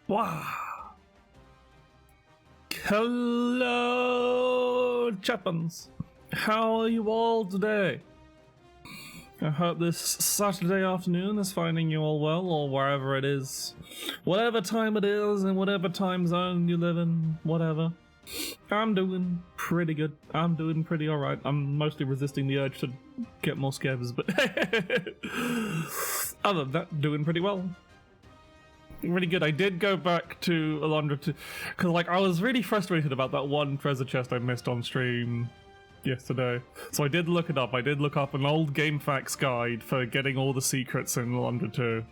Wow. Hello, Chapmans. How are you all today? I hope this Saturday afternoon is finding you all well, or wherever it is. Whatever time it is, and whatever time zone you live in, whatever. I'm doing pretty good. I'm doing pretty alright. I'm mostly resisting the urge to get more scabs, but other than that, doing pretty well. Really good. I did go back to Alondra to, because like I was really frustrated about that one treasure chest I missed on stream yesterday. So I did look it up. I did look up an old GameFAQs guide for getting all the secrets in Alondra 2.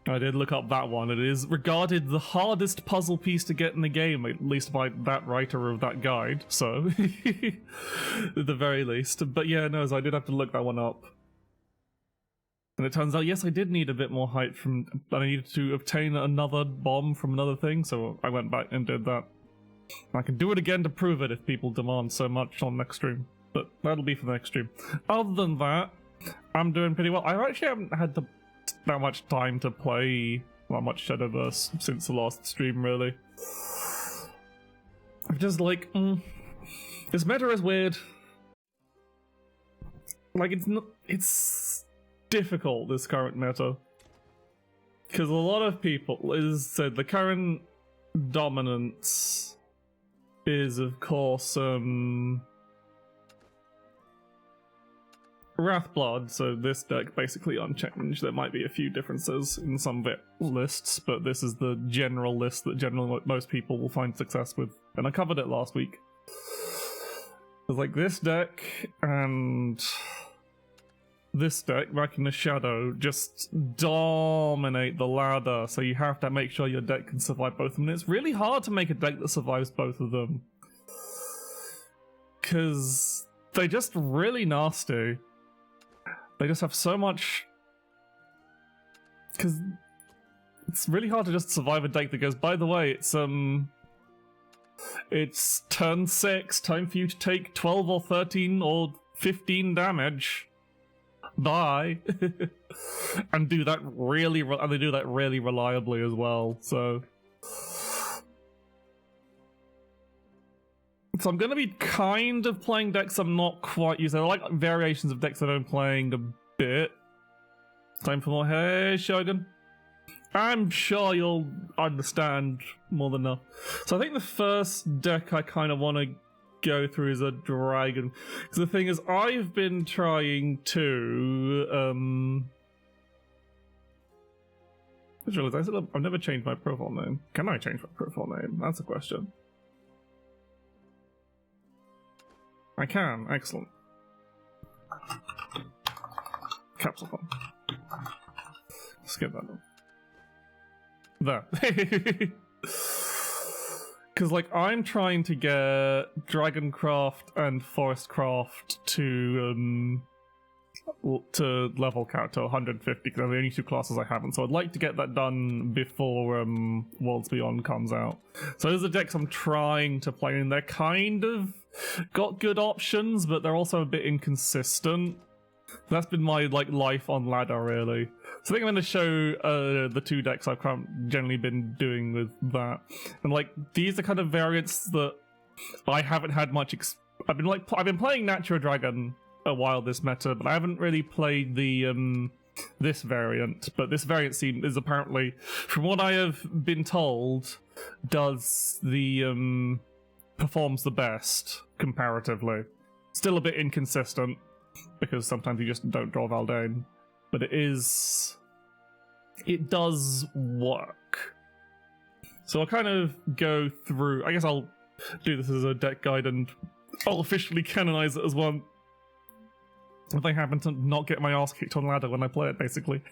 I did look up that one. It is regarded the hardest puzzle piece to get in the game, at least by that writer of that guide, so at the very least. But yeah, no, so I did have to look that one up. And it turns out, yes, I did need a bit more height from... I needed to obtain another bomb from another thing, so I went back and did that. I can do it again to prove it if people demand so much on next stream. But that'll be for the next stream. Other than that, I'm doing pretty well. I actually haven't had that much time to play that much Shadowverse since the last stream, really. I'm just like, this meta is weird. Like, it's difficult, this current meta. Because a lot of people, as said, the current dominance is, of course, Wrathblood, so this deck basically unchanged. There might be a few differences in some lists, but this is the general list that generally most people will find success with. And I covered it last week. It's like this deck and this deck back in the shadow just dominate the ladder, so you have to make sure your deck can survive both of them. And it's really hard to make a deck that survives both of them, because they're just really nasty. They just have so much... Because it's really hard to just survive a deck that goes, by the way, it's turn 6, time for you to take 12 or 13 or 15 damage. Bye. And do that really, and they do that really reliably as well, so... So I'm going to be kind of playing decks I'm not quite using. I like variations of decks that I'm playing a bit. Time for more. Hey, Shogun. I'm sure you'll understand more than enough. So I think the first deck I kind of want to go through is a dragon. Because the thing is, I've been trying to... I just realized I've never changed my profile name. Can I change my profile name? That's a question. I can, excellent. Capsule phone. Skip that one. There. Because, like, I'm trying to get Dragoncraft and Forestcraft to level cap to 150, because they're the only two classes I haven't. So I'd like to get that done before Worlds Beyond comes out. So those are decks I'm trying to play, and they're kind of got good options, but they're also a bit inconsistent. That's been my life on ladder, really. So I think I'm going to show the two decks I've generally been doing with that. And these are kind of variants that I haven't had much I've been playing Natural Dragon a while this meta, but I haven't really played the this variant. But this variant is apparently, from what I have been told, does the performs the best comparatively. Still a bit inconsistent because sometimes you just don't draw Valdane, but it does work. So I'll kind of go through. I guess I'll do this as a deck guide, and I'll officially canonize it as one if I happen to not get my ass kicked on ladder when I play it, basically.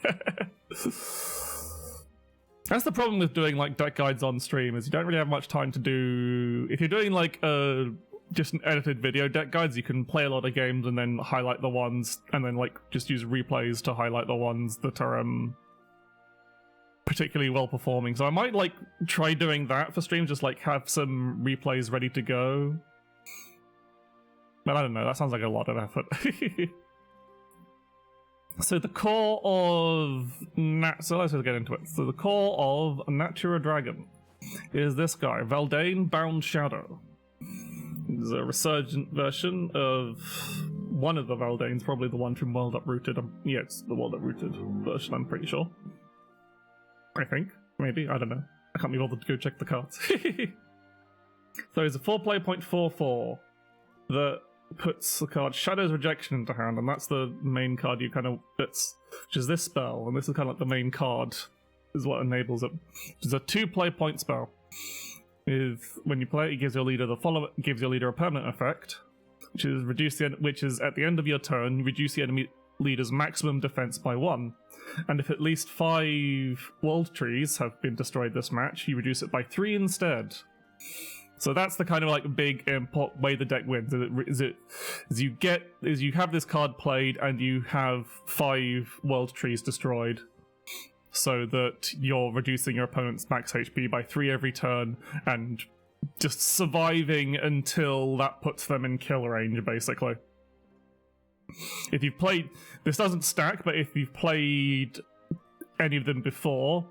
That's the problem with doing deck guides on stream, is you don't really have much time to do... If you're doing just an edited video deck guides, you can play a lot of games and then highlight the ones, and then just use replays to highlight the ones that are particularly well performing. So I might try doing that for streams, just have some replays ready to go. But I don't know, that sounds like a lot of effort. So the core of so let's just get into it. So the core of Natura Dragon is this guy, Valdane Bound Shadow. There's a resurgent version of one of the Valdanes, probably the one from World Uprooted. Yeah, it's the World Uprooted version, I'm pretty sure. I think. Maybe. I don't know. I can't be bothered to go check the cards. So it's a 4-play.44 that puts the card Shadow's Rejection into hand, and that's the main card you kind of... which is this spell, and this is kind of like the main card, is what enables it. It's a 2-play point spell. When you play it, it gives your leader gives your leader a permanent effect, which is at the end of your turn, you reduce the enemy leader's maximum defense by 1. And if at least 5 world trees have been destroyed this match, you reduce it by 3 instead. So that's the kind of like big way the deck wins. Is you have this card played and you have 5 world trees destroyed, so that you're reducing your opponent's max HP by 3 every turn and just surviving until that puts them in kill range, basically. If you've played... This doesn't stack, but if you've played any of them before,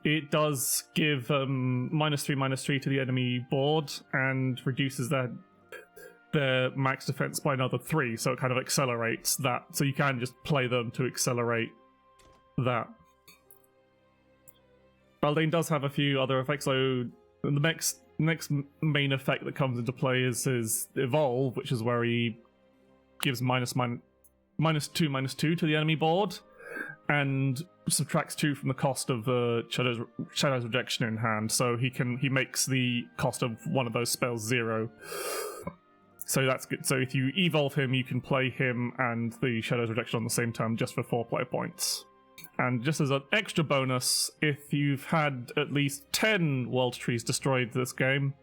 it does give -3/-3 to the enemy board and reduces their max defense by another 3, so it kind of accelerates that. So you can just play them to accelerate that. Valdane does have a few other effects, so the next main effect that comes into play is his Evolve, which is where he gives -2/-2 to the enemy board, and subtracts 2 from the cost of the Shadow's Rejection in hand, so he makes the cost of one of those spells 0. So that's good. So if you evolve him, you can play him and the Shadow's Rejection on the same turn just for 4 play points. And just as an extra bonus, if you've had at least 10 world trees destroyed this game,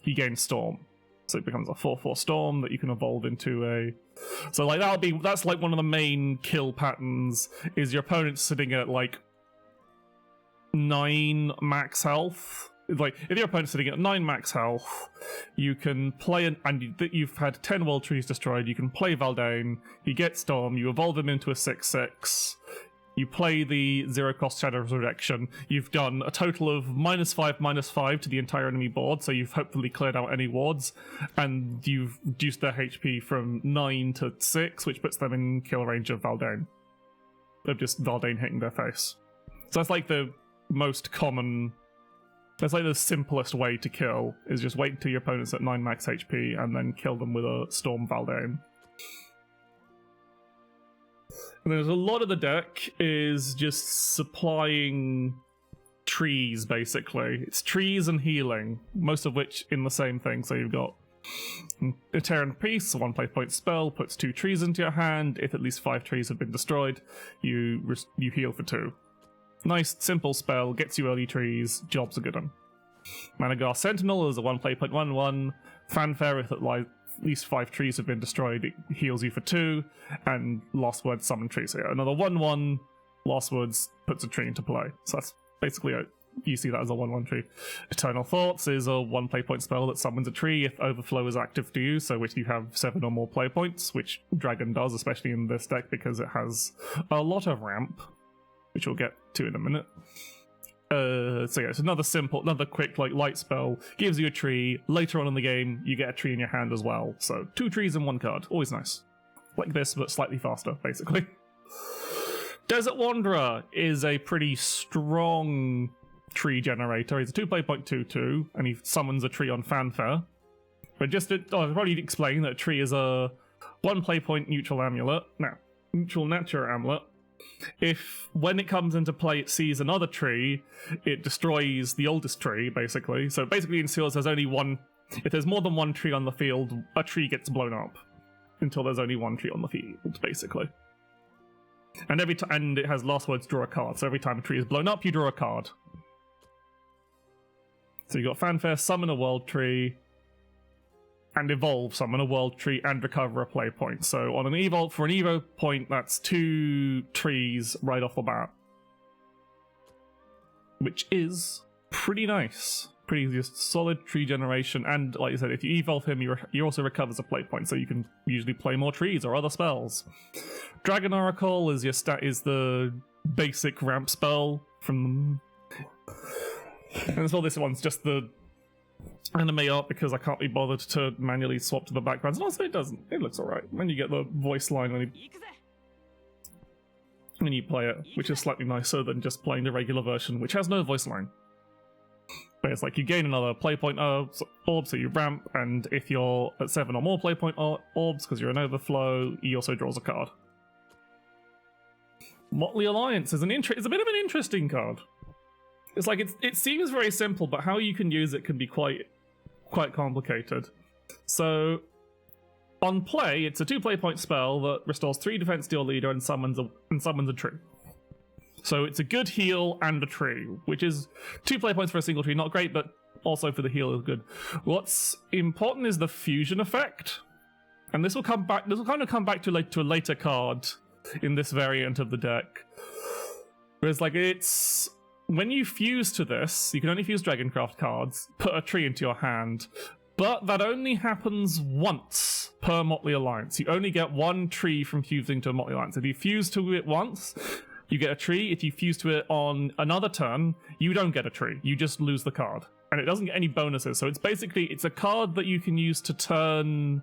he gains Storm. So it becomes a 4/4 Storm that you can evolve into a... So like that's like one of the main kill patterns, is your opponent's sitting at like 9 max health. Like if your opponent's sitting at 9 max health, you can play you've had 10 world trees destroyed, you can play Valdane, you get Storm, you evolve him into a 6/6. You play the 0 cost Shadow's Rejection. You've done a total of -5/-5 to the entire enemy board, so you've hopefully cleared out any wards, and you've reduced their HP from 9 to 6, which puts them in kill range of Valdane. Of just Valdane hitting their face. So that's like the most common... That's like the simplest way to kill, is just wait until your opponent's at 9 max HP and then kill them with a Storm Valdane. And there's a lot of the deck is just supplying trees, basically. It's trees and healing, most of which in the same thing. So you've got Terran Peace, a 1 play point spell, puts 2 trees into your hand. If at least 5 trees have been destroyed, you heal for 2. Nice, simple spell, gets you early trees, job's a good one. Managar Sentinel is a 1 play point 1/1. Fanfare, if at least 5 trees have been destroyed, it heals you for 2, and Lost Words summon trees here. Another 1/1, Lost Words puts a tree into play. So that's basically it. You see that as a 1/1 tree. Eternal Thoughts is a 1 play point spell that summons a tree if Overflow is active to you, so if you have 7 or more play points, which Dragon does, especially in this deck because it has a lot of ramp, which we'll get to in a minute. So yeah, it's another quick like light spell, gives you a tree. Later on in the game, you get a tree in your hand as well. So 2 trees in 1 card, always nice. Like this, but slightly faster, basically. Desert Wanderer is a pretty strong tree generator. He's a 2 play point 2/2, and he summons a tree on Fanfare. But I'll probably explain that a tree is a 1 play point neutral amulet. Now, neutral nature amulet. If, when it comes into play, it sees another tree, it destroys the oldest tree, basically. So basically ensures there's only one... If there's more than 1 tree on the field, a tree gets blown up. Until there's only 1 tree on the field, basically. And and it has Last Words, draw a card. So every time a tree is blown up, you draw a card. So you got Fanfare, summon a world tree, and evolve, summon a world tree, and recover a play point. So on an evolve, for an evo point, that's 2 trees right off the bat. Which is pretty nice. pretty just solid tree generation, and like you said, if you evolve him, he also recovers a play point, so you can usually play more trees or other spells. Dragon Oracle is the basic ramp spell from, and as well, this one's just the anime art because I can't be bothered to manually swap to the backgrounds. And also, it looks alright when you get the voice line when you play it, which is slightly nicer than just playing the regular version, which has no voice line. But it's like you gain another playpoint orb, so you ramp, and if you're at 7 or more playpoint orbs, because you're an overflow, he also draws a card. Motley Alliance is it's a bit of an interesting card. It's like it seems very simple, but how you can use it can be quite complicated. So on play, it's a 2 playpoint spell that restores 3 defense to your leader and summons a tree. So it's a good heal and a tree, which is 2 play points for a single tree, not great, but also for the heal is good. What's important is the fusion effect, and this will come back. This will kind of come back to a later card in this variant of the deck. Whereas, like, it's when you fuse to this, you can only fuse Dragoncraft cards. Put a tree into your hand, but that only happens once per Motley Alliance. You only get 1 tree from fusing to a Motley Alliance. If you fuse to it once, you get a tree. If you fuse to it on another turn, you don't get a tree. You just lose the card. And it doesn't get any bonuses. So it's a card that you can use to turn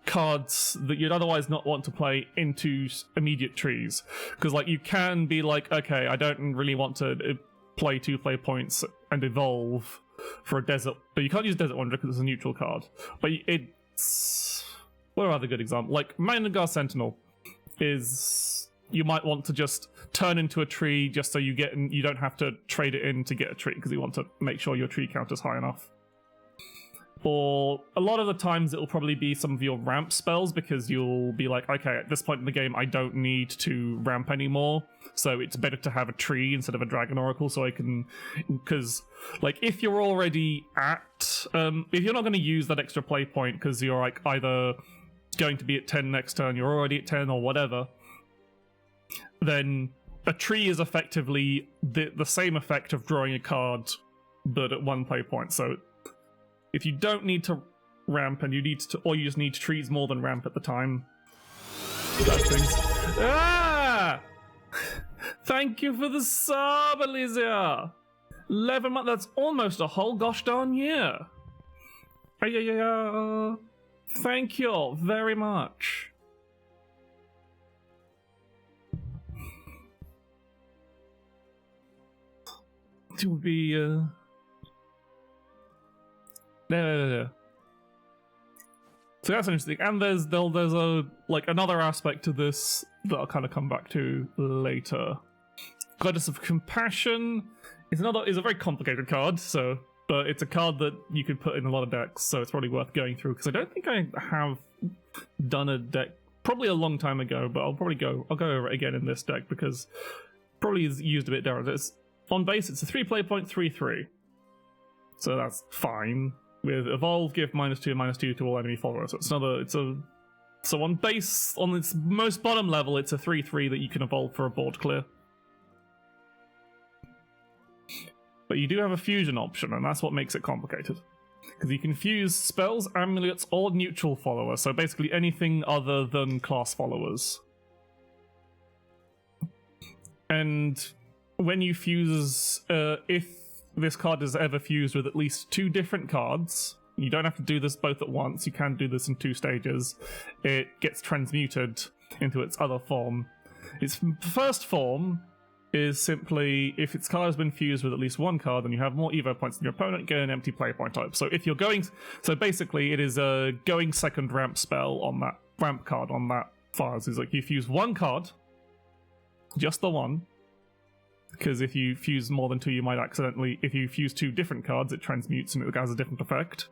cards that you'd otherwise not want to play into immediate trees. Because, like, you can be like, okay, I don't really want to play 2 play points and evolve for a desert. But you can't use Desert Wanderer because it's a neutral card. But it's... What are other good examples? Like, Magnagar Sentinel is... You might want to just turn into a tree just so you don't have to trade it in to get a tree because you want to make sure your tree count is high enough. Or a lot of the times it'll probably be some of your ramp spells because you'll be like, okay, at this point in the game I don't need to ramp anymore, so it's better to have a tree instead of a Dragon Oracle so I can... Because, like, if you're already at... if you're not going to use that extra play point because you're, like, either going to be at 10 next turn, you're already at 10 or whatever, then a tree is effectively the same effect of drawing a card, but at 1 play point. So if you don't need to ramp and you just need trees more than ramp at the time, that's things. Ah! Thank you for the sub, Elysia! 11 months, that's almost a whole gosh darn year. Thank you very much. To be there. So that's interesting, and there's another aspect to this that I'll kind of come back to later. Goddess of Compassion is a very complicated card, but it's a card that you could put in a lot of decks, so it's probably worth going through because I don't think I have done a deck probably a long time ago, but I'll go over it again in this deck because probably is used a bit different. On base, it's a 3 play point 3/3, so that's fine. With evolve, give -2/-2 to all enemy followers. So so on base, on its most bottom level, it's a 3/3 that you can evolve for a board clear. But you do have a fusion option, and that's what makes it complicated. Because you can fuse spells, amulets, or neutral followers, so basically anything other than class followers. And when you fuse, if this card is ever fused with at least 2 different cards, you don't have to do this both at once, you can do this in 2 stages, it gets transmuted into its other form. Its first form is simply, if its card has been fused with at least 1 card and you have more Evo points than your opponent, get an empty play point type. So if you're so basically it is a going second ramp spell on that ramp card on that file. So it's like you fuse 1 card, just the 1, because if you fuse more than 2, you might accidentally... If you fuse 2 different cards, it transmutes and it has a different effect.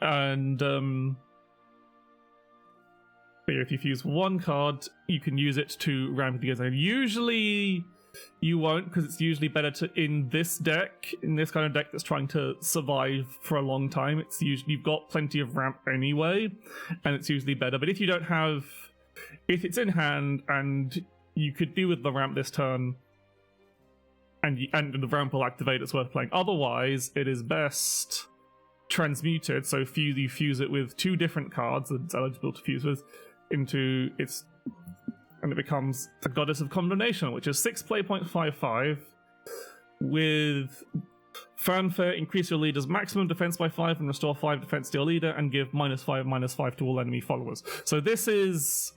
And, but if you fuse 1 card, you can use it to ramp it together. Usually, you won't, because it's usually better to... In this kind of deck that's trying to survive for a long time, it's usually... You've got plenty of ramp anyway, and it's usually better. But if you don't have... If it's in hand, and... You could do with the ramp this turn, and the ramp will activate, it's worth playing. Otherwise, it is best transmuted, so you fuse it with 2 different cards that it's eligible to fuse with, into its, and it becomes the Goddess of Condemnation, which is 6 play point 5/5 with fanfare. Increase your leader's maximum defense by 5 and restore 5 defense to your leader, and give -5/-5 to all enemy followers. So this is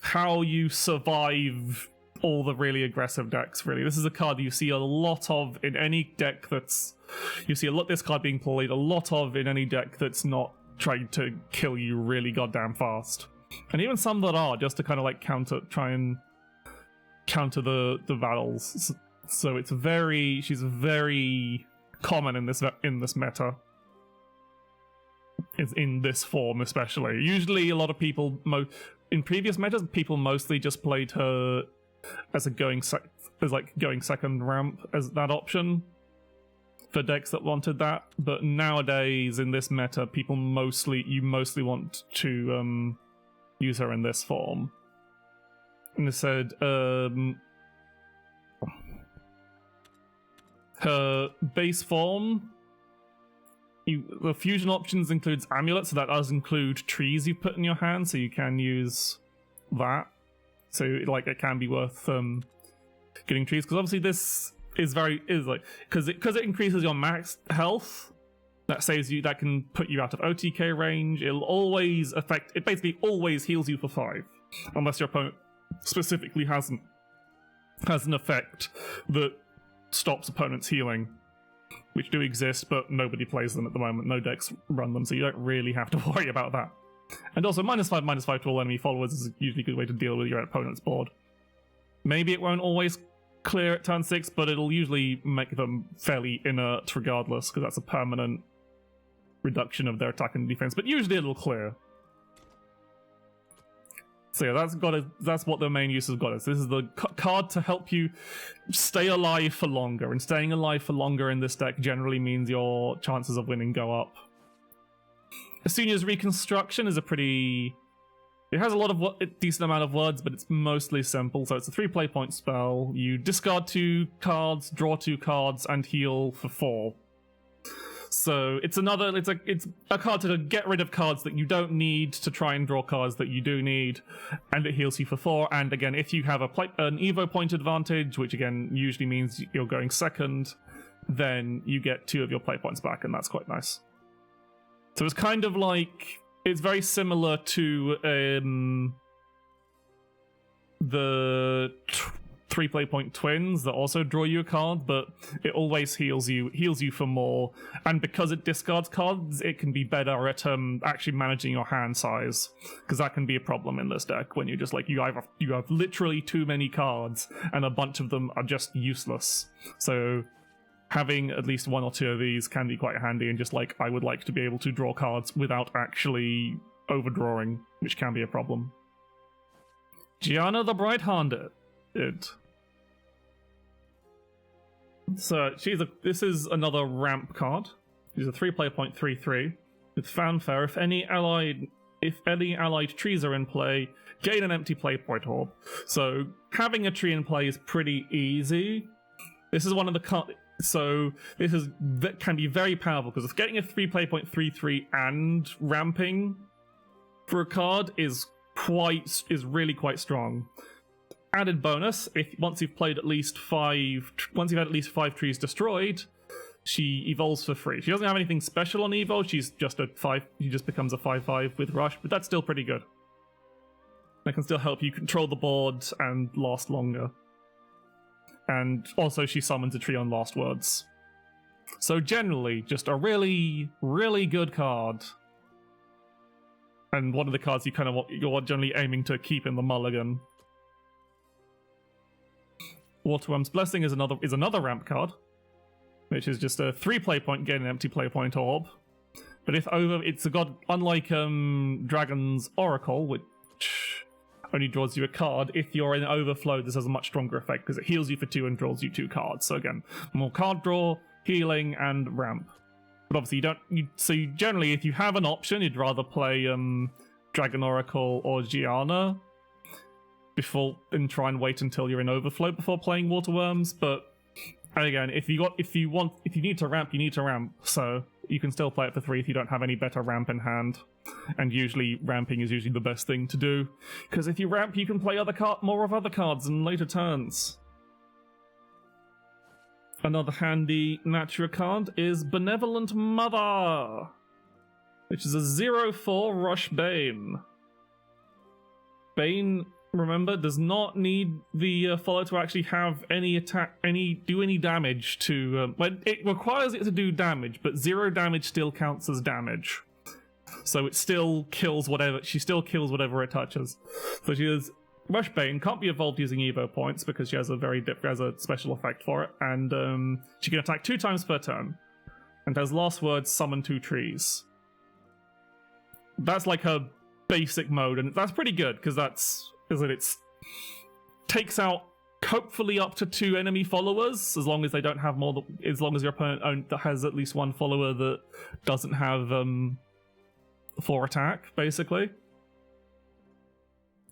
how you survive all the really aggressive decks, really. This is a card you see a lot of in any deck that's... You see this card being played a lot of in any deck that's not trying to kill you really goddamn fast. And even some that are, just to kind of like try and counter the battles. So it's she's very common in this meta. Is in this form especially. Usually a lot of people, in previous metas, people mostly just played her as going second ramp as that option for decks that wanted that. But nowadays in this meta, you mostly want to use her in this form. And it said her base form, the fusion options includes amulets, so that does include trees you put in your hand, so you can use that. So like it can be worth getting trees, because obviously this is because it increases your max health. That saves you. That can put you out of OTK range. It basically always heals you for 5, unless your opponent specifically has an effect that stops opponents healing, which do exist, but nobody plays them at the moment. No decks run them, so you don't really have to worry about that. And also, -5/-5 to all enemy followers is usually a good way to deal with your opponent's board. Maybe it won't always clear at turn 6, but it'll usually make them fairly inert regardless, because that's a permanent reduction of their attack and defense, but usually it'll clear. So yeah, that's what the main use of Goddess. This is the card to help you stay alive for longer, and staying alive for longer in this deck generally means your chances of winning go up. Asunia's Reconstruction is it has a decent amount of words, but it's mostly simple. So it's a 3 play point spell. You discard 2 cards, draw 2 cards, and heal for 4. So it's a card to get rid of cards that you don't need to try and draw cards that you do need, and it heals you for 4. And again, if you have an Evo point advantage, which again usually means you're going second, then you get 2 of your play points back, and that's quite nice. So it's kind of like, it's very similar to the 3 play point twins that also draw you a card, but it always heals you for more. And because it discards cards, it can be better at actually managing your hand size, because that can be a problem in this deck when you're just like, you have literally too many cards and a bunch of them are just useless. So having at least 1 or 2 of these can be quite handy, and just like, I would like to be able to draw cards without actually overdrawing, which can be a problem. Gianna the Bright-Handed. So this is another ramp card. She's a 3 play point 3/3 with fanfare. If any allied trees are in play, gain an empty play point orb. So having a tree in play is pretty easy. This is one of the so this can be very powerful, because if getting a 3 play point 3/3 and ramping for a card is really quite strong. Added bonus: once you've had at least 5 trees destroyed, she evolves for free. She doesn't have anything special on evo. She's just a 5. She just becomes a 5/5 with rush, but that's still pretty good. That can still help you control the board and last longer. And also, she summons a tree on last words. So generally, just a really, really good card. And one of the cards you're generally aiming to keep in the mulligan. Waterworm's Blessing is another ramp card, which is just a 3 play point, gain an empty play point orb. But it's a god, unlike Dragon's Oracle, which only draws you a card. If you're in overflow, this has a much stronger effect, because it heals you for 2 and draws you 2 cards. So again, more card draw, healing, and ramp. But obviously you generally, if you have an option, you'd rather play Dragon Oracle or Gianna and try and wait until you're in overflow before playing Waterworms. But And again, if you need to ramp, you need to ramp. So you can still play it for 3 if you don't have any better ramp in hand. And usually ramping is usually the best thing to do, because if you ramp, you can play more of other cards in later turns. Another handy Natura card is Benevolent Mother, which is a 0/4 Rush Bane. Bane, remember, does not need the follow to actually have do any damage to. It requires it to do damage, but 0 damage still counts as damage. So it still kills whatever. She still kills whatever it touches. So she is Rush Bane, can't be evolved using Evo points because she has a special effect for it, and she can attack 2 times per turn, and has last words summon 2 trees. That's like her basic mode, and that's pretty good because it takes out hopefully up to 2 enemy followers, as long as they don't have as long as your opponent has at least 1 follower that doesn't have 4 attack, basically,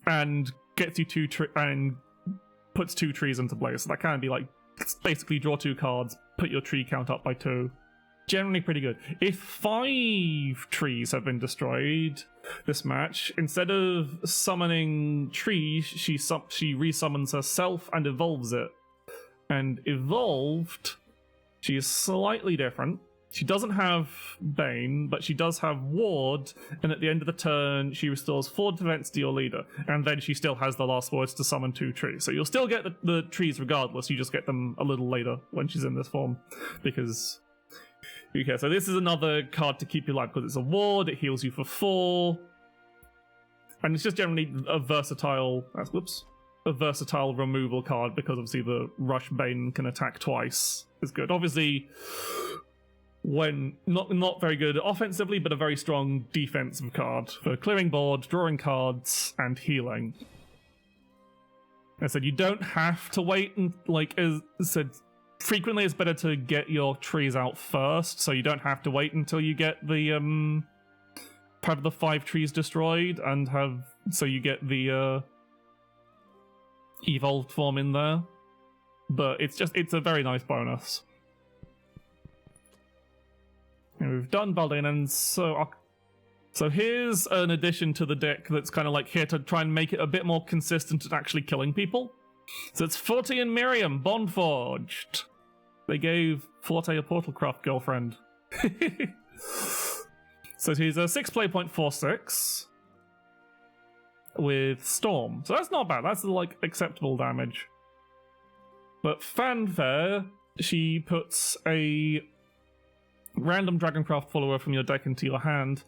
and gets you and puts 2 trees into play. So that can be like basically draw 2 cards, put your tree count up by 2. Generally pretty good. If 5 trees have been destroyed this match, instead of summoning trees, she resummons herself and evolves it. And evolved, she is slightly different. She doesn't have Bane, but she does have Ward, and at the end of the turn, she restores 4 defense to your leader, and then she still has the last words to summon 2 trees. So you'll still get the trees regardless, you just get them a little later when she's in this form, because... Okay, so this is another card to keep you alive, because it's a Ward, it heals you for 4, and it's just generally a versatile... a versatile removal card, because obviously the Rush Bane can attack twice. Is good. Obviously... when not very good offensively, but a very strong defensive card for clearing board, drawing cards, and healing. I said you don't have to wait, and as I said, frequently it's better to get your trees out first, so you don't have to wait until you get the have the 5 trees destroyed, and so you get the evolved form in there. But it's a very nice bonus. And we've done Baldane, and so here's an addition to the deck that's kind of like here to try and make it a bit more consistent at actually killing people. So it's Forte and Miriam, Bondforged. They gave Forte a Portalcraft girlfriend. So he's a 6 play point 4/6 with Storm. So that's not bad. That's like acceptable damage. But Fanfare, she puts a random Dragoncraft follower from your deck into your hand,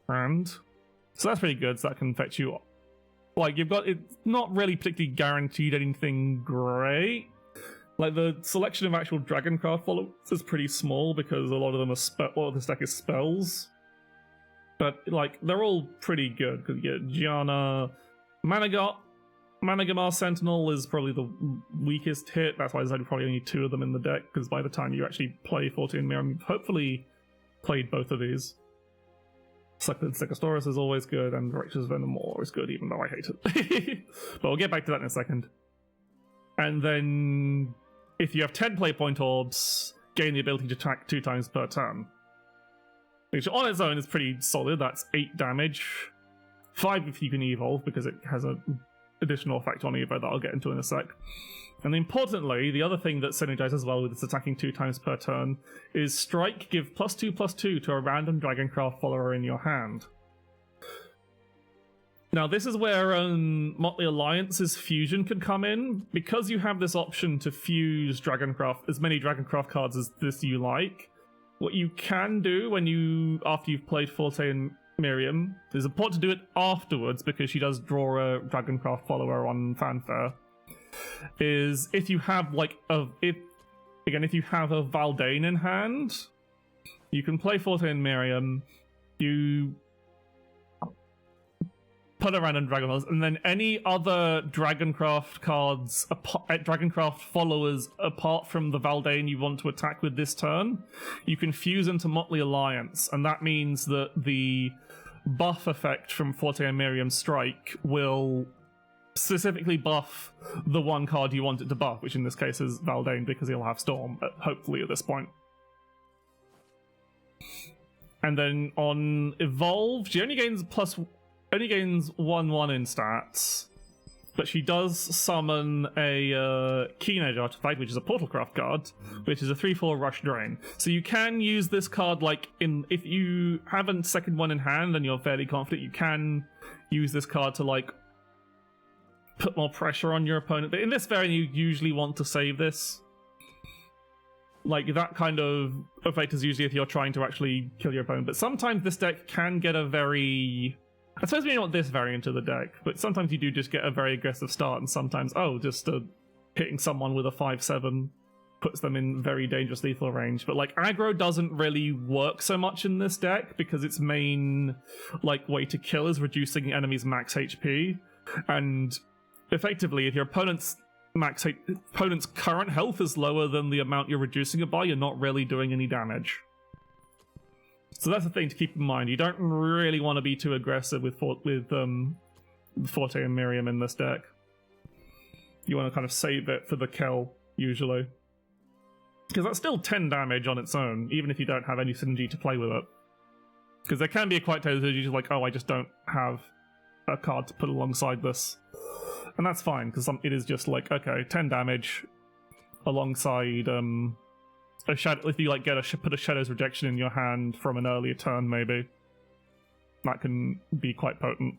and so that's pretty good. So that can fetch you. It's not really particularly guaranteed anything great. Like the selection of actual Dragoncraft followers is pretty small because a lot of them are a lot of this deck is spells. But they're all pretty good because you get Gianna, Managamar Sentinel is probably the weakest hit. That's why there's probably only 2 of them in the deck, because by the time you actually play 14 Miriam, you've hopefully played both of these. Secosaurus is always good, and Rex's Venomore is good, even though I hate it. But we'll get back to that in a second. And then, if you have 10 play point orbs, gain the ability to attack 2 times per turn. Which on its own is pretty solid. That's 8 damage. 5 if you can evolve, because it has a additional effect on Evo that I'll get into in a sec. And importantly, the other thing that synergizes well with its attacking 2 times per turn is Strike, give +2/+2 to a random Dragoncraft follower in your hand. Now this is where Motley Alliance's fusion could come in. Because you have this option to fuse Dragoncraft, as many Dragoncraft cards as this you like, what you can do after you've played Forte and Miriam, there's a point to do it afterwards because she does draw a Dragoncraft follower on Fanfare, is if you have if you have a Valdane in hand, you can play Forte and Miriam, you put a random Dragon, and then any other Dragoncraft cards, Dragoncraft followers apart from the Valdane you want to attack with this turn, you can fuse into Motley Alliance, and that means that the buff effect from Forte and Miriam's Strike will specifically buff the one card you want it to buff, which in this case is Valdane, because he'll have Storm, hopefully at this point. And then on Evolve, she only gains 1/1 in stats, but she does summon a Keen Edge artifact, which is a Portalcraft card, which is a 3/4 Rush Drain. So you can use this card, like, if you have a second one in hand and you're fairly confident, you can use this card to, like, put more pressure on your opponent. But in this variant, you usually want to save this. Like, that kind of effect is usually if you're trying to actually kill your opponent. But sometimes this deck can get a very... I suppose we don't want this variant of the deck, but sometimes you do just get a very aggressive start, and sometimes, just hitting someone with a 5/7 puts them in very dangerous lethal range. But, like, aggro doesn't really work so much in this deck, because its main, like, way to kill is reducing the enemy's max HP. And effectively, if your opponent's current health is lower than the amount you're reducing it by, you're not really doing any damage. So that's the thing to keep in mind. You don't really want to be too aggressive with Forte and Miriam in this deck. You want to kind of save it for the kill, usually. Because that's still 10 damage on its own, even if you don't have any synergy to play with it. Because there can be a quite times where you're just like, I just don't have a card to put alongside this. And that's fine, because it is just like, okay, 10 damage alongside a shadow. If you like put a Shadow's Rejection in your hand from an earlier turn, maybe that can be quite potent.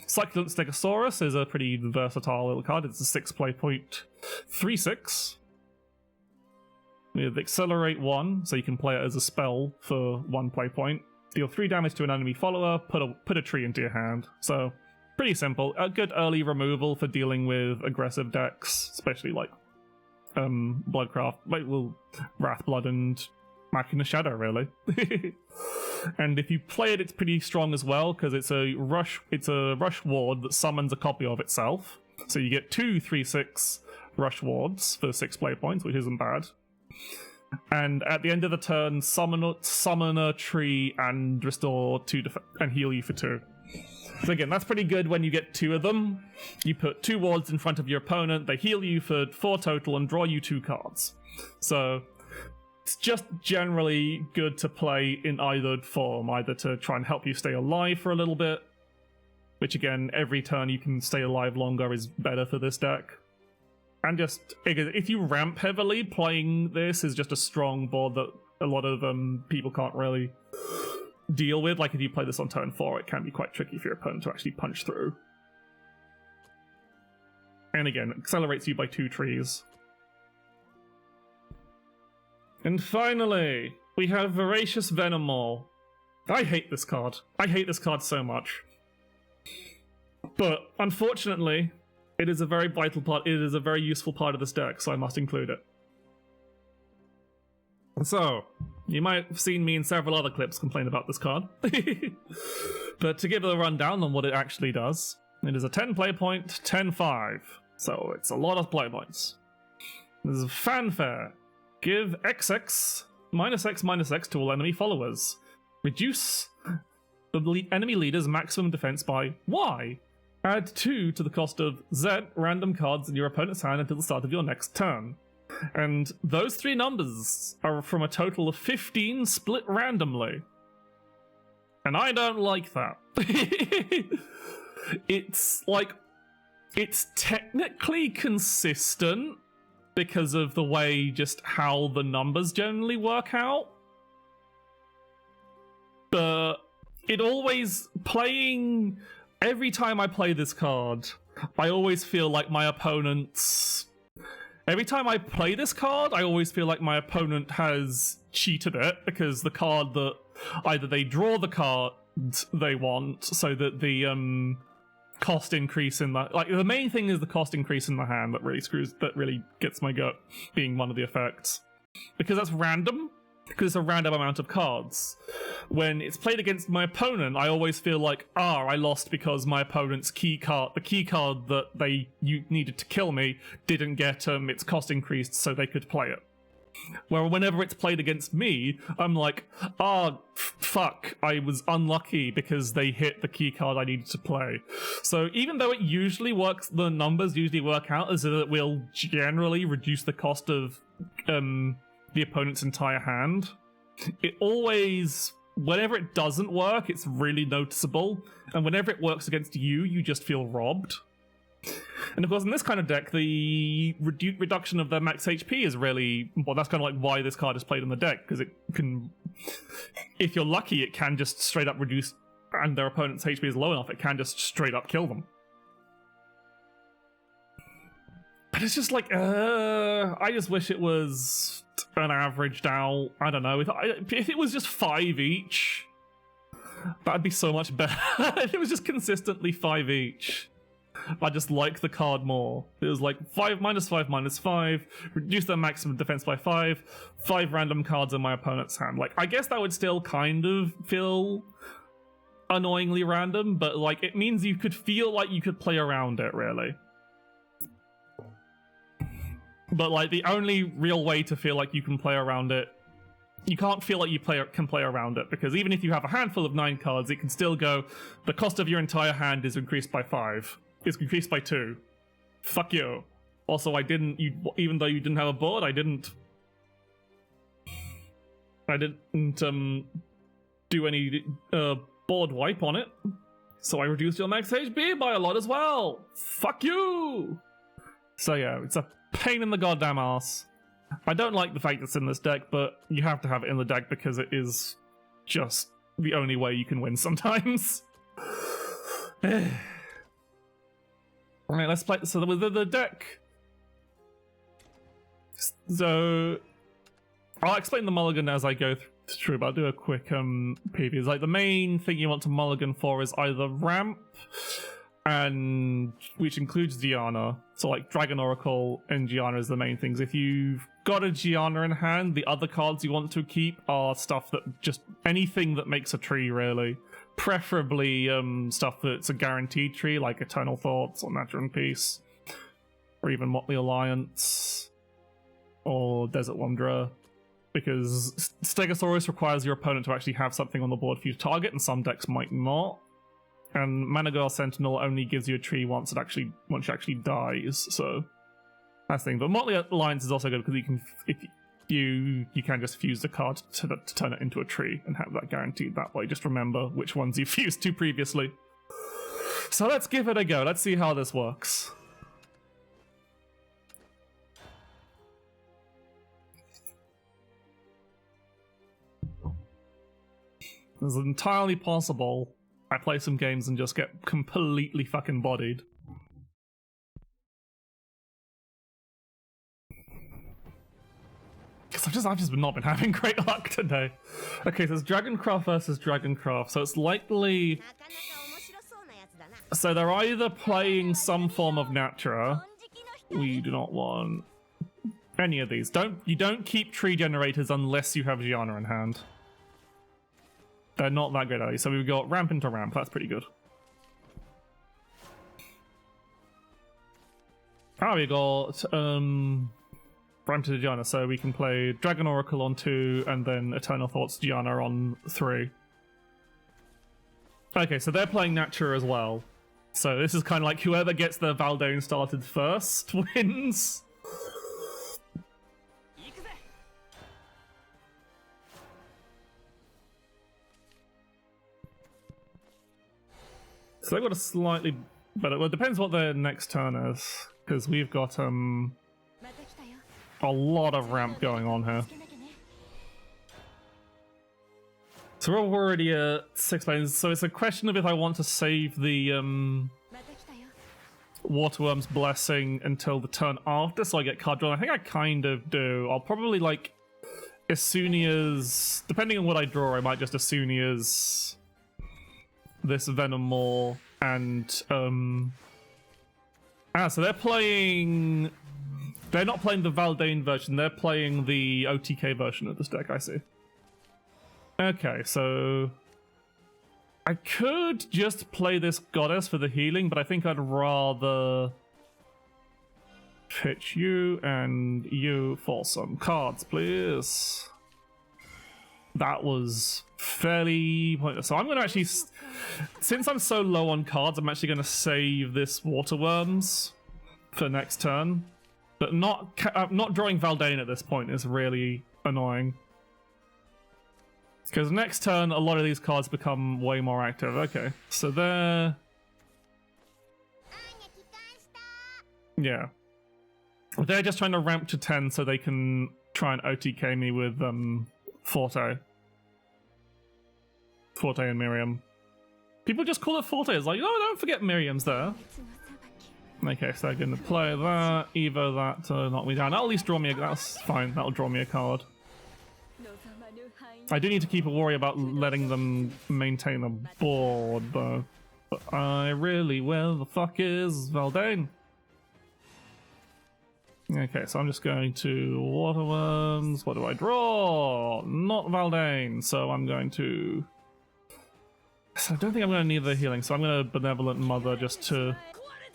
Succulent Stegosaurus is a pretty versatile little card. It's a 6 play point, 3/6. We have Accelerate 1, so you can play it as a spell for 1 play point. Deal 3 damage to an enemy follower. Put a tree into your hand. So pretty simple. A good early removal for dealing with aggressive decks, especially like Bloodcraft, Wrathblood and Machina Shadow, really. And if you play it, it's pretty strong as well, because it's a rush ward that summons a copy of itself. So you get 2 3/6 rush wards for 6 play points, which isn't bad. And at the end of the turn, summon a tree and restore 2 and heal you for 2. So again, that's pretty good when you get 2 of them. You put 2 wards in front of your opponent, they heal you for 4 total and draw you 2 cards. So it's just generally good to play in either form, either to try and help you stay alive for a little bit, which again, every turn you can stay alive longer is better for this deck. And just, if you ramp heavily, playing this is just a strong board that a lot of people can't really deal with. Like if you play this on turn 4, it can be quite tricky for your opponent to actually punch through. And again, accelerates you by 2 trees. And finally, we have Voracious Venomaw. I hate this card. I hate this card so much. But unfortunately, it is a very vital part. It is a very useful part of this deck, so I must include it. So, you might have seen me in several other clips complain about this card. But to give a rundown on what it actually does, it is a 10 play point, 10/5. So it's a lot of play points. There's a fanfare. Give XX -X to all enemy followers. Reduce the enemy leader's maximum defense by Y. Add 2 to the cost of Z random cards in your opponent's hand until the start of your next turn. And those 3 numbers are from a total of 15 split randomly. And I don't like that. It's like, it's technically consistent because of the way just how the numbers generally work out. But it always, every time I play this card, I always feel like my opponent's... Every time I play this card, I always feel like my opponent has cheated it, because the card that either they draw the card they want so that the cost increase in the... Like, the main thing is the cost increase in the hand that really gets my gut, being one of the effects. Because that's random. Because it's a random amount of cards. When it's played against my opponent, I always feel like, I lost because my opponent's key card, the key card that you needed to kill me, didn't get its cost increased so they could play it. Where whenever it's played against me, I'm like, fuck, I was unlucky because they hit the key card I needed to play. So even though it usually works, the numbers usually work out as it will generally reduce the cost of the opponent's entire hand, it always, whenever it doesn't work, it's really noticeable. And whenever it works against you, you just feel robbed. And of course, in this kind of deck, the reduction of their max HP is really, well, that's kind of like why this card is played in the deck, because it can, if you're lucky, it can just straight up reduce, and their opponent's HP is low enough, it can just straight up kill them. But it's just like, I just wish it was an averaged out, I don't know, if it was just 5 each, that'd be so much better. If it was just consistently 5 each. I just like the card more. It was like 5 -5 -5, reduce their maximum defense by 5 random cards in my opponent's hand. Like, I guess that would still kind of feel annoyingly random, but like, it means you could feel like you could play around it, really. But like, the only real way to feel like you can play around it, you can't feel like you can play around it, because even if you have a handful of 9 cards, it can still go, the cost of your entire hand is increased by 5. It's increased by 2. Fuck you. Also, even though you didn't have a board, I didn't do any board wipe on it. So I reduced your max HP by a lot as well. Fuck you! So yeah, it's a pain in the goddamn ass. I don't like the fact it's in this deck, but you have to have it in the deck because it is just the only way you can win sometimes. Alright, let's play. So with the deck. So I'll explain the mulligan as I go through, but I'll do a quick preview. It's like the main thing you want to mulligan for is either ramp, and which includes Gianna. So like Dragon Oracle and Gianna is the main things. If you've got a Gianna in hand, the other cards you want to keep are stuff that just anything that makes a tree, really. Preferably stuff that's a guaranteed tree, like Eternal Thoughts or Natural and Peace, or even Motley Alliance or Desert Wanderer, because Stegosaurus requires your opponent to actually have something on the board for you to target, and some decks might not. And Managor Sentinel only gives you a tree once it actually dies, so that's the thing. But Motley Alliance is also good because you can just fuse the card to turn it into a tree and have that guaranteed that way. Just remember which ones you fused to previously. So let's give it a go. Let's see how this works. It's entirely possible I play some games and just get completely fucking bodied. Because I've just not been having great luck today. Okay, so it's Dragoncraft versus Dragoncraft. So it's likely... So they're either playing some form of Natura. We do not want any of these. You don't keep tree generators unless you have Gianna in hand. They're not that good, are they? So we've got ramp into ramp. That's pretty good. We got ramp to Gianna, so we can play Dragon Oracle on 2 and then Eternal Thoughts Gianna on 3. Okay, so they're playing Natura as well. So this is kind of like whoever gets their Valdane started first wins. So they've got a slightly better... Well, it depends what their next turn is, because we've got a lot of ramp going on here. So we're already at 6 lanes, so it's a question of if I want to save the Waterworm's Blessing until the turn after, so I get card drawn. I think I kind of do. I'll probably, like, as soon as... Depending on what I draw, I might just as soon as this Venom Maw and... so they're playing... They're not playing the Valdane version, they're playing the OTK version of this deck, I see. Okay, so... I could just play this Goddess for the healing, but I think I'd rather pitch you and you for some cards, please. That was fairly pointless. So I'm going to actually, since I'm so low on cards, I'm actually going to save this Water Worms for next turn. But not drawing Valdane at this point is really annoying. Because next turn, a lot of these cards become way more active. Okay, so they're... yeah. They're just trying to ramp to 10 so they can try and OTK me with Forte. Forte and Miriam. People just call it Forte. It's like, oh, don't forget Miriam's there. Okay, so they're going to play that, Evo that to knock me down. That'll at least draw me a... that's fine, that'll draw me a card. I do need to keep a worry about letting them maintain a board, though. But I really... where the fuck is Valdane? Okay, so I'm just going to Water Worms. What do I draw? Not Valdane, so I'm going to... so I don't think I'm going to need the healing, so I'm going to Benevolent Mother just to...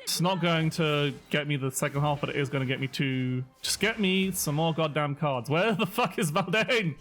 it's not going to get me the second half, but it is going to get me to... just get me some more goddamn cards. Where the fuck is Valdane?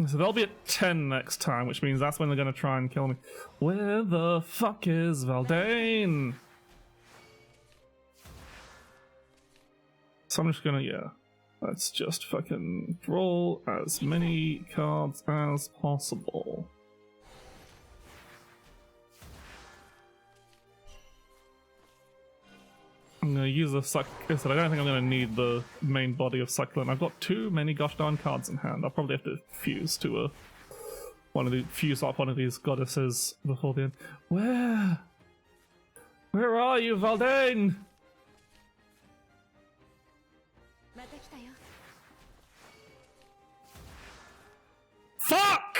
So they'll be at 10 next time, which means that's when they're going to try and kill me. Where the fuck is Valdane? So I'm just gonna, yeah, let's just fucking draw as many cards as possible. I'm gonna use a suck. I said I don't think I'm gonna need the main body of Succulent. I've got too many gosh darn cards in hand. I'll probably have to fuse to fuse up one of these goddesses before the end. Where are you, Valdane? Fuck!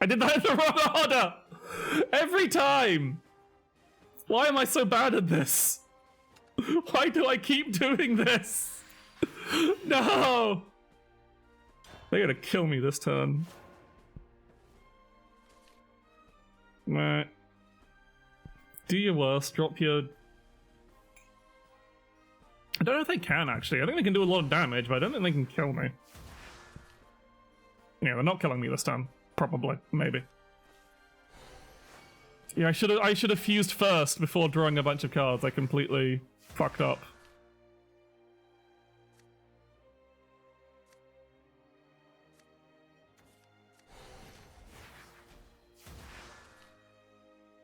I did that in the wrong order! Every time! Why am I so bad at this? Why do I keep doing this? No! They're gonna kill me this turn. Right. Do your worst, drop your... I don't know if they can, actually. I think they can do a lot of damage, but I don't think they can kill me. Yeah, they're not killing me this time. Probably. Maybe. Yeah, I should have fused first before drawing a bunch of cards. I completely fucked up.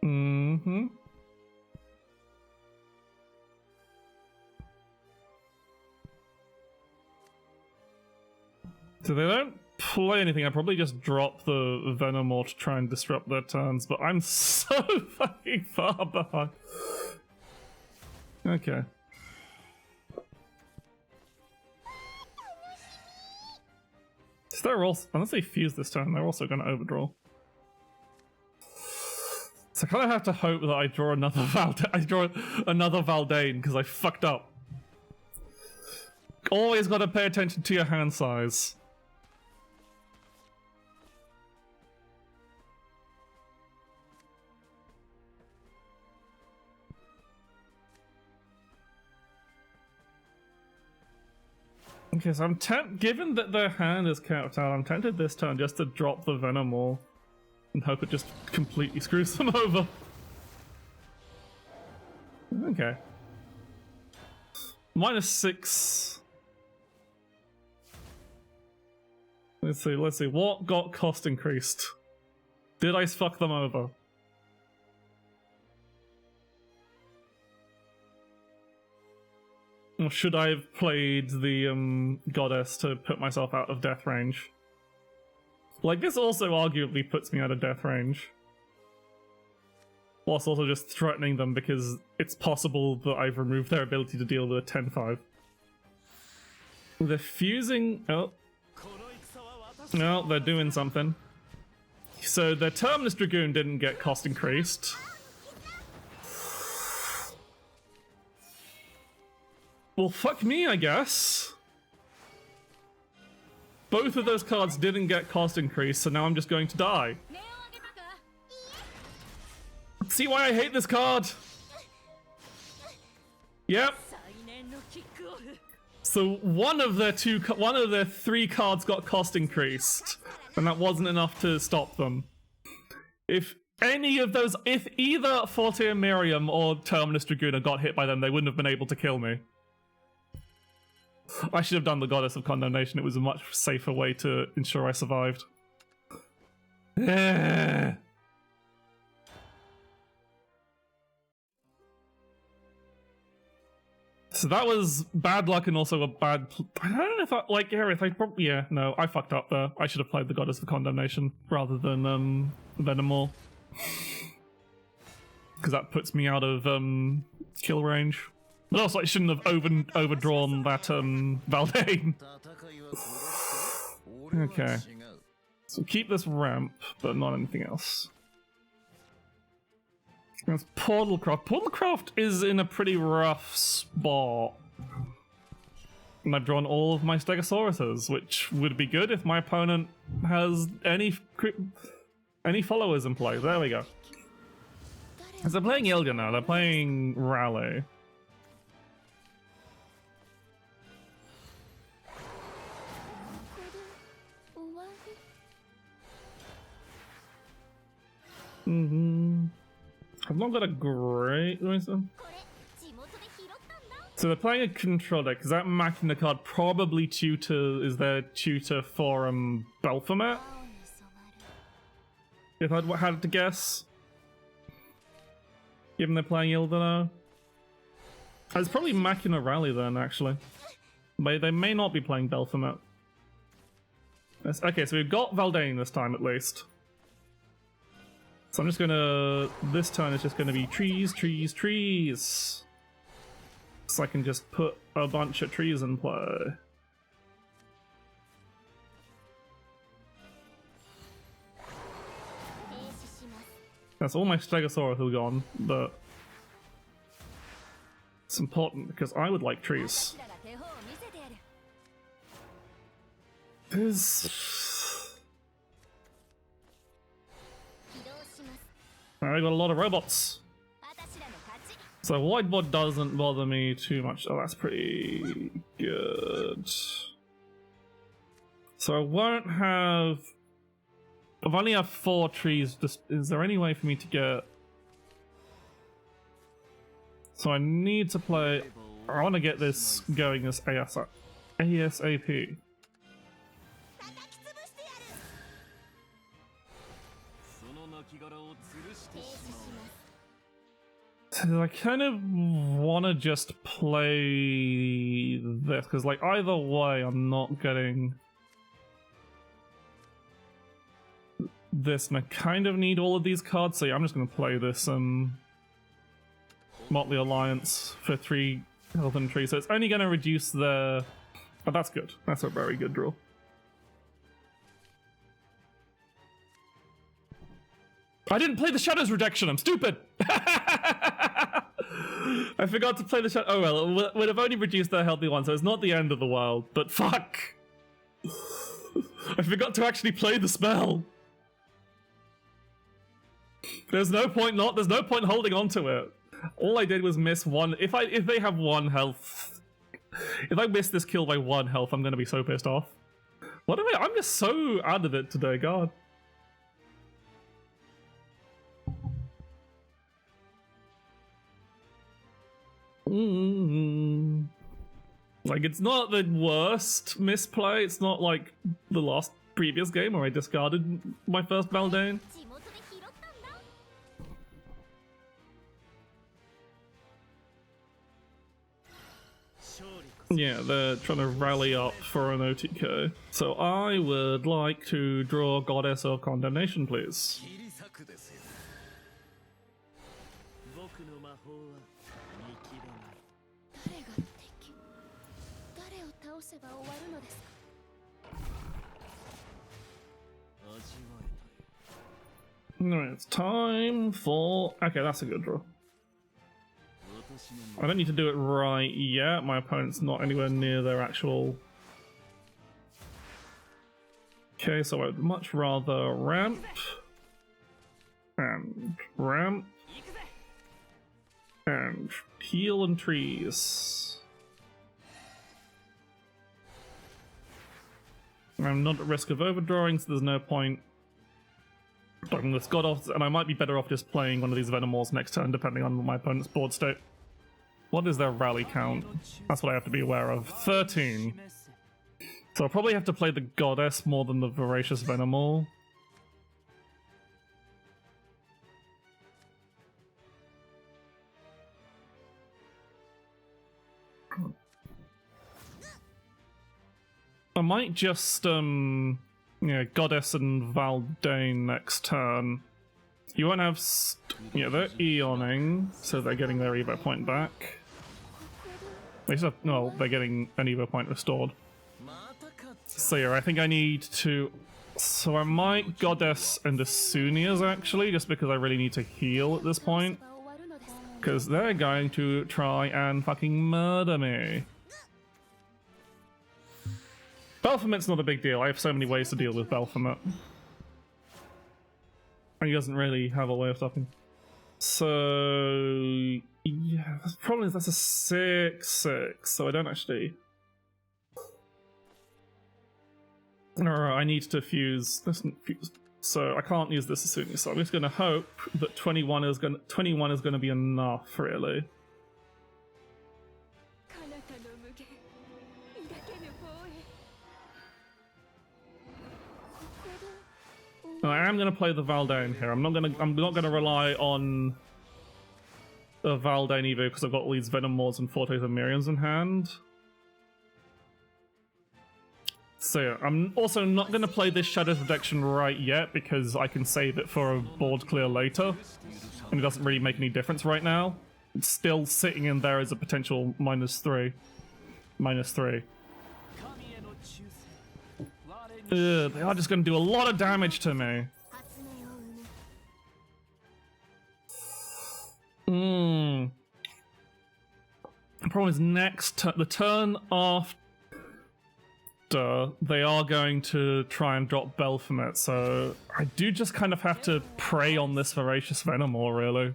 Mm-hmm. So they don't play anything. I probably just drop the Venomore to try and disrupt their turns, but I'm so fucking far behind. Okay. So they're also, unless they fuse this turn, they're also going to overdraw. So I kind of have to hope that I draw another Valdane because I fucked up. Always got to pay attention to your hand size. Okay, so I'm given that their hand is capped out, I'm tempted this turn just to drop the Venomore and hope it just completely screws them over. Okay. -6. Let's see, what got cost increased? Did I fuck them over? Or should I have played the goddess to put myself out of death range? Like, this also arguably puts me out of death range. Whilst also just threatening them because it's possible that I've removed their ability to deal with a 10-5. They're fusing... oh. No, they're doing something. so the Terminus Dragoon didn't get cost increased. Well, fuck me, I guess. Both of those cards didn't get cost increased, so now I'm just going to die. See why I hate this card? Yep. So one of their three cards got cost increased, and that wasn't enough to stop them. If either Forte Miriam or Terminus Dragoon got hit by them, they wouldn't have been able to kill me. I should have done the Goddess of Condemnation. It was a much safer way to ensure I survived. So that was bad luck and also a bad... I don't know if I... Like, Gareth, no, I fucked up there. I should have played the Goddess of Condemnation rather than Venomore. Because that puts me out of kill range. But also, I shouldn't have overdrawn that Valdane. Okay. So keep this ramp, but not anything else. That's Portalcraft. Portalcraft is in a pretty rough spot. And I've drawn all of my Stegosauruses, which would be good if my opponent has any followers in play. There we go. Because they're playing Ilga now, they're playing Rally. I've not got a great... So they're playing a control deck. Is that Machina card probably is their tutor for Belphomet? If I had to guess. Given they're playing Ilda. It's probably Machina Rally then, actually. But they may not be playing Belphomet. Okay, so we've got Valdane this time at least. So I'm just gonna... This turn is just gonna be trees, trees, trees. So I can just put a bunch of trees in play. That's all my Stegosaurus are gone, but... It's important because I would like trees. I got a lot of robots. So whiteboard doesn't bother me too much. Oh, that's pretty good. So I won't have... I've only have 4 trees. Is there any way for me to get... So I need to play... I want to get this going as ASAP. So I kind of want to just play this, because like either way I'm not getting this, and I kind of need all of these cards, so yeah, I'm just going to play this Motley Alliance for 3 health and tree, so it's only going to reduce the... Oh, that's good. That's a very good draw. I didn't play the Shadows Rejection, I'm stupid! I forgot to play the Shadow... Oh well, it would have only reduced their healthy one, so it's not the end of the world, but fuck! I forgot to actually play the spell! There's no point holding on to it. All I did was miss one... If they have 1 health... If I miss this kill by 1 health, I'm gonna be so pissed off. What am I... I'm just so out of it today, god. Like, it's not the worst misplay. It's not like the previous game where I discarded my first Valdane. Yeah, they're trying to rally up for an OTK. So I would like to draw Goddess of Condemnation, please. Alright, it's time for... Okay, that's a good draw. I don't need to do it right yet. My opponent's not anywhere near their actual... Okay, so I'd much rather ramp. And ramp. And heal and trees. I'm not at risk of overdrawing, so there's no point blocking this god off, and I might be better off just playing one of these Venomours next turn, depending on my opponent's board state. What is their rally count? That's what I have to be aware of. 13. So I'll probably have to play the Goddess more than the Voracious Venomour. I might just, yeah, Goddess and Valdane next turn. You won't have, yeah, they're Eoning, so they're getting their Evo point back. They still, no, they're getting an Evo point restored. So yeah, I think I need to, so I might Goddess and Asunias actually, just because I really need to heal at this point. Because they're going to try and fucking murder me. Belphamit's not a big deal. I have so many ways to deal with Belphamit. And he doesn't really have a way of stopping. So... yeah, the problem is that's a 6/6, so I don't actually... Alright, I need to fuse this. So I can't use this as soon as, so I'm just going to hope that 21 is going to be enough, really. I am going to play the Valdane here. I'm not going to rely on the Valdane Evo because I've got all these Venomours and Fortes and Miriams in hand. So yeah, I'm also not going to play this Shadow's Protection right yet because I can save it for a board clear later. And it doesn't really make any difference right now. It's still sitting in there as a potential -3. -3. Ugh, they are just going to do a lot of damage to me. The problem is the turn after, they are going to try and drop Belphamit, so I do just kind of have to prey on this Voracious Venomour, really.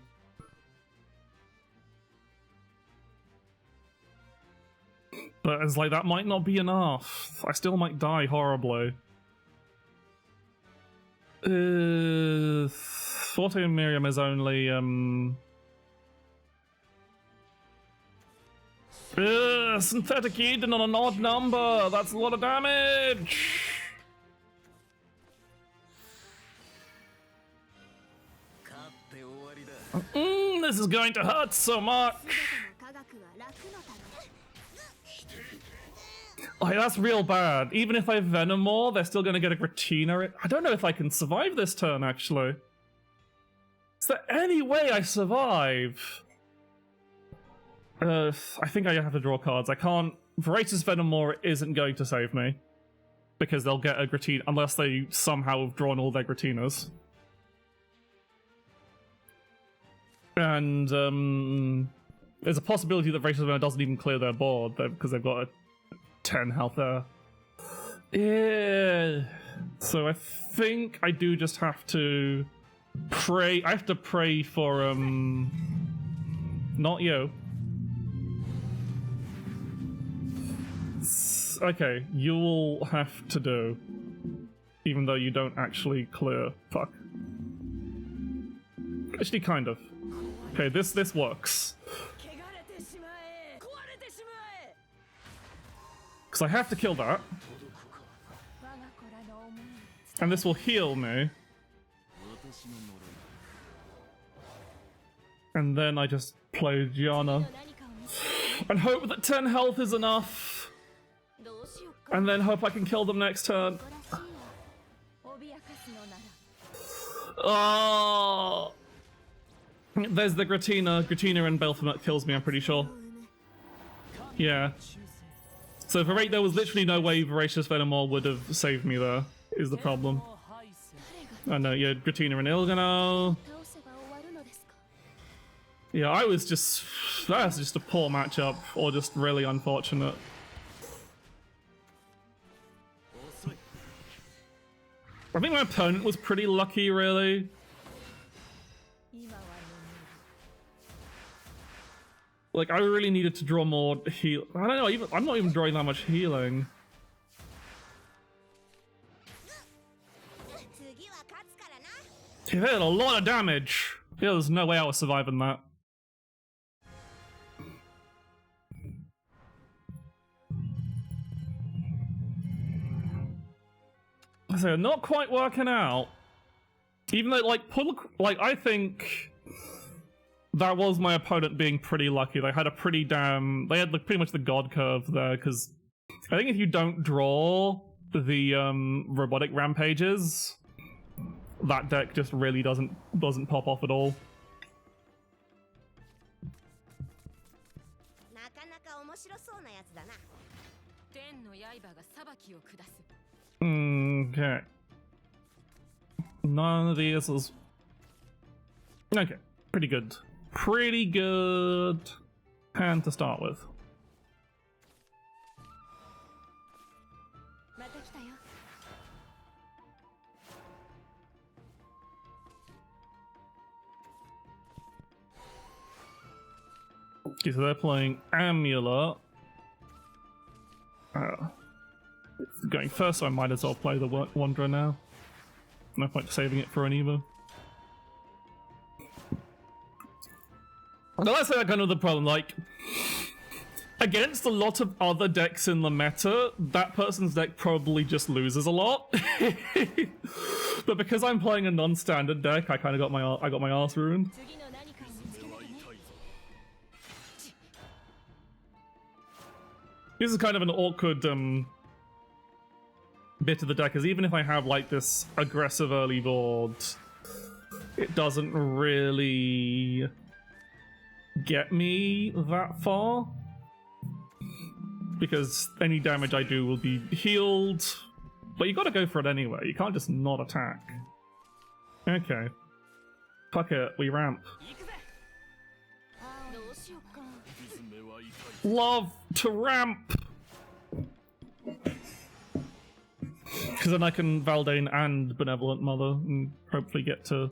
But it's like, that might not be enough. I still might die horribly. Forte and Miriam is only, Synthetic Eden on an odd number! That's a lot of damage! This is going to hurt so much! Oh, that's real bad. Even if I Venomour, they're still going to get a Gratina. I don't know if I can survive this turn, actually. Is there any way I survive? I think I have to draw cards. I can't... Voracious Venomour isn't going to save me. Because they'll get a Gratina, unless they somehow have drawn all their Gratinas. And, there's a possibility that Voracious Venomour doesn't even clear their board, because they've got a 10 health there. Yeah. So I think I do just have to pray. I have to pray for, not you. Okay, you'll have to do. Even though you don't actually clear. Fuck. Actually, kind of. Okay, this works. Because I have to kill that. And this will heal me. And then I just play Gianna. And hope that 10 health is enough. And then hope I can kill them next turn. Oh! There's the Gratina. Gratina and Belphamit kills me, I'm pretty sure. Yeah. So there was literally no way Voracious Venomour would have saved me there, is the problem. I know, yeah, Gratina and Ilganol. Yeah, I was just... That's just a poor matchup, or just really unfortunate. I think my opponent was pretty lucky, really. Like, I really needed to draw more heal. I don't know, I'm not even drawing that much healing. He hit a lot of damage. Yeah, there's no way I was surviving that. So not quite working out. Even though, like, I think that was my opponent being pretty lucky. They had a pretty damn... They had, like, pretty much the god curve there, because I think if you don't draw the robotic rampages, that deck just really doesn't pop off at all. Okay. None of these is... Okay, pretty good. Pretty good hand to start with. Okay, so they're playing Amulet. Going first, so I might as well play the Wanderer now. No point saving it for an Evo. But that's like kind of the problem, like, against a lot of other decks in the meta, that person's deck probably just loses a lot. But because I'm playing a non-standard deck, I kind of got my arse ruined. This is kind of an awkward bit of the deck, because even if I have like this aggressive early board, it doesn't really get me that far, because any damage I do will be healed, but you gotta go for it anyway. You can't just not attack. Okay. Fuck it, we ramp. Love to ramp! Because then I can Valdane and Benevolent Mother and hopefully get to...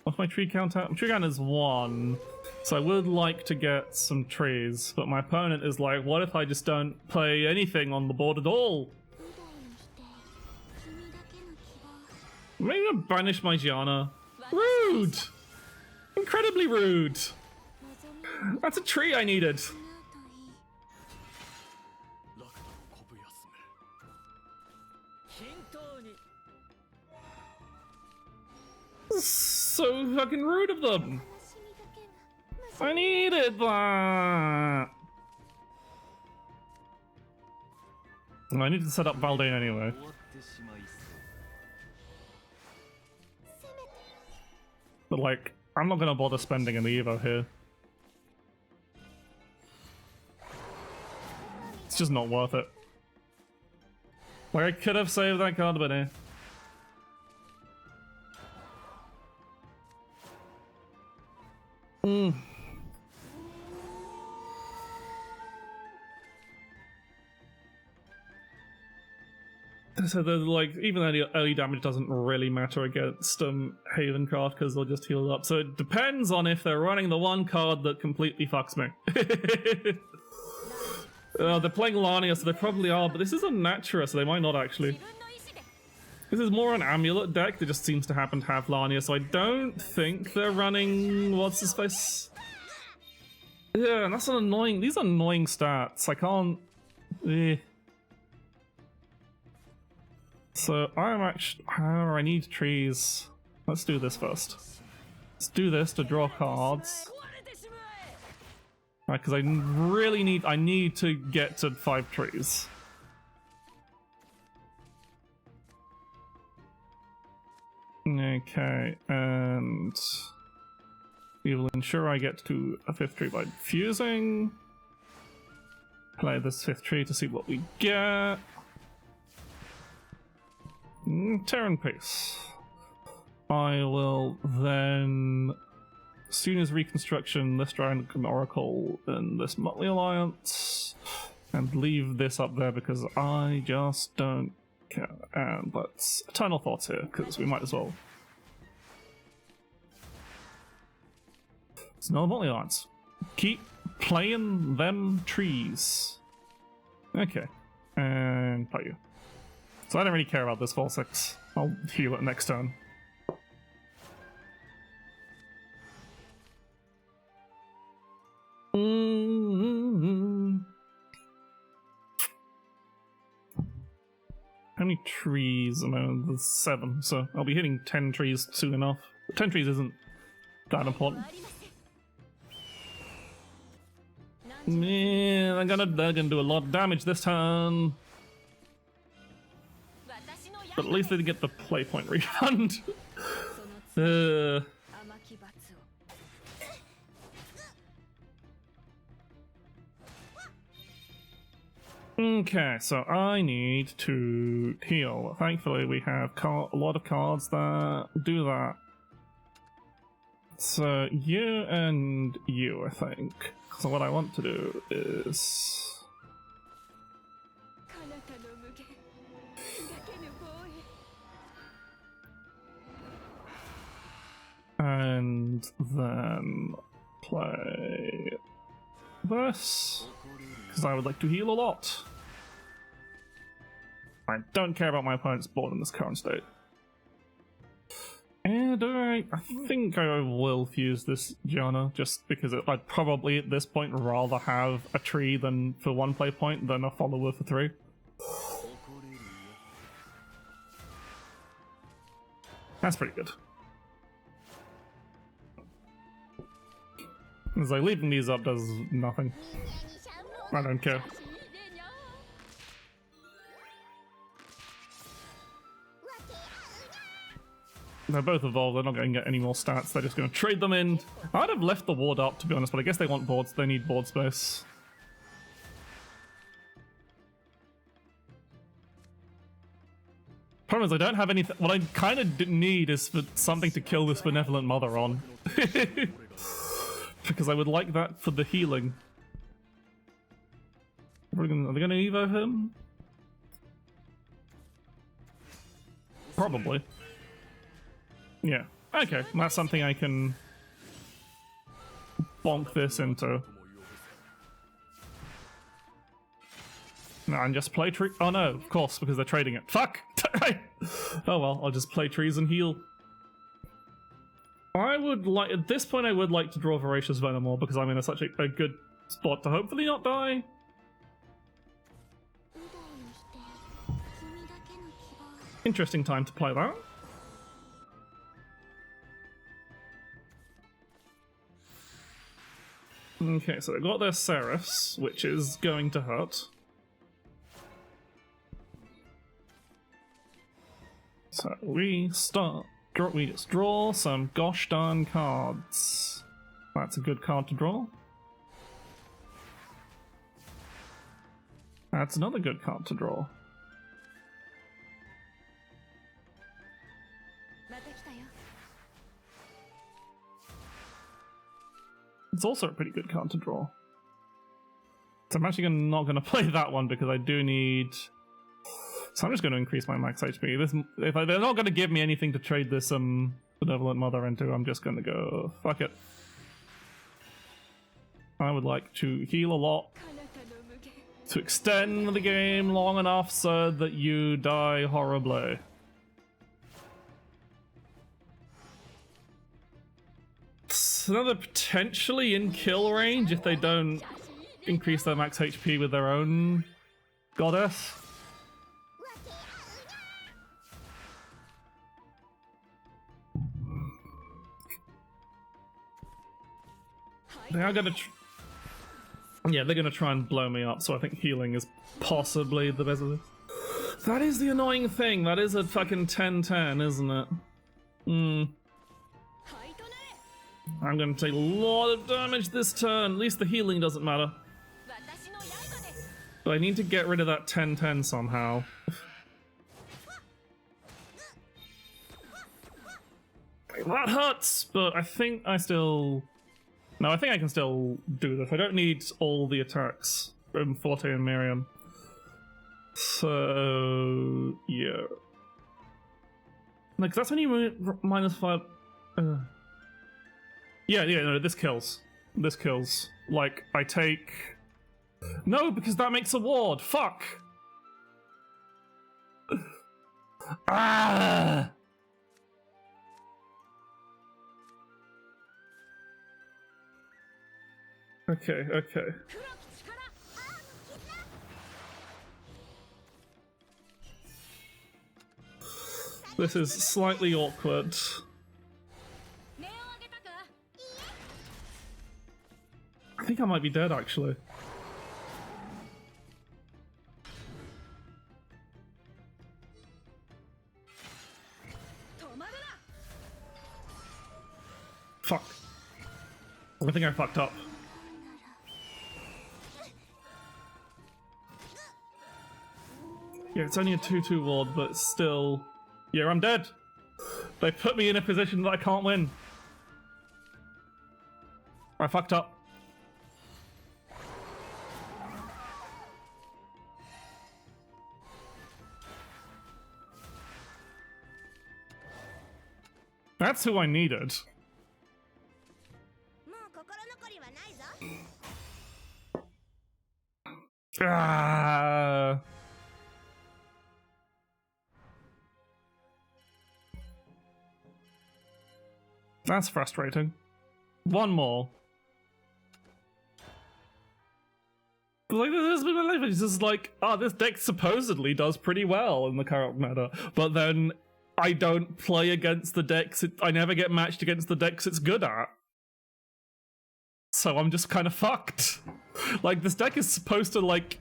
What's my tree count at? My tree count is 1. So I would like to get some trees, but my opponent is like, what if I just don't play anything on the board at all? Maybe I'll banish my Gianna. Rude! Incredibly rude! That's a tree I needed. So fucking rude of them. I needed that. I need to set up Valdane anyway. But like, I'm not gonna bother spending an Evo here. It's just not worth it. Like, I could have saved that card, but eh. So the like, even though the early damage doesn't really matter against Havencraft because they'll just heal up. So it depends on if they're running the one card that completely fucks me. They're playing Lania, so they probably are, but this is a Natura, so they might not actually. This is more an Amulet deck that just seems to happen to have Lania, so I don't think they're running... What's his face? Yeah, and that's an annoying... These are annoying stats. I can't... So I'm actually... I need trees. Let's do this first. Let's do this to draw cards. Right, because I really need... I need to get to 5 trees. Okay, and we will ensure I get to a 5th tree by fusing. Play this 5th tree to see what we get. Terran Pace. I will then, as soon as Reconstruction, this Dragon Oracle, and this Motley Alliance, and leave this up there because I just don't care. And let's Eternal Thoughts here, because we might as well. It's another Motley Alliance. Keep playing them trees. Okay. And play you. So I don't really care about this 4-6. I'll heal it next turn. How many trees? There's 7, so I'll be hitting 10 trees soon enough. 10 trees isn't that important. Man, they're gonna do a lot of damage this turn. But at least they get the play point refund. Okay, so I need to heal. Thankfully, we have a lot of cards that do that. So you and you, I think. So what I want to do is... and then play this, because I would like to heal a lot. I don't care about my opponent's board in this current state. And I think I will fuse this Gianna, just because I'd probably at this point rather have a tree than for 1 play point than a follower for 3. That's pretty good. It's like leaving these up does nothing. I don't care. They're both evolved, they're not going to get any more stats, they're just going to trade them in. I'd have left the ward up, to be honest, but I guess they want boards, they need board space. Problem is I don't have anything. What I kind of need is for something to kill this Benevolent Mother on. Because I would like that for the healing. Are they going to evo him? Probably. Yeah. Okay, that's something I can bonk this into. No, and just play tree. Oh no, of course, because they're trading it. Fuck! Oh well, I'll just play trees and heal. I would like, at this point I would like to draw Voracious Venomore because I'm in such a good spot to hopefully not die. Interesting time to play that. Okay, so they've got their Seraphs, which is going to hurt. So we just draw some gosh darn cards. That's a good card to draw. That's another good card to draw. It's also a pretty good card to draw. So I'm actually not going to play that one because I do need... So I'm just going to increase my max HP. They're not going to give me anything to trade this Benevolent Mother into, I'm just going to go... fuck it. I would like to heal a lot. To extend the game long enough so that you die horribly. Another potentially in kill range if they don't increase their max HP with their own goddess. They are gonna yeah, they're gonna try and blow me up, so I think healing is possibly the best of this. That is the annoying thing, that is a fucking 10-10, isn't it? I'm going to take a lot of damage this turn. At least the healing doesn't matter. But I need to get rid of that 10-10 somehow. That hurts, but I think I still... No, I think I can still do this. I don't need all the attacks from Forte and Miriam. So... yeah. Like, that's only -5... Yeah, no, this kills. This kills. Like, I take... No, because that makes a ward! Fuck! Ah! Okay. This is slightly awkward. I think I might be dead, actually. Fuck. I think I fucked up. Yeah, it's only a 2-2 ward, but still... Yeah, I'm dead! They put me in a position that I can't win. I fucked up. That's who I needed. Ah. That's frustrating. One more. But like, this has been my life. It's just like, oh, this deck supposedly does pretty well in the current meta, but then I don't play against the decks. I never get matched against the decks it's good at. So I'm just kind of fucked. Like, this deck is supposed to, like,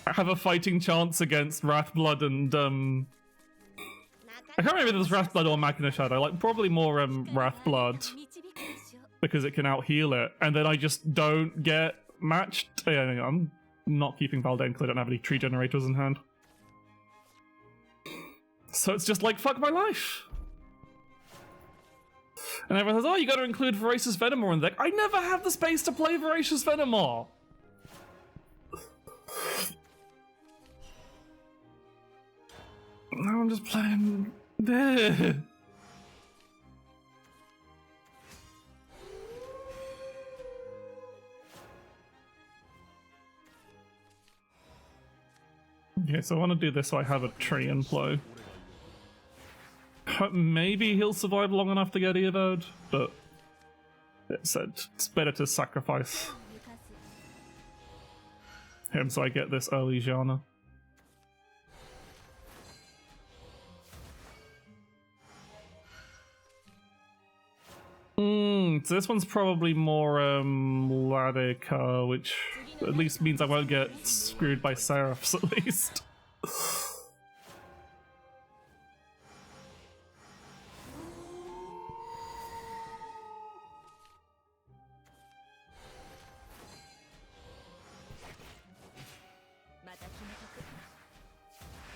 have a fighting chance against Wrathblood and, I can't remember if it was Wrathblood or Magna Shadow, like, probably more, Wrathblood. Because it can out-heal it, and then I just don't get matched. Yeah, I'm not keeping Valdane because I don't have any tree generators in hand. So it's just like, fuck my life. And everyone says, oh, you gotta include Voracious Venomour in the deck. I never have the space to play Voracious Venomour. Now I'm just playing... Okay, so I want to do this so I have a tree in play. Maybe he'll survive long enough to get Evoed, but it said it's better to sacrifice him so I get this early Jana. So this one's probably more Ladika, which at least means I won't get screwed by Seraphs at least.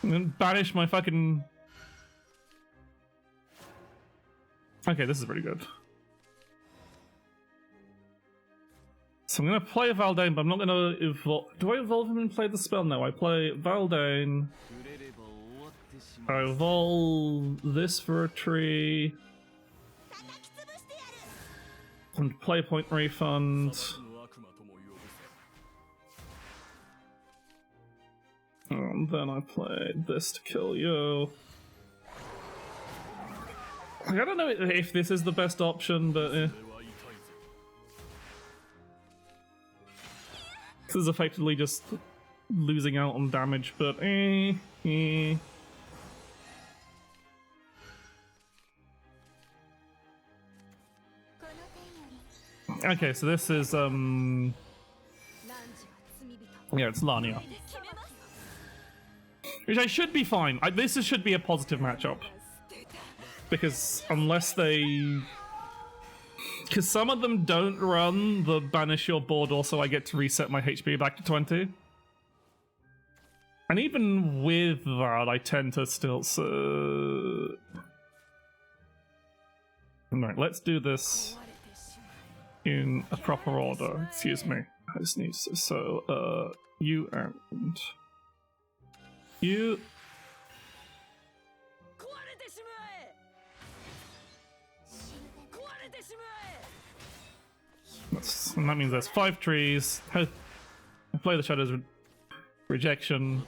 And then banish my fucking... Okay, this is pretty good. So I'm gonna play Valdane, but I'm not gonna evolve. Do I evolve him and play the spell? No, I play Valdane. I evolve this for a tree. And play point refund. And then I play this to kill you. Like, I don't know if this is the best option, but this is effectively just losing out on damage, but Okay, so this is yeah, it's Lania. Which I should be fine. This should be a positive matchup. Because unless they... Because some of them don't run the banish your board, also I get to reset my HP back to 20. And even with that, I tend to still... Alright, let's do this in a proper order. Excuse me. I just need to, so, you and you. And that means there's 5 trees. I play the Shadow's rejection.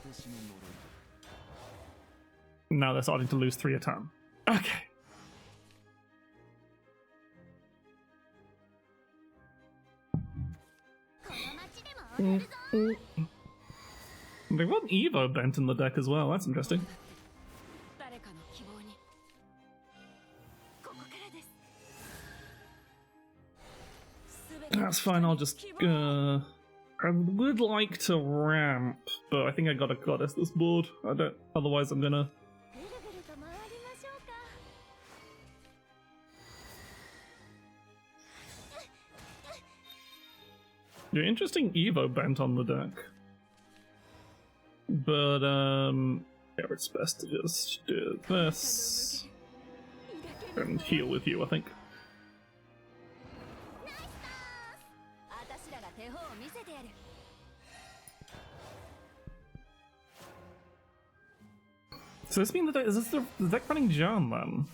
Now they're starting to lose 3 a time. Okay. They want Evo bent in the deck as well. That's interesting. That's fine, I'll just, I would like to ramp, but I think I got a goddess this board. I don't, otherwise I'm gonna... Yeah, interesting Evo bent on the deck. But, yeah, it's best to just do this and heal with you, I think. So this means that is this the deck running John then?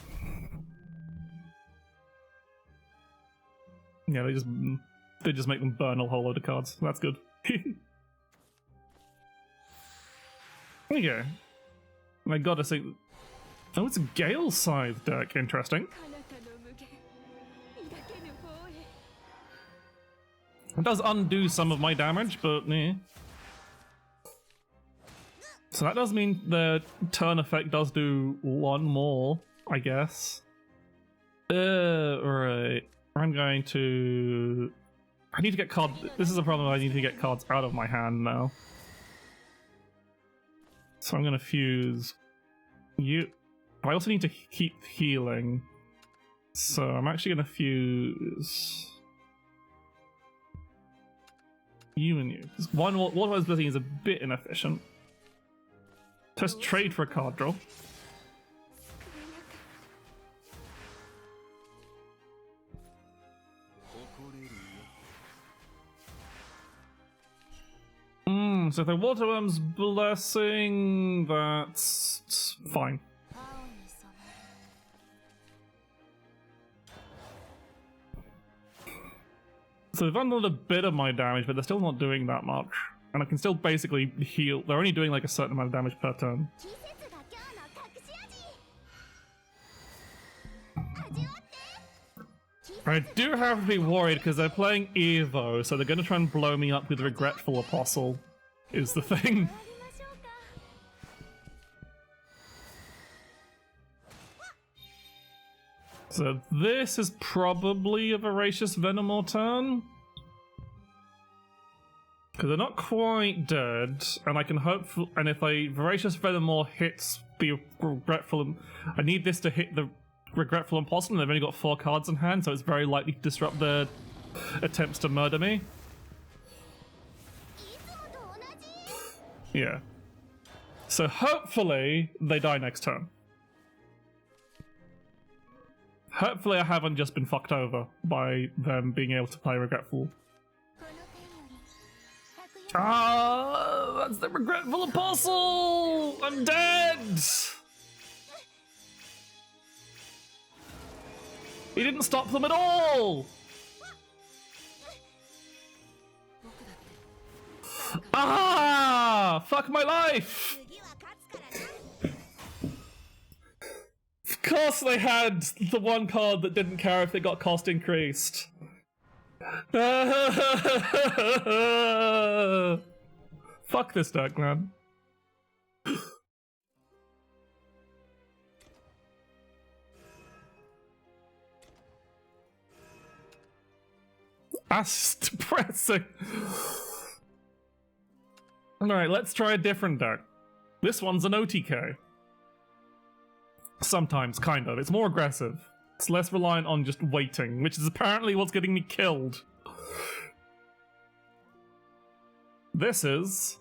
Yeah, they just make them burn a whole load of cards. That's good. Okay. And I gotta say, oh, it's a Gale Scythe deck. Interesting. It does undo some of my damage, but yeah. So that does mean the turn effect does do 1 more, I guess. Right. I'm going to... I need to get cards... This is a problem, I need to get cards out of my hand now. So I'm going to fuse you. But I also need to keep healing. So I'm actually going to fuse... you and you. One Water's Blessing is a bit inefficient. Just trade for a card draw. So if the Waterworm's Blessing, that's fine. So they've undone a bit of my damage, but they're still not doing that much. And I can still basically heal. They're only doing like a certain amount of damage per turn. I do have to be worried because they're playing Evo, so they're going to try and blow me up with Regretful Apostle, is the thing. So this is probably a Voracious Venomore turn. Because they're not quite dead, and I can hope for, and if a Voracious Venomore hits the Regretful, I need this to hit the Regretful Impossible, and they've only got 4 cards in hand, so it's very likely to disrupt their attempts to murder me. Yeah. So hopefully they die next turn. Hopefully I haven't just been fucked over by them being able to play Regretful. Ah, that's the Regretful Apostle! I'm dead! He didn't stop them at all! Ah! Fuck my life! Of course they had the one card that didn't care if it got cost increased. Fuck this deck, man. That's depressing. Alright, let's try a different deck. This one's an OTK. Sometimes, kind of. It's more aggressive. It's less reliant on just waiting, which is apparently what's getting me killed. This is...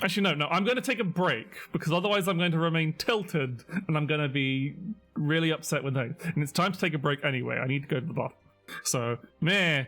Actually, no, I'm going to take a break, because otherwise I'm going to remain tilted, and I'm going to be really upset with that. And it's time to take a break anyway. I need to go to the bathroom. So, meh.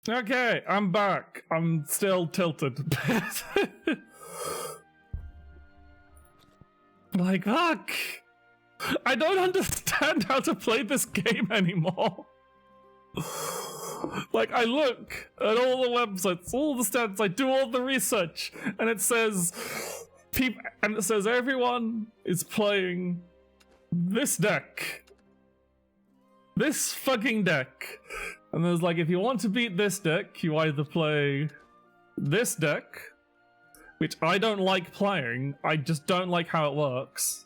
Okay, I'm back. I'm still tilted. Like, fuck! I don't understand how to play this game anymore. Like, I look at all the websites, all the stats, I do all the research, and it says everyone is playing this deck. This fucking deck. And there's like, if you want to beat this deck, you either play this deck, which I don't like playing, I just don't like how it works.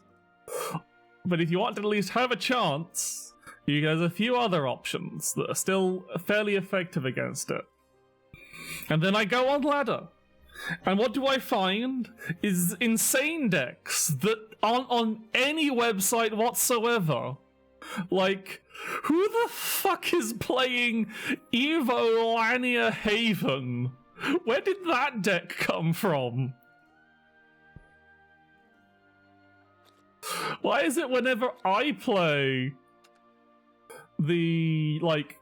But if you want to at least have a chance, there's a few other options that are still fairly effective against it. And then I go on ladder. And what do I find is insane decks that aren't on any website whatsoever. Like, who the fuck is playing Evo Lania Haven? Where did that deck come from? Why is it whenever I play the, like,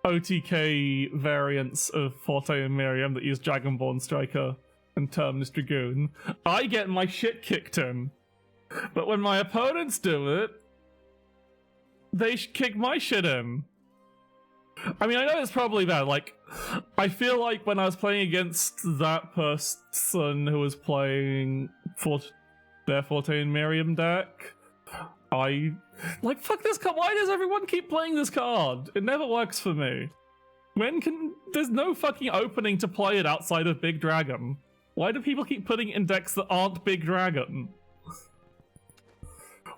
OTK variants of Forte and Miriam that use Dragonborn Striker and Terminus Dragoon, I get my shit kicked in. But when my opponents do it, they kick my shit in. I mean, I know it's probably bad. Like, I feel like when I was playing against that person who was playing their Forte and Miriam deck, I like, fuck this card. Why does everyone keep playing this card? It never works for me. There's no fucking opening to play it outside of Big Dragon. Why do people keep putting it in decks that aren't Big Dragon?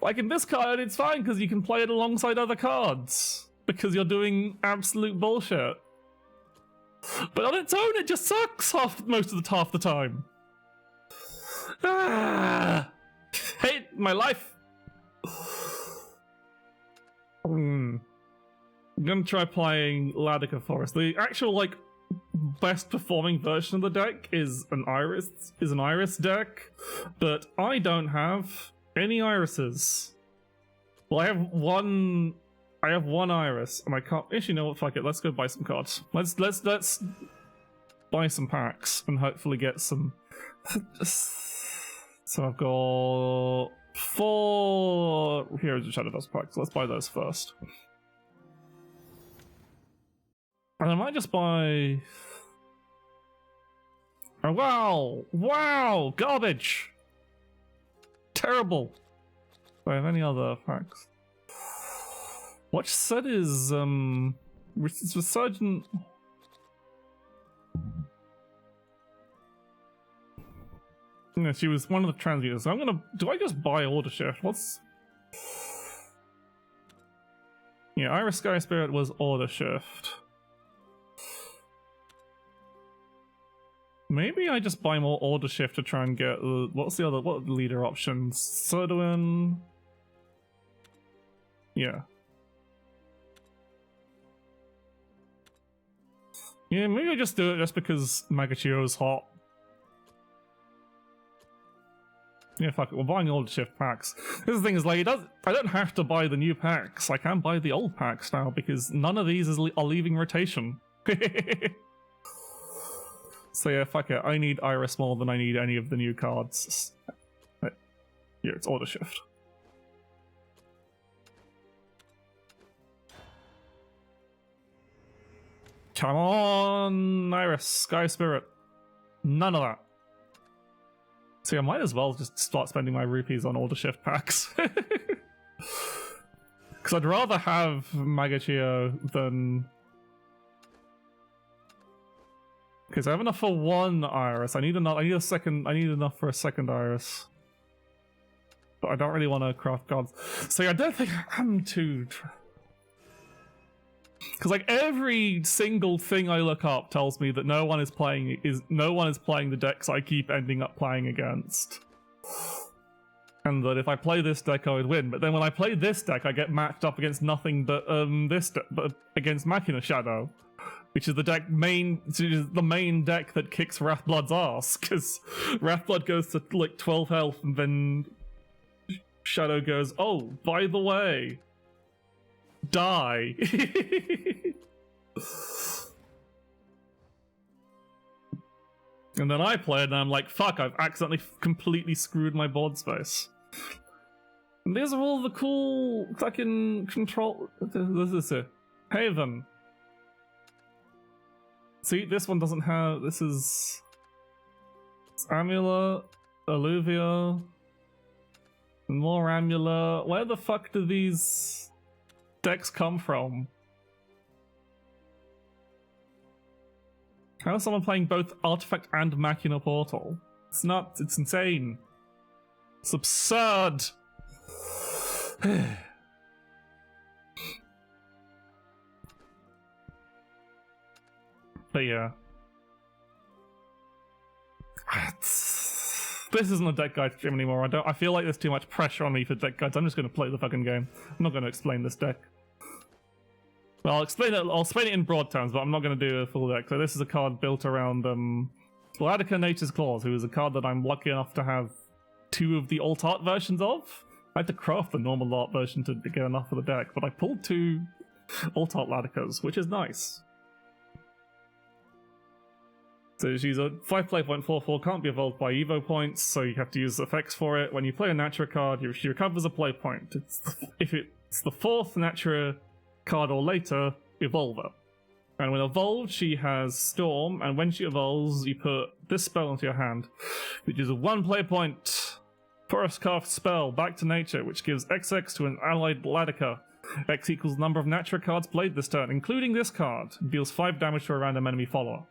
Like in this card, it's fine because you can play it alongside other cards because you're doing absolute bullshit. But on its own, it just sucks most of the time. Ah, hate my life. I'm gonna try playing Ladica Forest. The actual like best performing version of the deck is an Iris deck, but I don't have any irises. Well, I have one iris, and I can't. Actually, you know what? Fuck it. Let's go buy some cards. Let's buy some packs and hopefully get some. So I've got 4 Heroes of Shadowverse packs. Let's buy those first. And I might just buy. Oh, wow! Garbage! Terrible! Do I have any other packs? What set is, Resurgent? Yeah, she was one of the transmuters. So I'm gonna. Do I just buy Order Shift? What's. Yeah, Iris Sky Spirit was Order Shift. Maybe I just buy more Order Shift to try and get what's the other leader options? Surdwin. Yeah. Yeah, maybe I just do it just because Magachio's hot. Yeah, fuck it. We're buying Order Shift packs. This is the thing is like I don't have to buy the new packs. I can buy the old packs now because none of these are leaving rotation. So yeah, fuck it. I need Iris more than I need any of the new cards. Here, it's Order Shift. Come on, Iris, Sky Spirit. None of that. See, I might as well just start spending my rupees on Order Shift packs. Because I'd rather have Magachio than... Because I have enough for one Iris. I need enough for a second Iris. But I don't really want to craft cards. So yeah, I don't think I'm too... Because like every single thing I look up tells me that no one is playing the decks I keep ending up playing against. And that if I play this deck I would win. But then when I play this deck I get matched up against nothing but but against Machina Shadow. Which is the main deck that kicks Wrathblood's ass, because Wrathblood goes to like 12 health and then Shadow goes, oh, by the way, die. And then I played and I'm like, fuck, I've accidentally completely screwed my board space. And these are all the cool fucking control... This is it. Haven. See, this one doesn't have... This is... It's Amulet, Alluvia, and more Amulet. Where the fuck do these decks come from? How is someone playing both Artifact and Machina Portal? It's not, it's insane. It's absurd. But yeah. This isn't a deck guide stream anymore. I feel like there's too much pressure on me for deck guides. I'm just gonna play the fucking game. I'm not gonna explain this deck. Well, I'll explain it in broad terms, but I'm not going to do a full deck. So this is a card built around Vladika Nature's Claws, who is a card that I'm lucky enough to have 2 of the alt art versions of. I had to craft the normal art version to get enough for the deck, but I pulled 2 alt art Vladikas, which is nice. So she's a 5 point 4/4, can't be evolved by Evo points, so you have to use effects for it. When you play a Natura card, she recovers a play point. If it's the 4th Natura card or later, evolve her. And when evolved, she has Storm, and when she evolves, you put this spell into your hand, which is a 1 play point Forest Craft spell, Back to Nature, which gives XX to an allied Vladika. X equals the number of Natura cards played this turn, including this card. Deals 5 damage to a random enemy follower.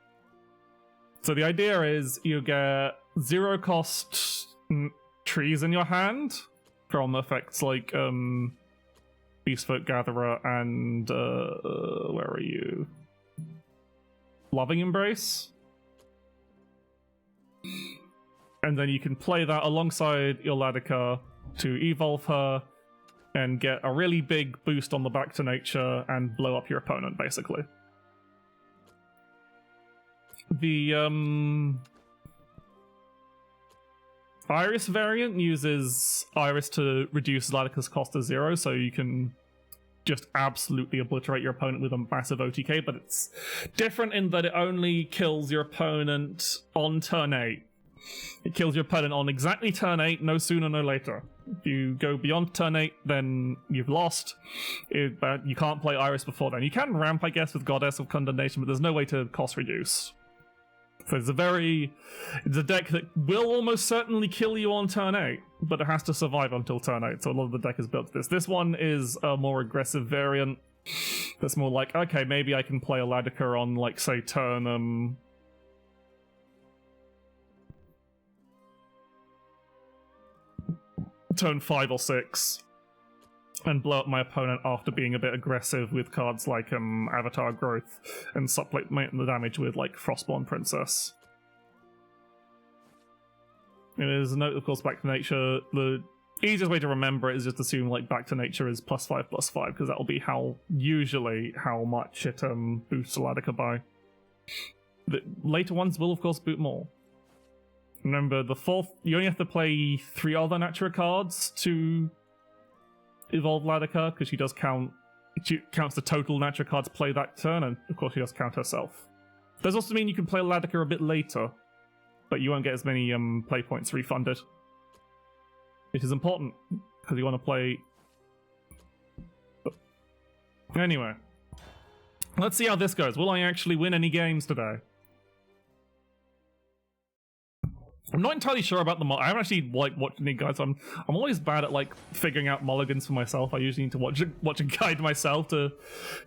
So the idea is you get 0 cost trees in your hand from effects like Beastfolk Gatherer and where are you? Loving Embrace. And then you can play that alongside your Vladika to evolve her and get a really big boost on the Back to Nature and blow up your opponent, basically. The Iris variant uses Iris to reduce Vladika's cost to 0, so you can just absolutely obliterate your opponent with a massive OTK, but it's different in that it only kills your opponent on turn 8. It kills your opponent on exactly turn 8, no sooner, no later. If you go beyond turn 8, then you've lost. But you can't play Iris before then. You can ramp, I guess, with Goddess of Condemnation, but there's no way to cost reduce. So it's a deck that will almost certainly kill you on turn 8, but it has to survive until turn 8, so a lot of the deck is built to this. This one is a more aggressive variant that's more like, okay, maybe I can play a Vladika on, like, say, turn 5 or 6, and blow up my opponent after being a bit aggressive with cards like Avatar Growth and supplement the damage with like Frostborn Princess. It is a note, of course, Back to Nature. The easiest way to remember it is just assume like Back to Nature is +5/+5, because that'll be usually how much it boosts Vladika by. The later ones will, of course, boot more. Remember, the 4th, you only have to play 3 other Natura cards to evolve Vladika, because she counts the total Natura cards played that turn, and of course she does count herself. Does also mean you can play Vladika a bit later, but you won't get as many play points refunded. Which is important, because you want to play... Anyway. Let's see how this goes. Will I actually win any games today? I'm not entirely sure about I haven't actually watched any guides. I'm always bad at like figuring out mulligans for myself. I usually need to watch a guide myself to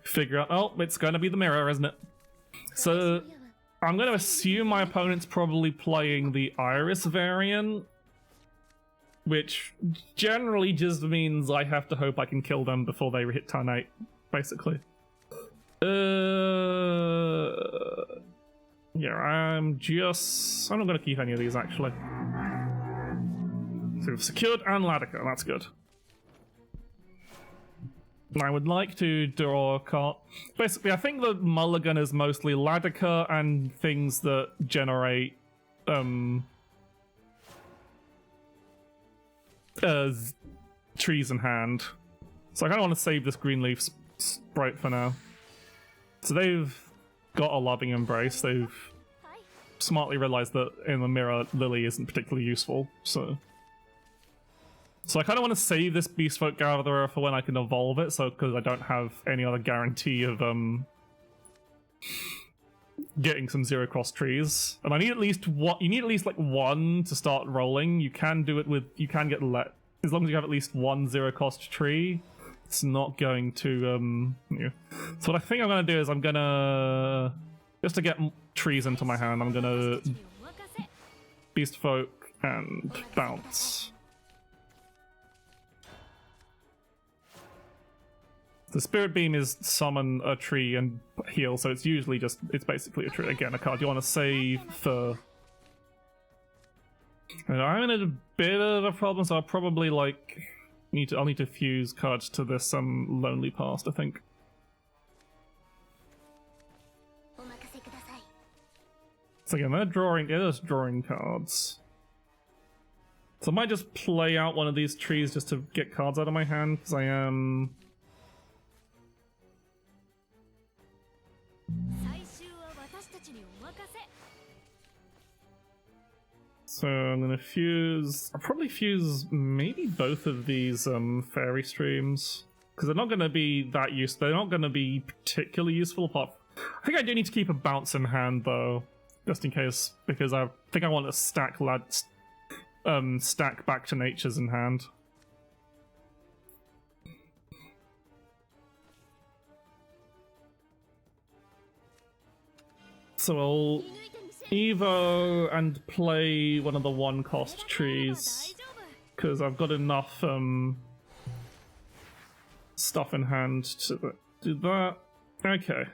figure out. Oh, it's going to be the mirror, isn't it? So I'm going to assume my opponent's probably playing the Iris variant, which generally just means I have to hope I can kill them before they hit turn 8, basically. Yeah, I'm not going to keep any of these, actually. So we've secured and Vladika, that's good. I would like to draw a card. Basically, I think the mulligan is mostly Vladika and things that generate trees in hand. So I kind of want to save this green leaf sprite for now. So they've got a Loving Embrace. They've smartly realized that in the mirror, Lily isn't particularly useful, so... So I kind of want to save this Beast Folk Gatherer for when I can evolve it, so because I don't have any other guarantee of, getting some zero cross trees. And I need at least one, you need at least like one to start rolling. You can do it with, you can get as long as you have at least one zero cost tree, it's not going to, So what I think I'm going to do is I'm going to, just to get trees into my hand, I'm going to Beast Folk and bounce. The Spirit Beam is summon a tree and heal, so it's usually just, it's basically a tree. Again, a card you want to save for... And I'm in a bit of a problem, so I'll probably like, I'll need to fuse cards to this Lonely Past, I think. So again, they're just drawing cards. So I might just play out one of these trees just to get cards out of my hand, because I am... So I'm gonna fuse... I'll probably fuse maybe both of these fairy streams, because they're not gonna be that useful. They're not gonna be particularly useful apart. I think I do need to keep a bounce in hand though, just in case, because I think I want to stack stack back to natures in hand. So I'll Evo and play one of the one cost trees, because I've got enough stuff in hand to do that. Okay.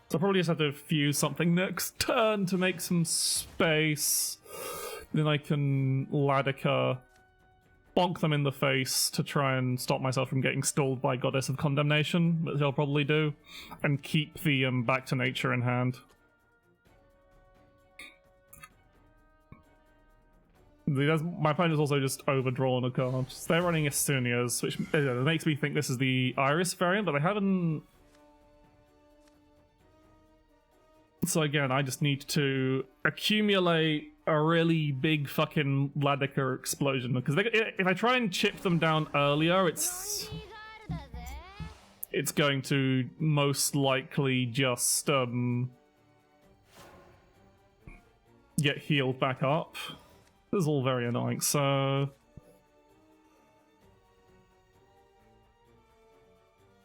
So I'll probably just have to fuse something next turn to make some space. Then I can Ladika, bonk them in the face to try and stop myself from getting stalled by Goddess of Condemnation, which I'll probably do, and keep the Back to Nature in hand. My opponent is also just overdrawn a card. So they're running Estunias, which makes me think this is the Iris variant, but they haven't... So again, I just need to accumulate a really big fucking Ladika explosion, because if I try and chip them down earlier, it's going to most likely just get healed back up. This is all very annoying, so...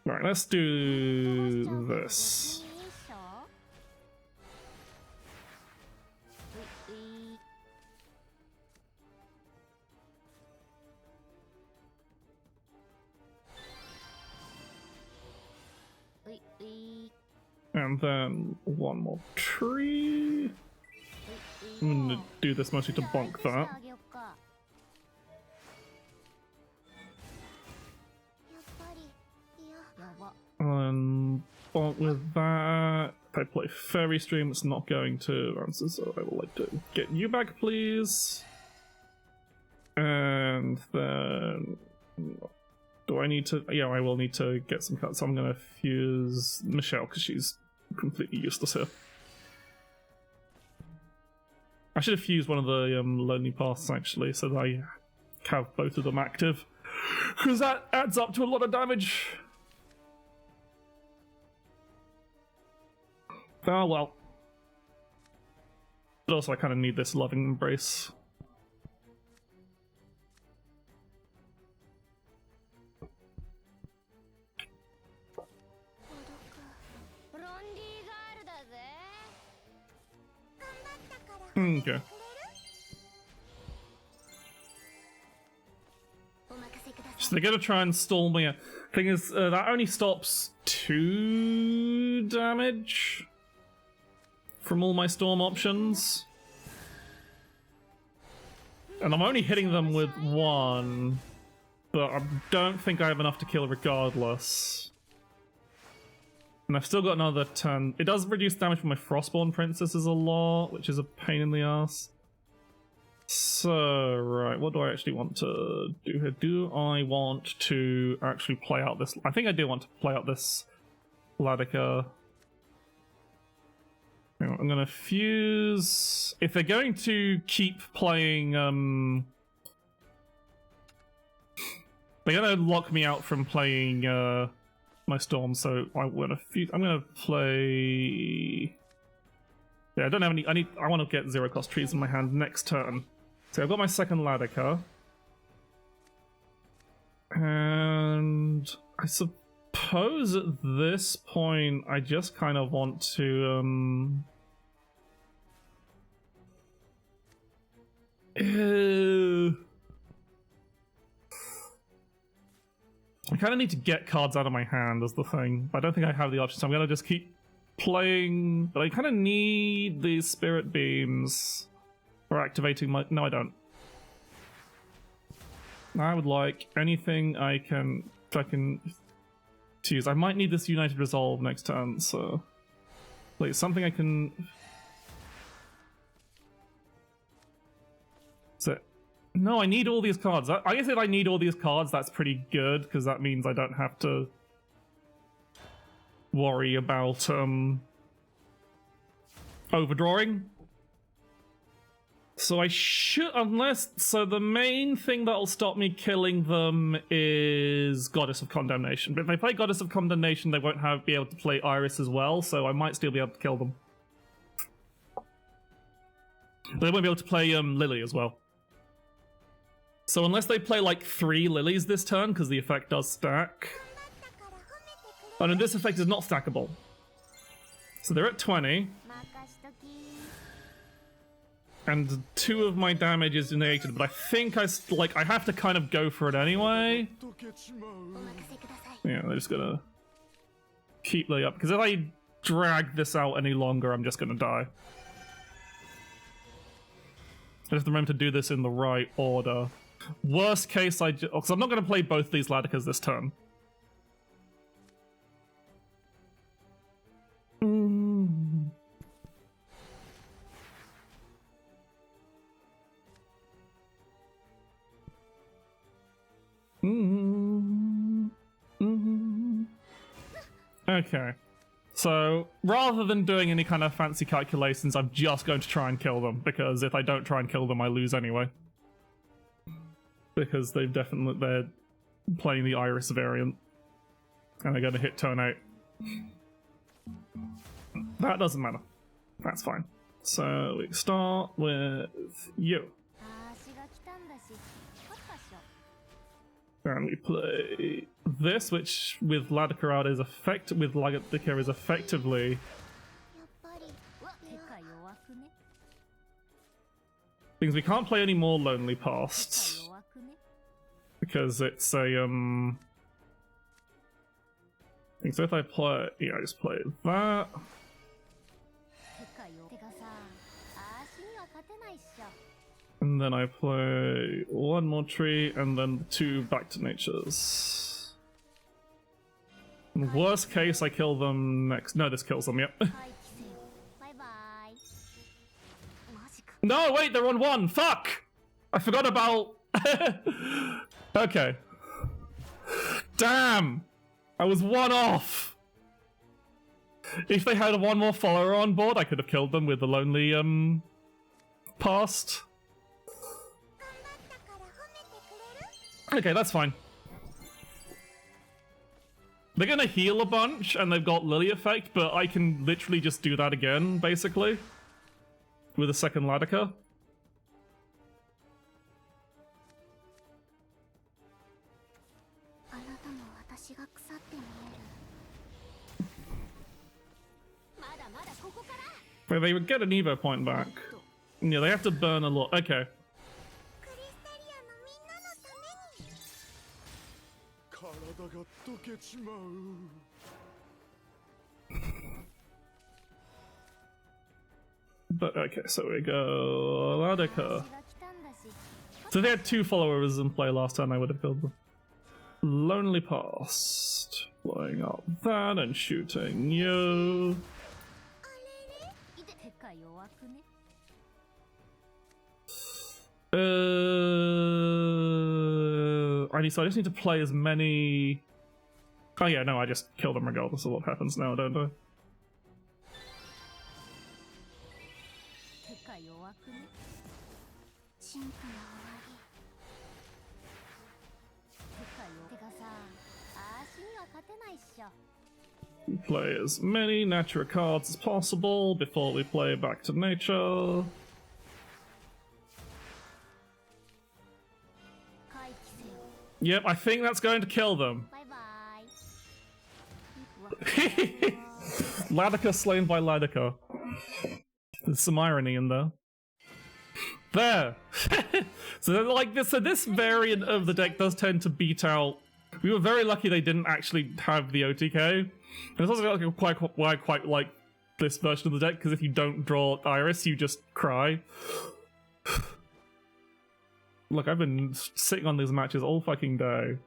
Right, let's do this. And then one more tree. I'm gonna do this mostly to bonk that. And bonk with that. If I play Fairy Stream, it's not going to answer, so I would like to get you back, please. And then... Do I need to... Yeah, I will need to get some cards, so I'm gonna fuse Michelle, because she's completely useless here. I should have fused one of the Lonely Paths, actually, so that I have both of them active, because that adds up to a lot of damage. Oh well. But also I kind of need this Loving Embrace. Okay. So they're gonna try and stall me. Thing is, that only stops 2 damage from all my storm options. And I'm only hitting them with 1, but I don't think I have enough to kill regardless. And I've still got another turn. It does reduce damage from my Frostborn Princesses a lot, which is a pain in the ass. So, right, what do I actually want to do here? Do I want to actually play out this... I think I do want to play out this Ladika. I'm gonna fuse. If they're going to keep playing, they're gonna lock me out from playing my storm. So I'm gonna fuse. I'm gonna play. Yeah, I don't have any. I want to get 0-cost trees in my hand next turn. So I've got my second Ladder, and I suppose at this point I just kind of want to I kind of need to get cards out of my hand is the thing, but I don't think I have the option, so I'm gonna just keep playing. But I kind of need these spirit beams for activating my. No, I don't. I would like anything I can choose. I might need this United Resolve next turn, so like something I can. So, no, I need all these cards. I guess if I need all these cards, that's pretty good because that means I don't have to worry about overdrawing. So I should, so the main thing that'll stop me killing them is Goddess of Condemnation. But if they play Goddess of Condemnation, they won't be able to play Iris as well, so I might still be able to kill them. But they won't be able to play Lily as well. So unless they play like 3 Lilies this turn, because the effect does stack. Oh no, this effect is not stackable. So they're at 20. And 2 of my damage is negated, but I think I have to kind of go for it anyway. Yeah, they're just gonna keep Lily up, because if I drag this out any longer, I'm just gonna die. I have to remember to do this in the right order. Worst case, because I'm not going to play both these Ladicas this turn. Okay. So, rather than doing any kind of fancy calculations, I'm just going to try and kill them, because if I don't try and kill them, I lose anyway. Because they're playing the Iris variant. And they're going to hit turn 8. That doesn't matter. That's fine. So, we start with you. And we play this, which with Ladika out is effectively things we can't play any more Lonely Pasts because it's a so if I play, yeah, I just play that. And then I play 1 more tree, and then 2 back to natures. In worst case, I kill them next. No, this kills them, yep. No, wait, they're on 1! Fuck! I forgot about... Okay. Damn! I was 1 off! If they had 1 more follower on board, I could have killed them with the Lonely, Past. Okay, that's fine. They're gonna heal a bunch, and they've got Lily effect, but I can literally just do that again, basically. With a second Ladika. But they would get an Evo point back. Yeah, they have to burn a lot. Okay. But okay, so we go Ladika. So if they had 2 followers in play last time, I would have killed them. Lonely Past. Blowing up that and shooting you. So I just need to play as many... Oh yeah, no, I just kill them regardless of what happens now, don't I? Play as many nature cards as possible before we play back to nature. Yep, I think that's going to kill them. Ladika slain by Ladika. There's some irony in there. There! So like this, so this variant of the deck does tend to beat out. We were very lucky they didn't actually have the OTK. And it's also like why I quite like this version of the deck, because if you don't draw Iris, you just cry. Look, I've been sitting on these matches all fucking day.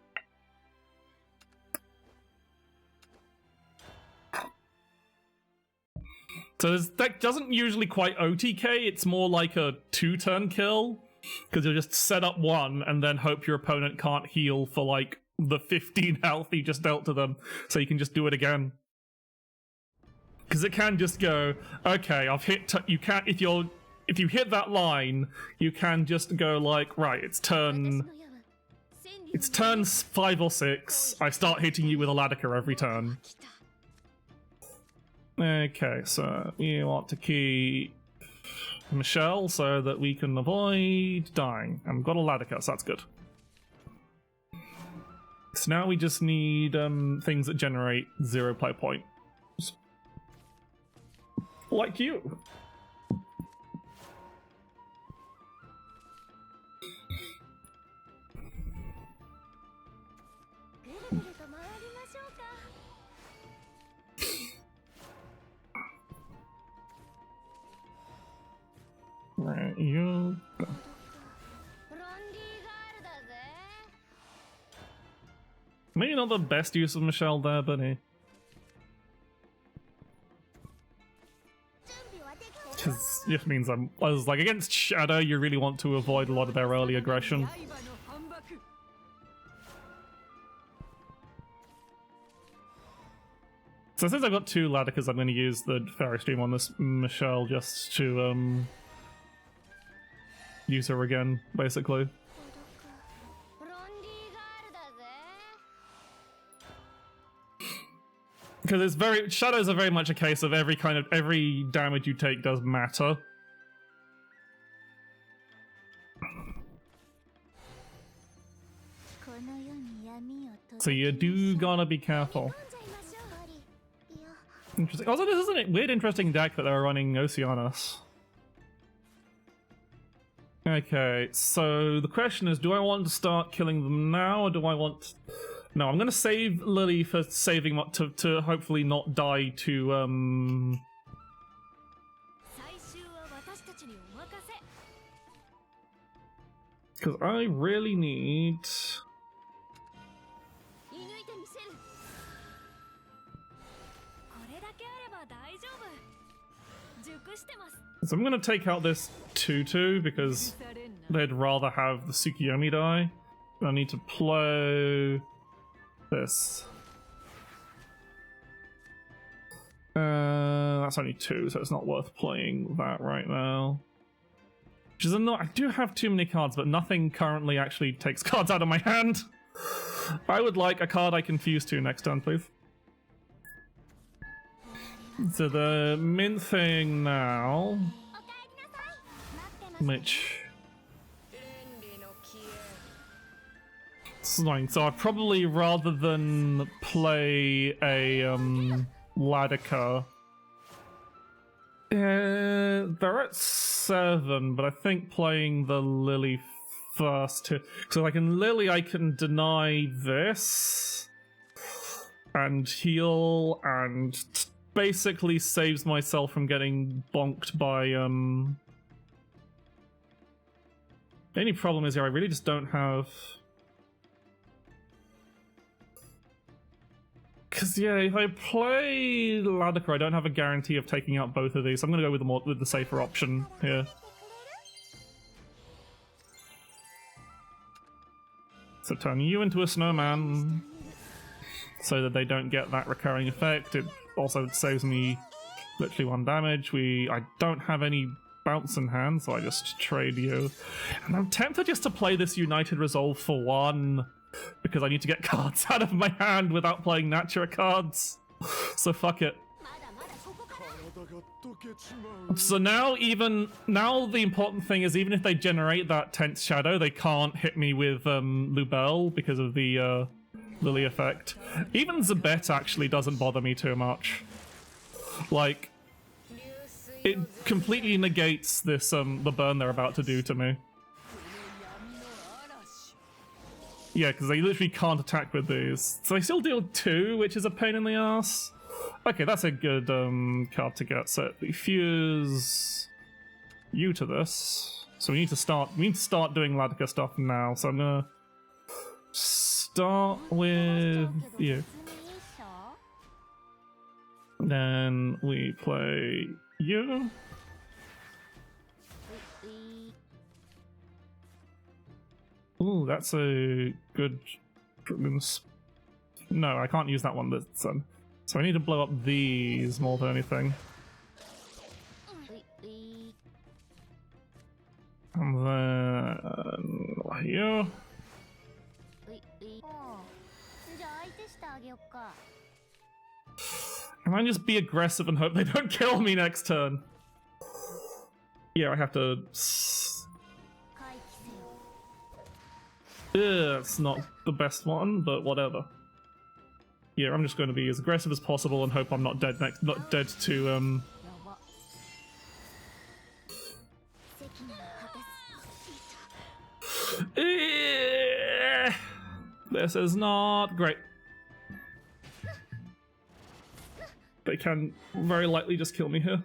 So this deck doesn't usually quite OTK, it's more like a 2-turn kill, because you'll just set up one and then hope your opponent can't heal for like the 15 health you just dealt to them, so you can just do it again. Because it can just go, okay, I've hit, you can't, if you hit that line, you can just go like, right, it's turn 5 or 6, I start hitting you with a Ladika every turn. Okay, so you want to keep Michelle so that we can avoid dying. And we've got a Ladika, so that's good. So now we just need things that generate 0 play points. Like you. Right, you go. Maybe not the best use of Michelle there, buddy. Because it means I was like, against Shadow, you really want to avoid a lot of their early aggression. So since I've got 2 Ladikas, I'm going to use the Fairy Stream on this Michelle just to use her again, basically. Because it's very, shadows are very much a case of every damage you take does matter. So you do gotta be careful. Interesting. Also, this isn't a weird, interesting deck that they were running Oceanus. Okay, so the question is, do I want to start killing them now, or do I want... No, I'm gonna save Lily for saving to hopefully not die to, because I really need... So I'm gonna take out this 2-2 because they'd rather have the Tsukiyomi die. I need to play this. That's only 2, so it's not worth playing that right now. Which is I do have too many cards, but nothing currently actually takes cards out of my hand. I would like a card I can fuse to next turn, please. So the mint thing now, which it's annoying. So I probably, rather than play a Ladika, they're at 7, but I think playing the Lily first. So like in Lily, I can deny this and heal and basically saves myself from getting bonked by the only problem is here I really just don't have, because yeah, if I play Ladika I don't have a guarantee of taking out both of these, so I'm gonna go with the safer option here. So turn you into a snowman so that they don't get that recurring effect. It also saves me literally 1 damage. I don't have any bounce in hand, so I just trade you. And I'm tempted just to play this United Resolve for 1, because I need to get cards out of my hand without playing Natura cards. So fuck it. So now the important thing is, even if they generate that Tense Shadow, they can't hit me with Lubel because of the Lily effect. Even Zabet actually doesn't bother me too much. Like, it completely negates this the burn they're about to do to me. Yeah, because they literally can't attack with these. So they still deal 2, which is a pain in the ass. Okay, that's a good card to get. So we fuse you to this. So we need to start doing Ladika stuff now. So I'm gonna start with you. Then we play you. Ooh, that's a good. No, I can't use that one. So I need to blow up these more than anything. And then here. Can I just be aggressive and hope they don't kill me next turn? Yeah, I have to. It's not the best one, but whatever. Yeah, I'm just going to be as aggressive as possible and hope I'm not dead to This is not great. They can very likely just kill me here.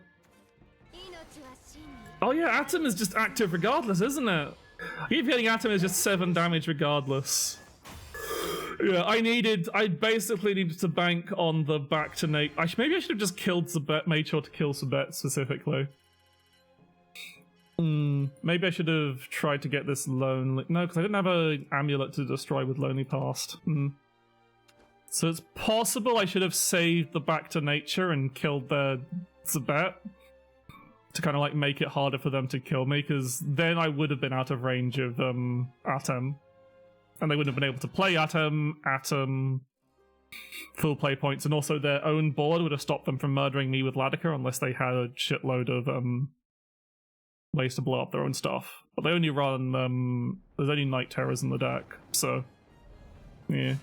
Oh yeah, Atom is just active regardless, isn't it? I keep getting Atom is just 7 damage regardless. Yeah, I basically needed to bank on the back to Nate. Maybe I should have just killed Zabet, made sure to kill Zabet specifically. Maybe I should have tried to get this Lonely... No, because I didn't have an amulet to destroy with Lonely Past. So it's possible I should have saved the back to nature and killed the Zabet to kind of like make it harder for them to kill me, because then I would have been out of range of Atom. And they wouldn't have been able to play Atom, full play points, and also their own board would have stopped them from murdering me with Ladika unless they had a shitload of ways to blow up their own stuff. But they only run, there's only Night Terrors in the deck, so yeah.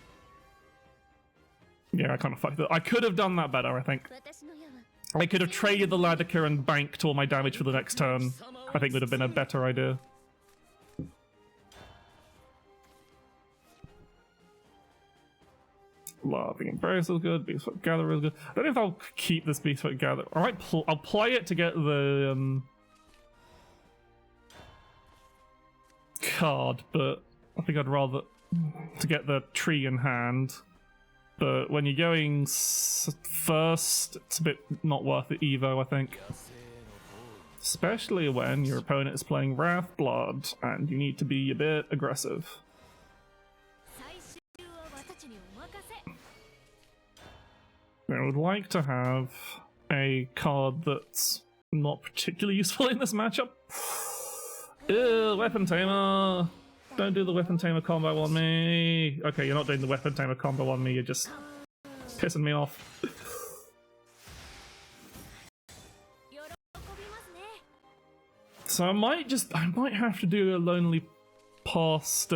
Yeah, I kind of fucked it. I could have done that better, I think. I could have traded the Ladika and banked all my damage for the next turn. I think would have been a better idea. Laughing Embrace is good, Beastfoot Gatherer is good. I don't know if I'll keep this Beastfoot Gatherer. I'll play it to get the card, but I think I'd rather to get the tree in hand. But when you're going first, it's a bit not worth it Evo, I think. Especially when your opponent is playing Wrath Blood and you need to be a bit aggressive. I would like to have a card that's not particularly useful in this matchup. Ew, Weapon Tamer! Don't do the Weapon Tamer combo on me! Okay, you're not doing the Weapon Tamer combo on me, you're just pissing me off. So I might have to do a Lonely Past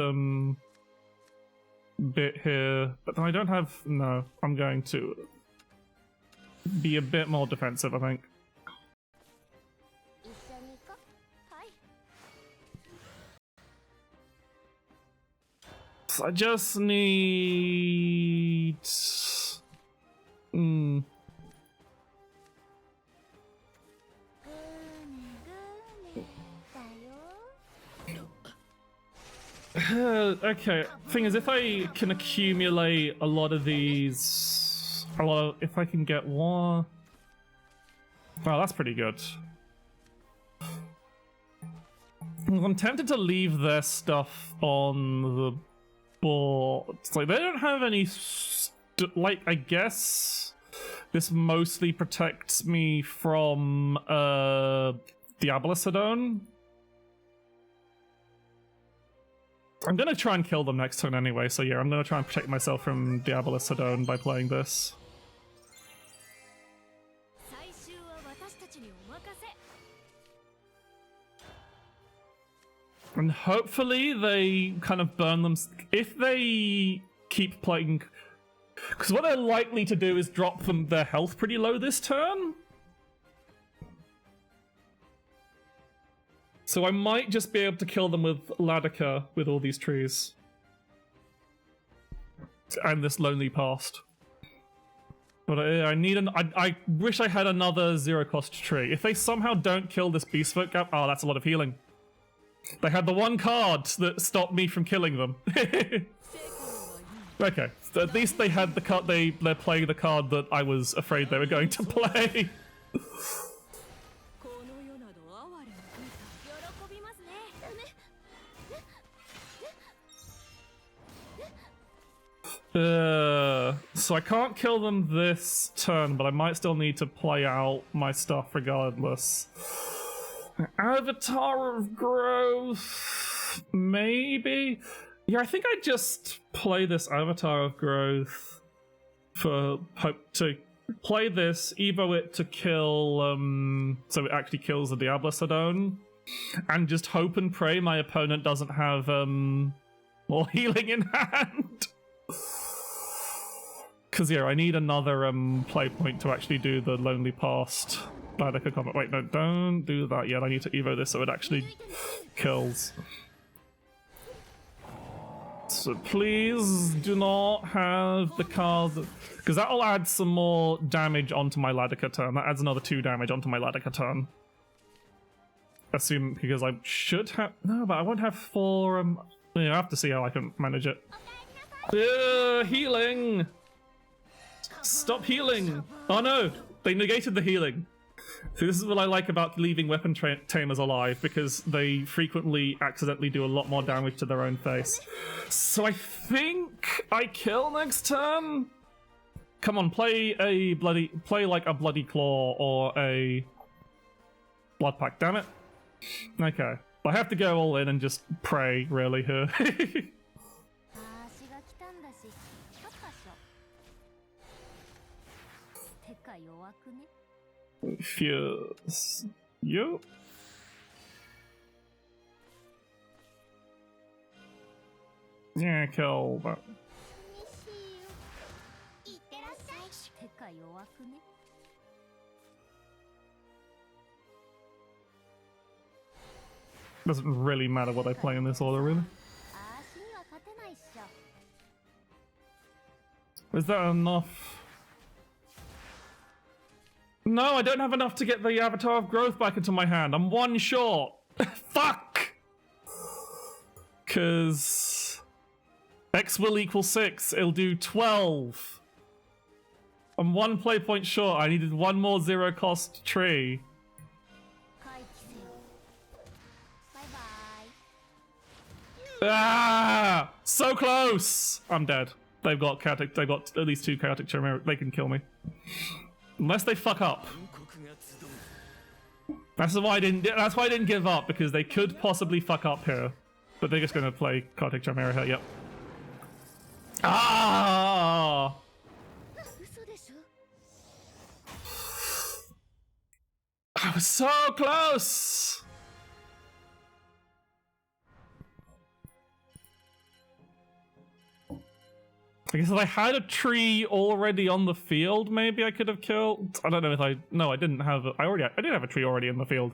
bit here, but I don't have... No, I'm going to be a bit more defensive, I think. So I just need... Okay, thing is, if I can accumulate a lot of these... if I can get one... Wow, that's pretty good. I'm tempted to leave their stuff on the board. It's like, they don't have any... like, I guess... This mostly protects me from Diablosidone. I'm gonna try and kill them next turn anyway, so yeah, I'm gonna try and protect myself from Diablosidone by playing this. And hopefully they kind of burn them. If they keep playing, because what they're likely to do is drop them their health pretty low this turn. So I might just be able to kill them with Ladika with all these trees. And this lonely past. But I need I wish I had another zero cost tree. If they somehow don't kill this Beastfolk gap, oh, that's a lot of healing. They had the one card that stopped me from killing them. Okay, so at least they had the card. They're playing the card that I was afraid they were going to play. So I can't kill them this turn, but I might still need to play out my stuff regardless. Avatar of Growth, maybe? Yeah, I think I just play this Avatar of Growth for hope to play this, evo it to kill, so it actually kills the Diablosidone, and just hope and pray my opponent doesn't have, more healing in hand. Because, yeah, I need another, play point to actually do the Lonely Past Ladika combat. Wait, no, don't do that yet. I need to evo this so it actually kills. So please do not have the card, because that'll add some more damage onto my Ladika turn. That adds another 2 damage onto my Ladika turn. Assume, because I should have... No, but I won't have 4... I have to see how I can manage it. Healing! Stop healing! Oh no! They negated the healing. See, this is what I like about leaving weapon tamers alive, because they frequently accidentally do a lot more damage to their own face. So I think I kill next turn? Come on, play like a Bloody Claw or a Blood Pact, damn it. Okay. I have to go all in and just pray, really, here. Fuse. You. Yeah, kill that. Doesn't really matter what I play in this order, really. Is that enough? No, I don't have enough to get the Avatar of Growth back into my hand. I'm 1 short. Fuck! Because X will equal 6. It'll do 12. I'm 1 play point short. I needed 1 more zero cost tree. Ah! So close! I'm dead. They've got at least 2 chaotic chimera. They can kill me. Unless they fuck up. That's why I didn't give up, because they could possibly fuck up here. But they're just gonna play chaotic chimera here, yep. Ah! I was so close! I guess if I had a tree already on the field, maybe I could have killed. I don't know if I... No, I didn't have... I did have a tree already in the field.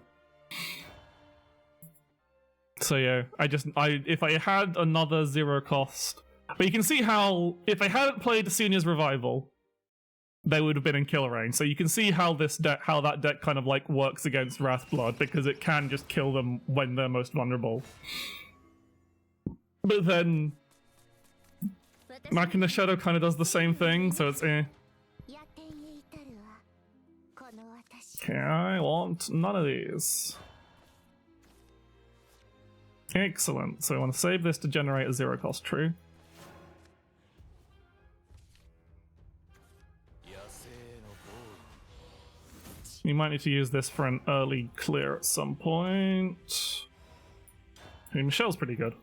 So yeah, if I had another zero cost... But you can see how, if I hadn't played Senior's Revival, they would have been in kill range. So you can see how that deck kind of like works against Wrathblood, because it can just kill them when they're most vulnerable. But then Machina Shadow kind of does the same thing, so it's eh. Okay, I want none of these. Excellent. So I want to save this to generate a zero cost tree. We might need to use this for an early clear at some point. I mean, Michelle's pretty good.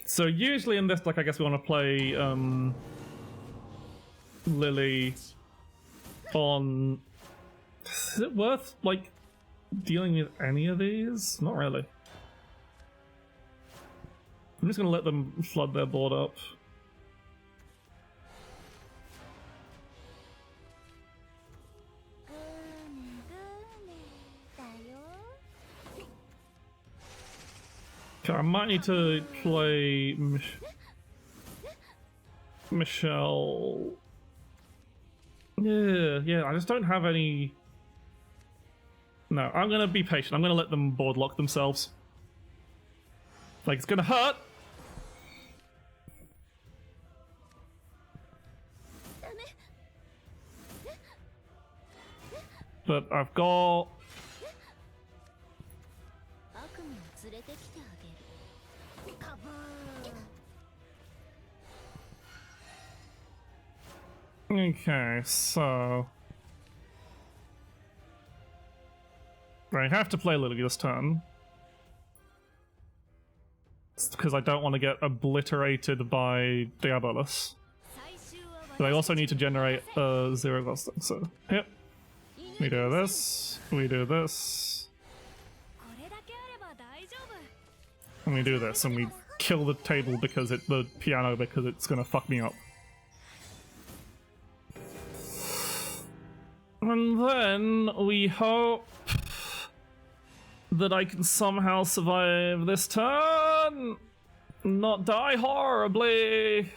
So usually in this deck, I guess we want to play Lily on... Is it worth, like, dealing with any of these? Not really. I'm just going to let them flood their board up. Okay, I might need to play Michelle. Yeah, I just don't have any... No, I'm gonna be patient. I'm gonna let them board lock themselves. Like, it's gonna hurt! But I've got... Okay, so... I have to play Lily this turn. Because I don't want to get obliterated by Diabolus. But I also need to generate a 0 cost. So, yep. We do this, we do this. And we do this, and we kill the table because the piano because it's gonna fuck me up. And then we hope that I can somehow survive this turn, not die horribly.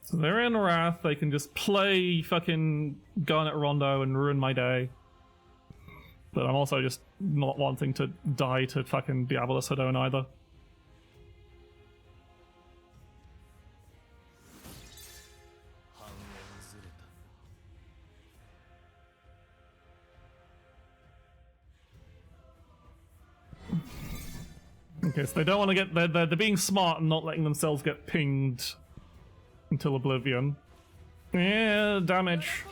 So they're in Wrath, they can just play fucking Garnet Rondo and ruin my day. But I'm also just not wanting to die to fucking Diabolus Hedone either. Okay, so they don't want to get... They're being smart and not letting themselves get pinged until Oblivion. Yeah, damage.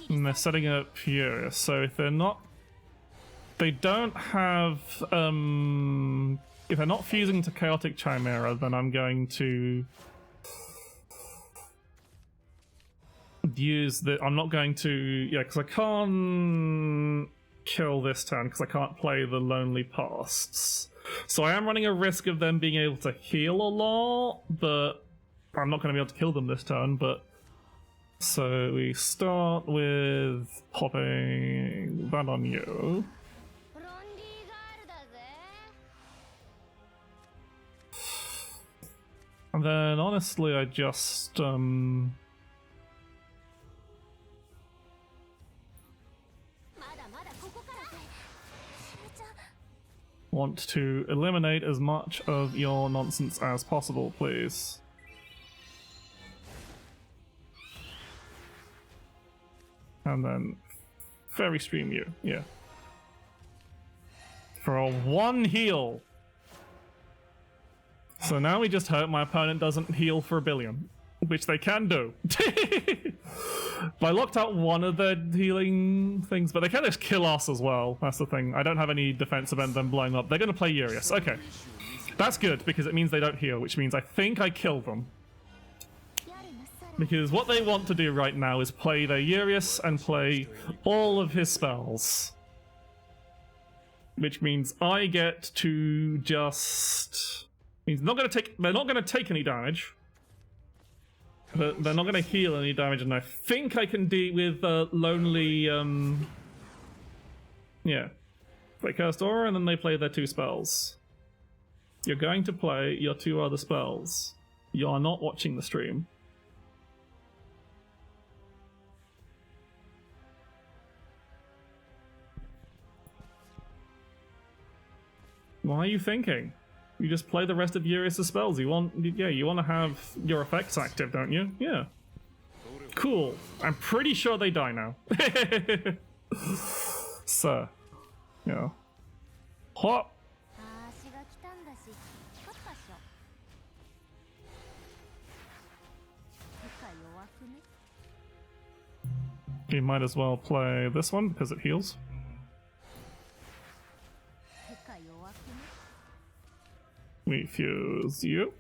And they're setting up Furious, so if they're not... They don't have... If they're not fusing to Chaotic Chimera, then I'm going to... use the... I'm not going to... Yeah, because I can't kill this turn, because I can't play the Lonely Pasts. So I am running a risk of them being able to heal a lot, but I'm not going to be able to kill them this turn, but... So we start with popping that on you. And then honestly I just want to eliminate as much of your nonsense as possible, please. And then fairy stream you, yeah. For a 1 heal. So now we just hope my opponent doesn't heal for a billion, which they can do. But I locked out one of the healing things, but they can just kill us as well. That's the thing. I don't have any defense event them blowing up. They're going to play Urius. Okay. That's good, because it means they don't heal, which means I think I kill them. Because what they want to do right now is play their Urius and play all of his spells. Which means I get to just... Means they're not gonna take any damage. But they're not gonna heal any damage, and I think I can deal with lonely yeah. Play Cursed Aura, and then they play their 2 spells. You're going to play your 2 other spells. You are not watching the stream. Why are you thinking? You just play the rest of Urius' spells. You want to have your effects active, don't you? Yeah. Cool. I'm pretty sure they die now. So, yeah. Hop. We might as well play this one because it heals. We fuse you.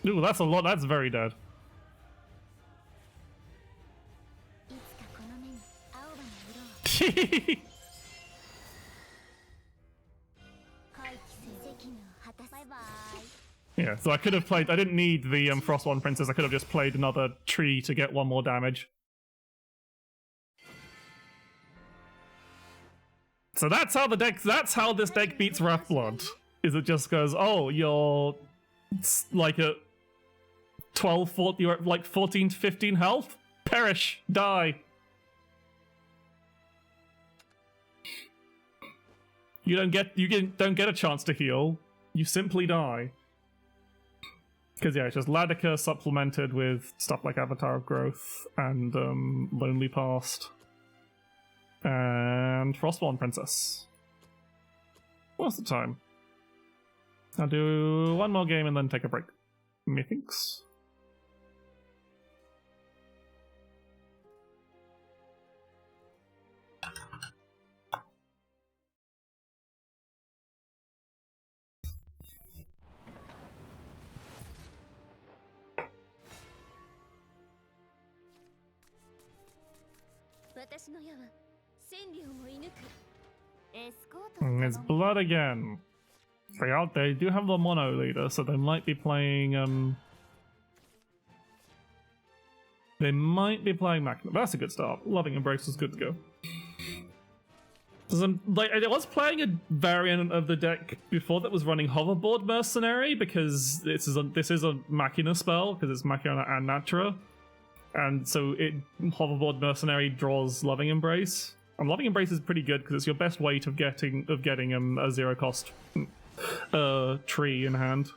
Ooh, that's a lot. That's very dead. Yeah, so I could have played. I didn't need the Frostborn Princess. I could have just played another tree to get one more damage. So that's how the deck. That's how this deck beats Wrathblood. Is it just goes, oh, you're like at 12, 14, you're at like 14 to 15 health. Perish, die. You don't get a chance to heal. You simply die. Because yeah, it's just Ladika supplemented with stuff like Avatar of Growth and Lonely Past and Frostborn Princess. What's the time? I'll do one more game and then take a break. Methinks. It's blood again. They do have the mono leader, so they might be playing they might be playing Machina. That's a good start. Loving Embrace is good to go. Like, I was playing a variant of the deck before that was running Hoverboard Mercenary because this is a Machina spell because it's Machina and Natura. And so Hoverboard Mercenary draws Loving Embrace. And Loving Embrace is pretty good because it's your best way of getting a zero cost tree in hand.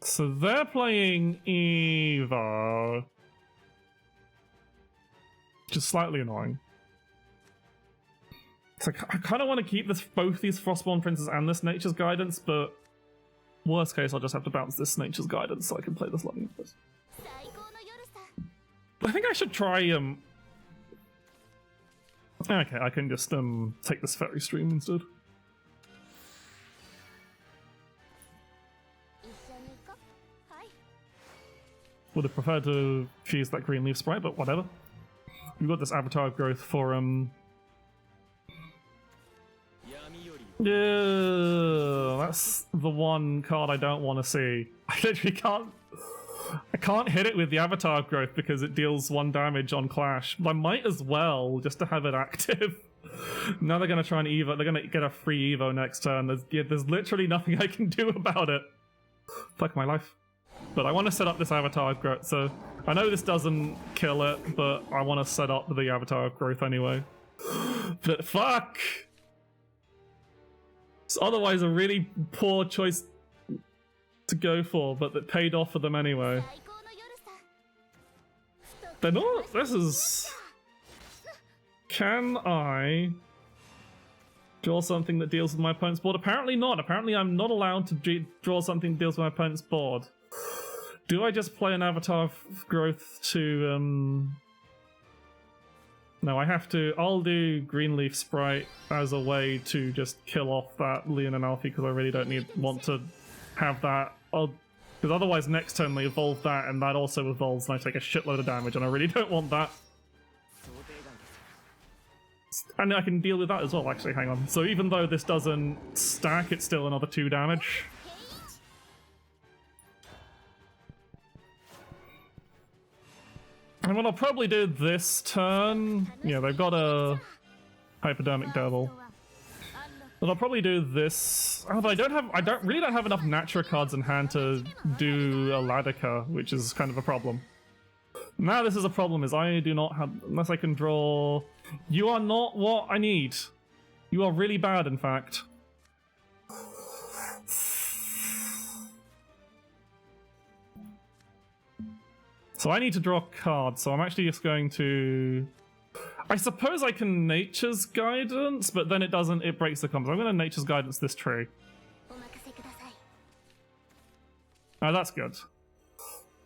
So they're playing Eva, which is slightly annoying. So I kind of want to keep both these Frostborn Princes and this Nature's Guidance, but worst case, I'll just have to bounce this Nature's Guidance so I can play this Loving Embrace. I think I should try okay, I can just take this Fairy Stream instead. Would have preferred to fuse that green leaf sprite, but whatever. We've got this Avatar Growth for yeah, that's the one card I don't want to see. I literally can't hit it with the Avatar Growth because it deals 1 damage on Clash. But I might as well just to have it active. Now they're gonna try and Evo. They're gonna get a free Evo next turn. There's literally nothing I can do about it. Fuck my life. But I want to set up this Avatar Growth, so I know this doesn't kill it, but I want to set up the Avatar Growth anyway. But fuck! It's otherwise a really poor choice to go for, but that paid off for them anyway. They're not. This is. Can I draw something that deals with my opponent's board? Apparently not. Apparently I'm not allowed to draw something that deals with my opponent's board. Do I just play an Avatar Growth to No, I have to. I'll do Greenleaf Sprite as a way to just kill off that Leon and Alfie because I really don't want to have that. Because otherwise next turn they evolve that and that also evolves and I take a shitload of damage and I really don't want that. And I can deal with that as well, actually, hang on. So even though this doesn't stack, it's still another 2 damage. And what I'll probably do this turn... Yeah, they've got a Hypodermic Devil. But I'll probably do this... Oh, but I don't really have enough Natura cards in hand to do a Ladika, which is kind of a problem. Now this is a problem, is I do not have... Unless I can draw... You are not what I need. You are really bad, in fact. So I need to draw cards, so I'm actually just going to... I suppose I can Nature's Guidance, but then it doesn't, it breaks the combo. I'm going to Nature's Guidance this tree. Oh, that's good.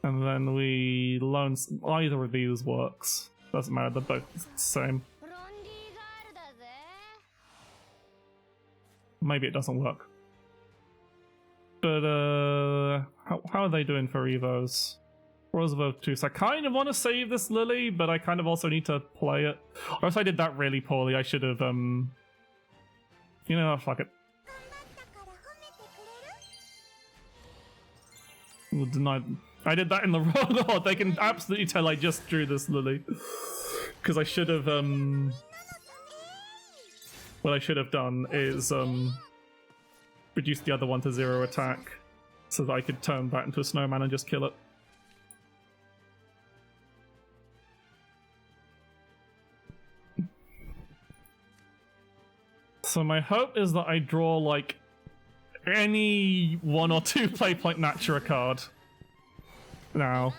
And then we loan... Either of these works. Doesn't matter, they're both the same. Maybe it doesn't work. But, how are they doing for Evos? Roosevelt 2. So I kind of want to save this Lily, but I kind of also need to play it. Or if I did that really poorly, I should have, you know, fuck it. I did that in the wrong order. They can absolutely tell I just drew this Lily. Because I should have, what I should have done is, reduce the other one to 0 attack. So that I could turn that into a snowman and just kill it. So my hope is that I draw, like, any 1 or 2 play point Natura card now.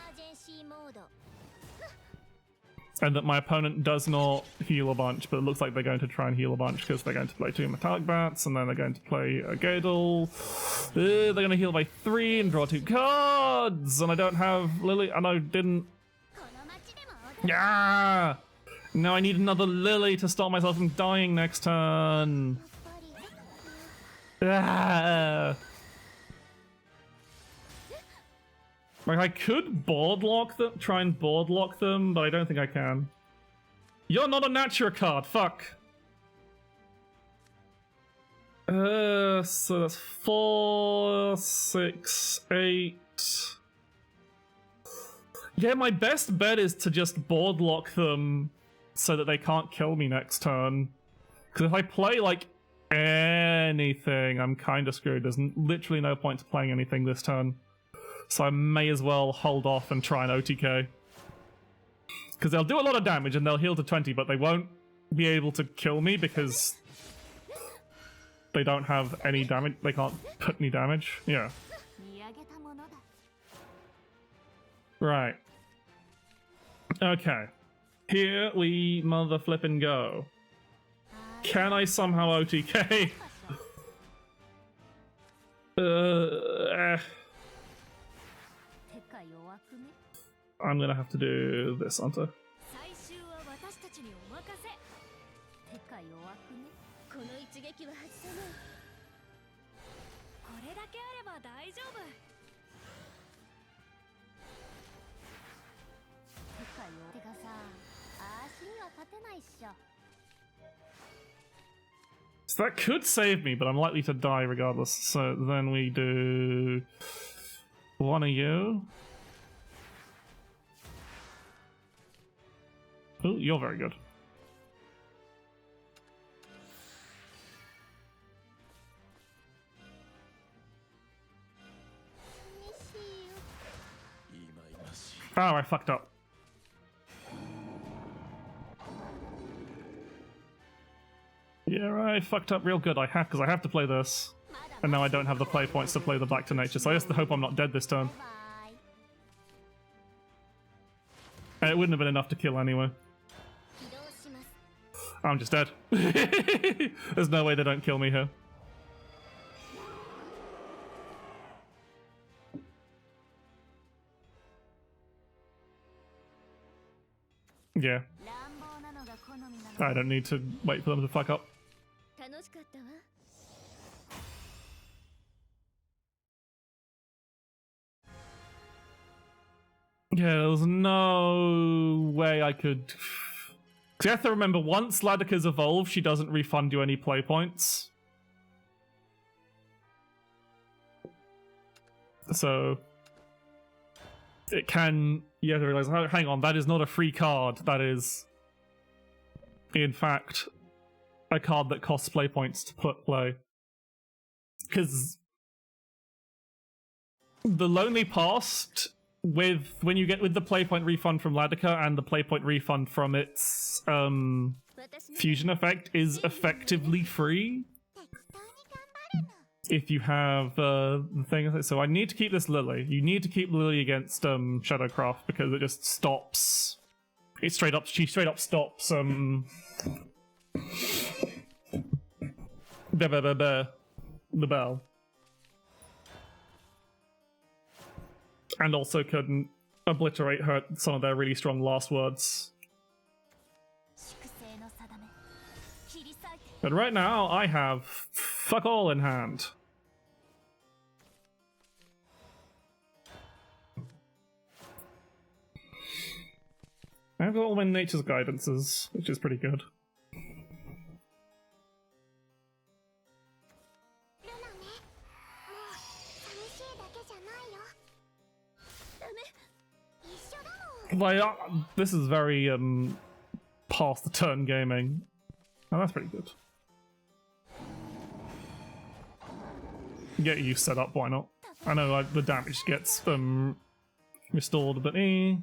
And that my opponent does not heal a bunch, but it looks like they're going to try and heal a bunch because they're going to play 2 Metallic Bats, and then they're going to play a Gadel. They're going to heal by 3 and draw 2 cards! And I don't have Lily, and I didn't... Yeah! Now I need another Lily to stop myself from dying next turn. Ah. Like, I could board lock them, try and board lock them, but I don't think I can. You're not a Natura card, fuck. So that's 4, 6, 8. Yeah, my best bet is to just board lock them so that they can't kill me next turn. Because if I play, like, anything, I'm kind of screwed. There's literally no point to playing anything this turn. So I may as well hold off and try an OTK. Because they'll do a lot of damage and they'll heal to 20, but they won't be able to kill me because they don't have any damage. They can't put any damage. Yeah. Right. Okay. Here we mother flippin' go. Can I somehow OTK? I'm gonna have to do this, aren't I? So that could save me, but I'm likely to die regardless. So then we do one of you. Oh, you're very good. Oh, I fucked up. Yeah, I fucked up real good. I have, because I have to play this. And now I don't have the play points to play the Back to Nature, so I just hope I'm not dead this turn. And it wouldn't have been enough to kill anyway. I'm just dead. There's no way they don't kill me here. Yeah. I don't need to wait for them to fuck up. Yeah, there was no way I could... Because you have to remember, once Ladika's evolved, she doesn't refund you any play points. So... It can... You have to realize, oh, hang on, that is not a free card. That is, in fact, a card that costs play points to play. Because... The Lonely Past... when you get with the playpoint refund from Ladika and the playpoint refund from its fusion effect is effectively free. if you have the thing. So I need to keep this Lily. You need to keep Lily against Shadowcraft because it just stops. She straight up stops the bell. And also can obliterate some of their really strong last words. But right now, I have fuck all in hand. I've got all my nature's guidances, which is pretty good. Like, this is very past the turn gaming. Oh, that's pretty good. Get you set up, why not? I know the damage gets restored, but eh.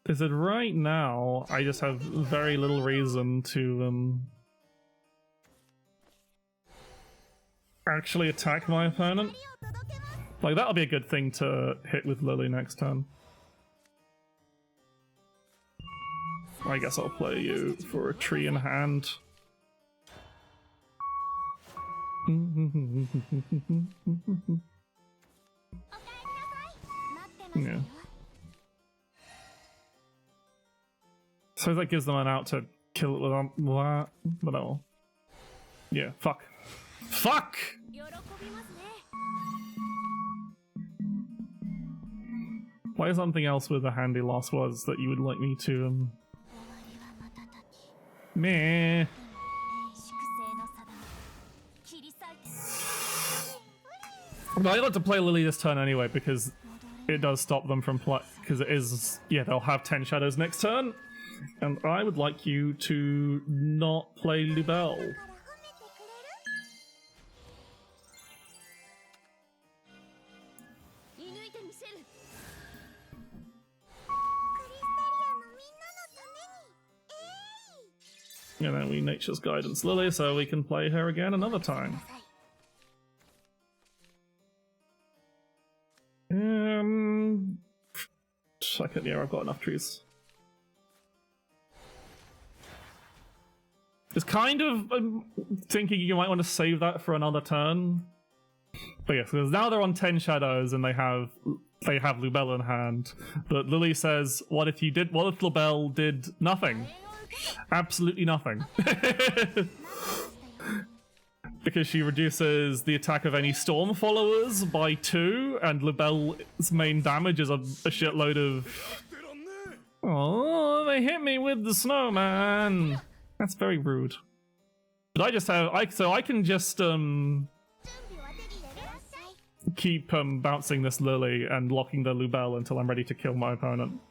Is it right now? I just have very little reason to actually attack my opponent. Like, that'll be a good thing to hit with Lily next turn. I guess I'll play you for a tree in hand. Yeah. So that gives them an out to kill it with that, but oh. Yeah, fuck. Fuck! What is something else with a handy last words that you would like me to meh. But I got to play Lily this turn anyway because it does stop them from play. Because it is, yeah, they'll have 10 shadows next turn, and I would like you to not play Lubel. And then we Nature's Guidance Lily so we can play her again another time. Second, yeah, I've got enough trees. Just kind of thinking you might want to save that for another turn. But yes, because now they're on 10 shadows and they have Lubel in hand. But Lily says, what if Lubel did nothing? Absolutely nothing. Because she reduces the attack of any storm followers by 2, and Lubel's main damage is a shitload of... Oh, they hit me with the snowman! That's very rude. But I just have... So I can just keep bouncing this Lily and locking the Lubel until I'm ready to kill my opponent.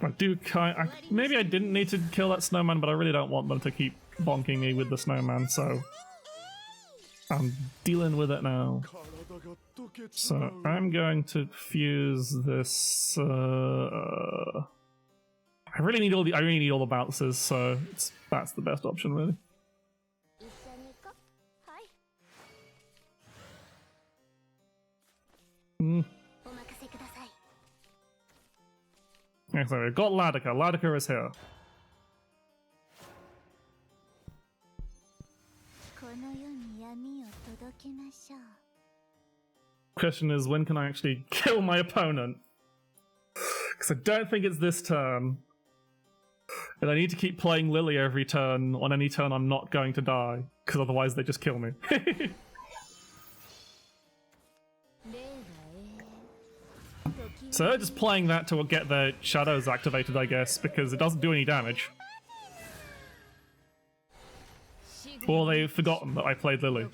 I do maybe I didn't need to kill that snowman, but I really don't want them to keep bonking me with the snowman, so I'm dealing with it now. So I'm going to fuse this. I really need all the bounces, so that's the best option, really. Okay, so we've got Ladika. Ladika is here. Question is, when can I actually kill my opponent? Because I don't think it's this turn. And I need to keep playing Lily every turn on any turn I'm not going to die, because otherwise they just kill me. So they're just playing that to get their shadows activated, I guess, because it doesn't do any damage. Or they've forgotten that I played Lily.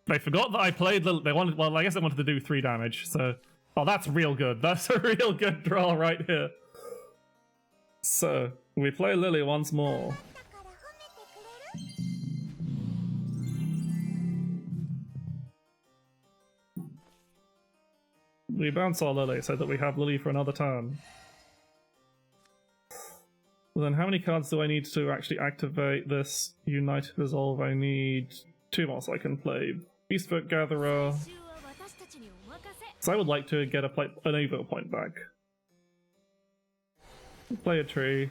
They forgot that I played Lily. Well, I guess they wanted to do 3 damage, so... Oh, that's real good. That's a real good draw right here. So, we play Lily once more. We bounce our Lily so that we have Lily for another turn. Well, then how many cards do I need to actually activate this United Resolve? I need 2 more so I can play Beastfoot Gatherer. So I would like to get an Evo point back. Play a tree.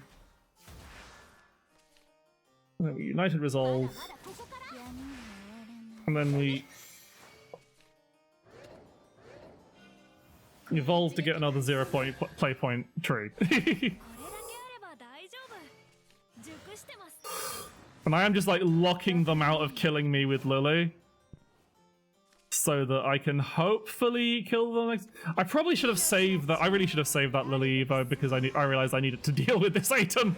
And then we United Resolve. And then we evolve to get another 0 point play point tree. And I am just like locking them out of killing me with Lily, so that I can hopefully kill them next. I probably should have saved that. I really should have saved that Lily Evo because I realized I needed to deal with this item.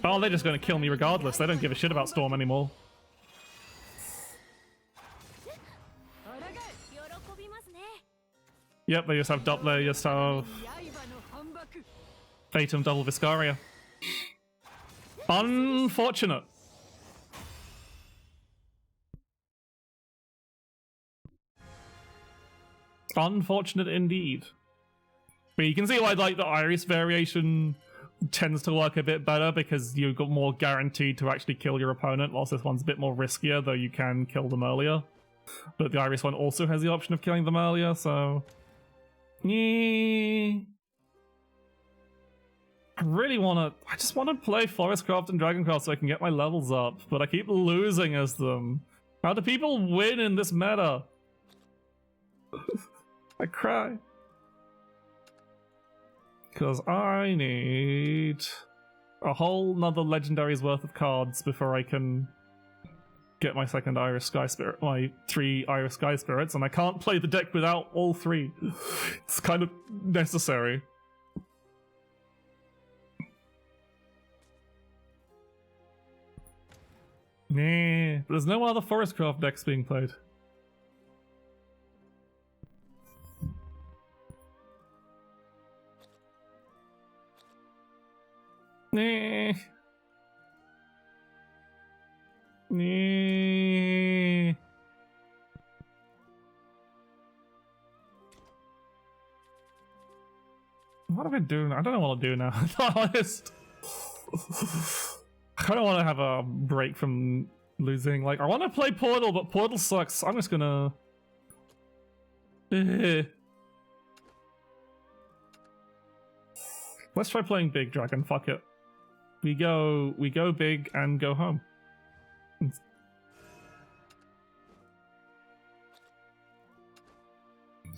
Oh, they're just going to kill me regardless. They don't give a shit about Storm anymore. Yep, they just have Fatum double Viscaria. Unfortunate. Unfortunate indeed. But you can see why like the Iris variation tends to work a bit better because you've got more guaranteed to actually kill your opponent, whilst this one's a bit more riskier, though you can kill them earlier. But the Iris one also has the option of killing them earlier, so... Yeah. I just want to play Forestcraft and Dragoncraft so I can get my levels up, but I keep losing as them. How do people win in this meta? I cry. Because I need a whole nother legendary's worth of cards before I can get my second Iris Sky Spirit, my 3 Iris Sky Spirits, and I can't play the deck without all 3. It's kind of necessary. Nah, there's no other Forestcraft decks being played. Nah. Nah. What am I doing? I don't know what to do now, to be honest. I kind of want to have a break from losing. Like, I want to play Portal, but Portal sucks. I'm just gonna... Let's try playing Big Dragon, fuck it. We go big and go home.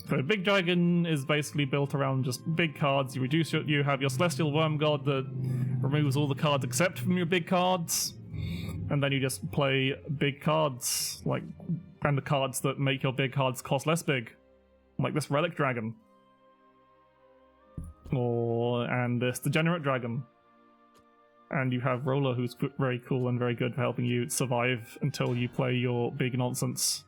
So Big Dragon is basically built around just big cards. You have your Celestial Worm God that removes all the cards except from your big cards, and then you just play big cards, like, and the cards that make your big cards cost less big, like this Relic Dragon, and this Degenerate Dragon. And you have Roller, who's very cool and very good for helping you survive until you play your big nonsense.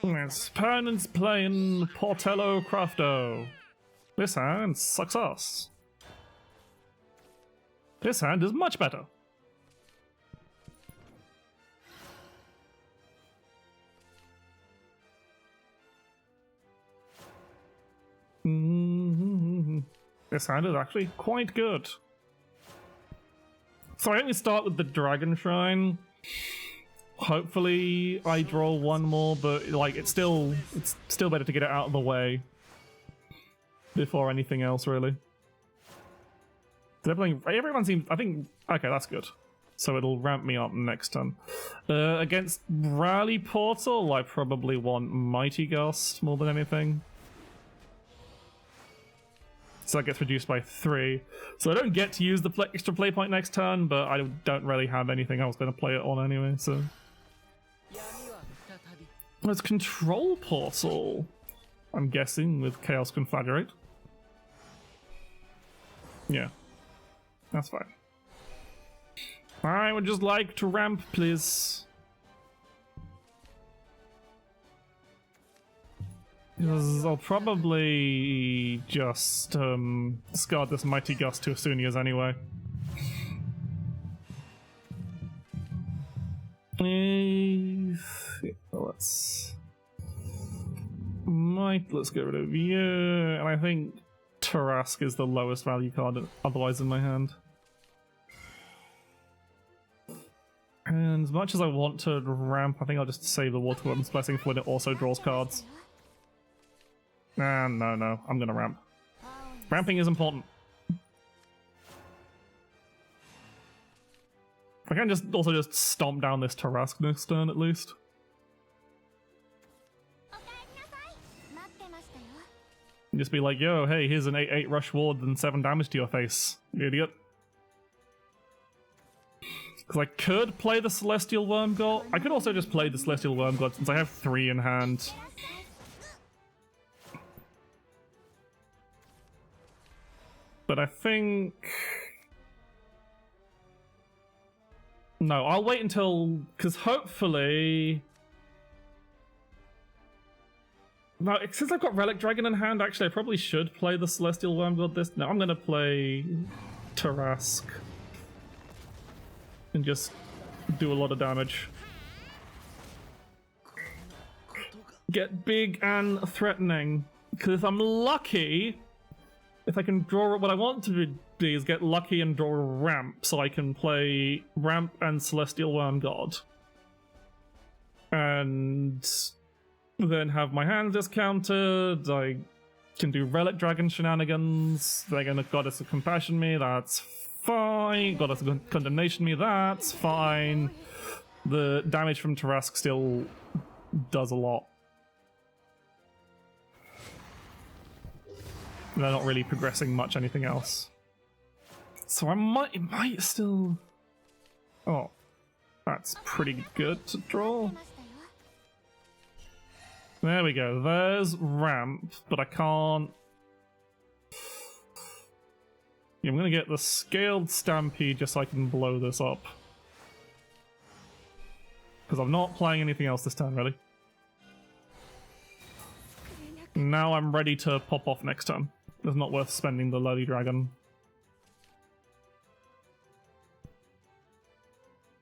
His opponent's playing Portello Crafto. This hand sucks ass. This hand is much better. This hand is actually quite good. So I only start with the Dragon Shrine. Hopefully I draw one more, but like it's still better to get it out of the way before anything else, really. Everyone seems, I think, okay, that's good. So it'll ramp me up next turn. Against Rally Portal, I probably want Mighty Gust more than anything. So that gets reduced by 3. So I don't get to use the extra play point next turn, but I don't really have anything I was going to play it on anyway, so... There's Control Portal, I'm guessing, with Chaos Conflagrate. Yeah, that's fine. I would just like to ramp, please. Because I'll probably just discard this Mighty Gust to Asunias anyway. Let's get rid of you, and I think Tarask is the lowest value card otherwise in my hand. And as much as I want to ramp, I think I'll just save the Water Woman's Blessing for when it also draws cards. No, I'm gonna ramp. Ramping is important. I can just stomp down this Tarask next turn at least. And just be like, yo, hey, here's an 8/8 rush ward and 7 damage to your face, you idiot. Because I could play the Celestial Worm God. I could also just play the Celestial Worm God since I have 3 in hand. But I think... No, I'll wait until... Because hopefully... No, since I've got Relic Dragon in hand, actually I probably should play the Celestial Worm God this... No, I'm gonna play Tarask. And just do a lot of damage. Get big and threatening. Because if I'm lucky... If I can draw what I want to do is get lucky and draw a ramp, so I can play ramp and Celestial Worm God. And then have my hand discounted, I can do Relic Dragon shenanigans, they're gonna Goddess of Compassion me, that's fine, Goddess of Condemnation me, that's fine. The damage from Tarask still does a lot. They're not really progressing much anything else. So it might still... Oh, that's pretty good to draw. There we go, there's ramp, but I can't... Yeah, I'm gonna get the Scaled Stampede just so I can blow this up. Because I'm not playing anything else this turn, really. Now I'm ready to pop off next turn. It's not worth spending the Lowly Dragon.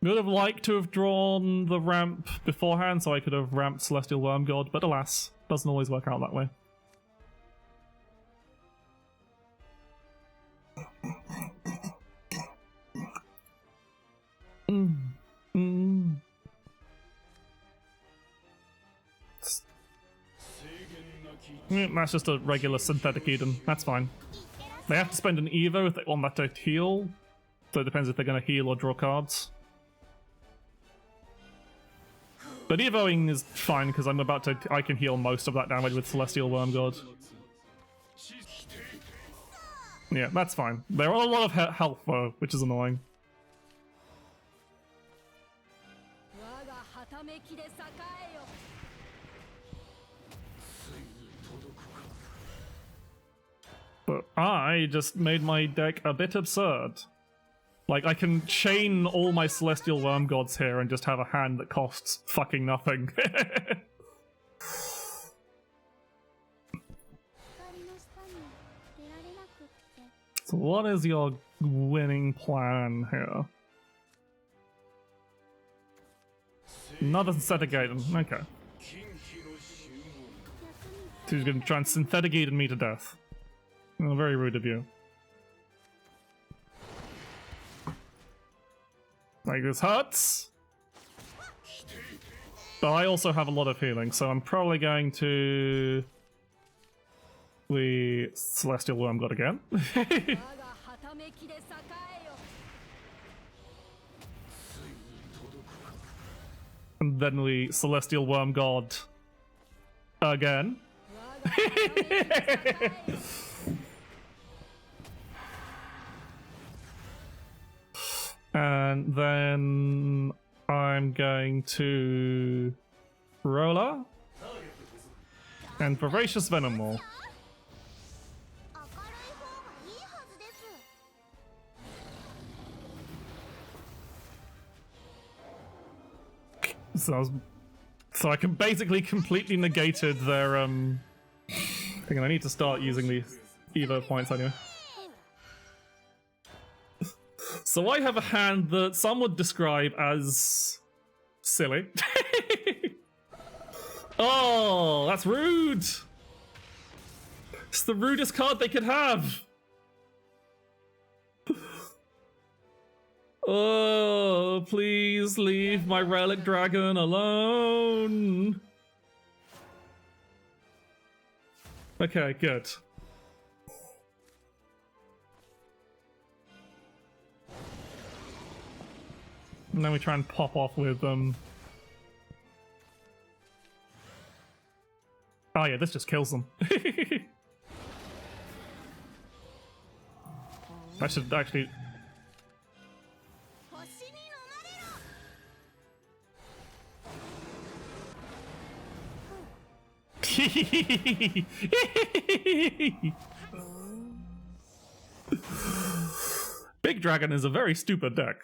Would have liked to have drawn the ramp beforehand so I could have ramped Celestial Worm God, but alas, doesn't always work out that way. That's just a regular Synthetic Eden, that's fine. They have to spend an Evo if they want that to heal, so it depends if they're going to heal or draw cards. But Evoing is fine because I can heal most of that damage with Celestial Worm God. Yeah, that's fine. There are a lot of health though, which is annoying. But I just made my deck a bit absurd. Like, I can chain all my Celestial Worm Gods here and just have a hand that costs fucking nothing. So what is your winning plan here? Another Synthetic Gaiden, okay. So he's gonna try and Synthetic Gaiden me to death. Oh, very rude of you. Like, this hurts. But I also have a lot of healing, so I'm probably going to... the Celestial Worm God again. And then we Celestial Worm God again. And then I'm going to Roller and Voracious Venomore. So I can basically completely negated their I think I need to start using these Evo points anyway. So I have a hand that some would describe as silly. Oh, that's rude. It's the rudest card they could have. Oh, please leave my relic dragon alone. Okay, good. And then we try and pop off with oh yeah, this just kills them. I should actually... Big Dragon is a very stupid deck.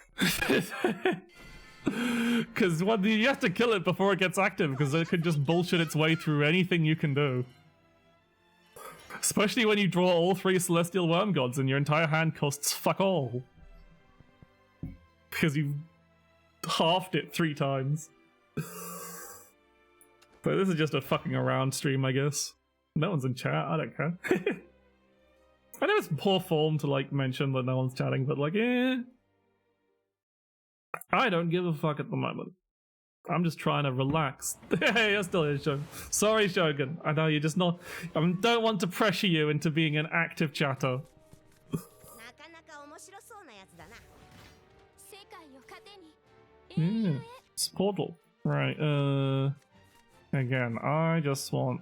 Because you have to kill it before it gets active, because it could just bullshit its way through anything you can do. Especially when you draw all 3 Celestial Worm Gods and your entire hand costs fuck all. Because you halved it 3 times. But this is just a fucking around stream, I guess. No one's in chat, I don't care. I know it's poor form to like mention that no one's chatting, but like, I don't give a fuck at the moment. I'm just trying to relax. Hey, you're still here, Shogun. Sorry, Shogun. I know you're just not... I don't want to pressure you into being an active chatter. It's Portal. Right, again, I just want...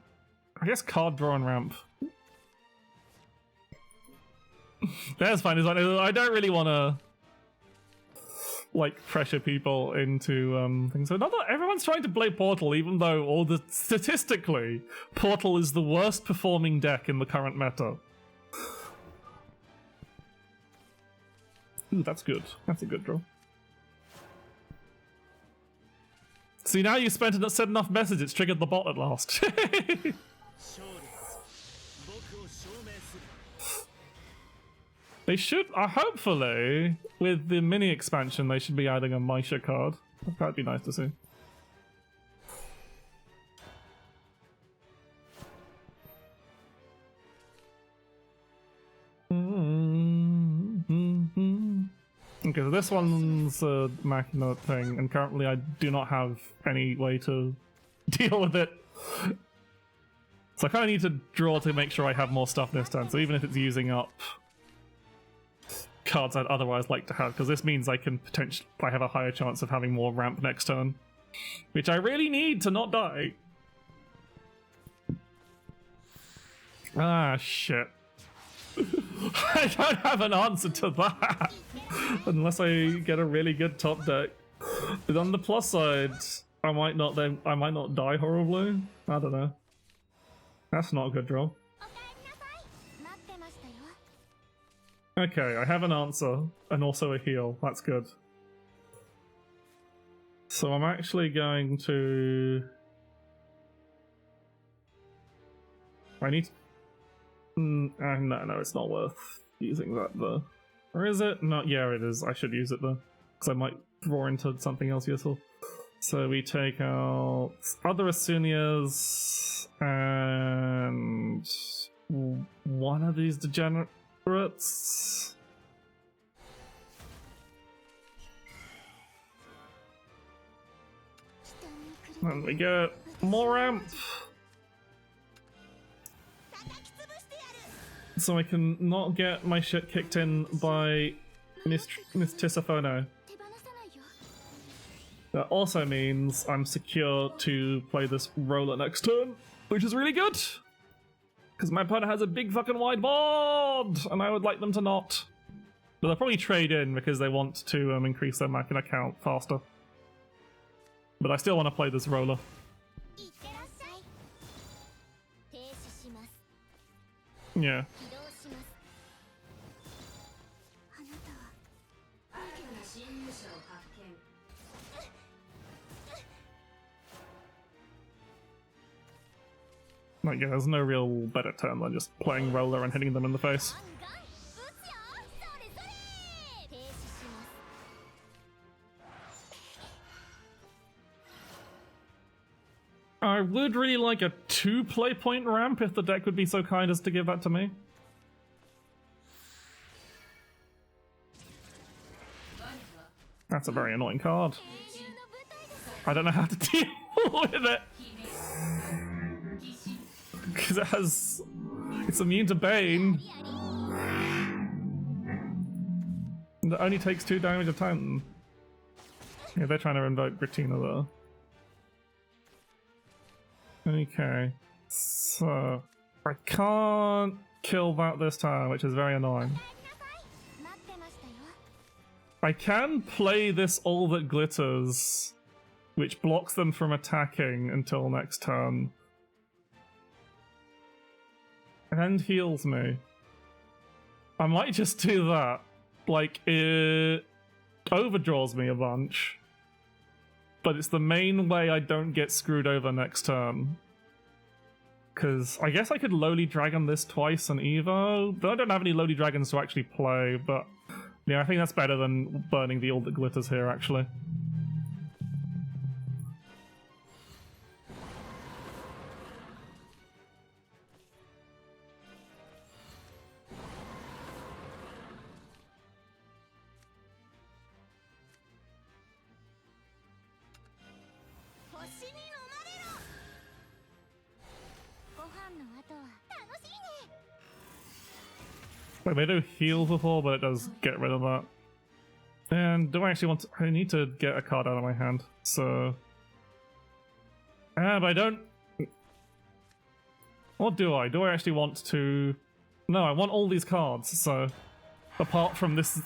I guess card draw and ramp. That's fine, it's fine. I don't really want to... like pressure people into things. So not that everyone's trying to play Portal, even though statistically Portal is the worst performing deck in the current meta. Ooh, that's good. That's a good draw. See, now you said enough message, it's triggered the bot at last. They should, hopefully, with the mini expansion, they should be adding a Maisha card. That'd be nice to see. Okay, so this one's a Machina thing, and currently I do not have any way to deal with it. So I kind of need to draw to make sure I have more stuff this turn, so even if it's using up cards I'd otherwise like to have, because this means I can I have a higher chance of having more ramp next turn, which I really need to not die. Ah, shit. I don't have an answer to that unless I get a really good top deck. But on the plus side, I might not die horribly. I don't know. That's not a good draw. Okay, I have an answer, and also a heal. That's good. So I'm actually going to... I need... no, it's not worth using that though. Or is it? No, yeah, it is. I should use it though, because I might draw into something else useful. So we take out other Asunias, and one of these degenerates. And we get more ramp. So I can not get my shit kicked in by Miss Tissafono. That also means I'm secure to play this roller next turn, which is really good. Because my opponent has a big fucking wide board, and I would like them to not. But they'll probably trade in because they want to increase their Machina count faster. But I still want to play this roller. Yeah. Like, yeah, there's no real better turn than just playing roller and hitting them in the face. I would really like a 2 play point ramp if the deck would be so kind as to give that to me. That's a very annoying card. I don't know how to deal with it. Because it's immune to Bane. And it only takes 2 damage a time. Yeah, they're trying to invoke Gratina though. Okay, so I can't kill that this time, which is very annoying. I can play this All That Glitters, which blocks them from attacking until next turn. And heals me. I might just do that. Like, it overdraws me a bunch. But it's the main way I don't get screwed over next turn. Because I guess I could Lowly Dragon this twice on Evo, but I don't have any Lowly Dragons to actually play, but yeah, I think that's better than burning the All That Glitters here, actually. Like, they do heal before, but it does get rid of that. And do I actually want to... I need to get a card out of my hand, so... but I don't... What do I? Do I actually want to... No, I want all these cards, so... Apart from this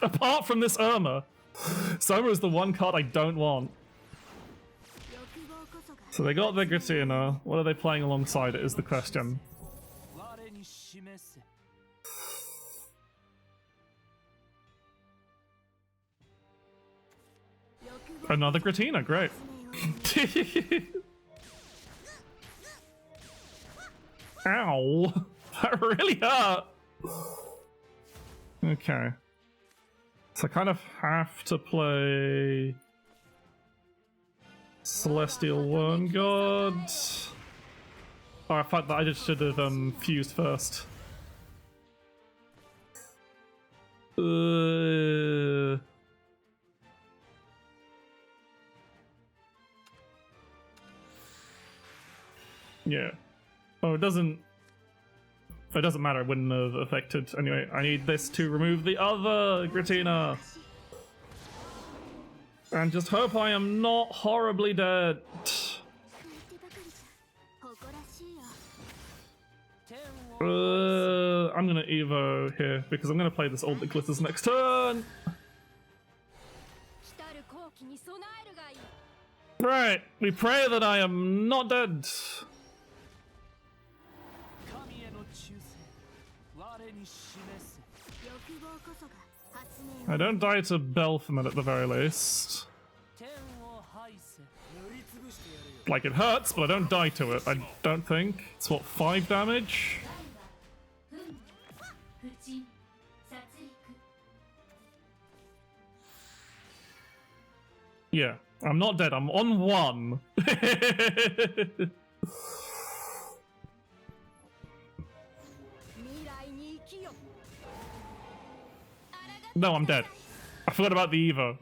Irma. Soma is the one card I don't want. So they got their Gratina. What are they playing alongside it is the question. Another Gratina, great. Ow! That really hurt! Okay. So I kind of have to play... Celestial Worm God. Oh, I thought that I just should have fused first. Yeah. Oh, it doesn't matter. It wouldn't have affected. Anyway, I need this to remove the other Gratina. And just hope I am not horribly dead. I'm gonna Evo here because I'm gonna play this All That Glitters next turn. Right, we pray that I am not dead. I don't die to Belphemert at the very least. Like, it hurts, but I don't die to it, I don't think. It's what, 5 damage? Yeah, I'm not dead, I'm on 1. No, I'm dead. I forgot about the Evo.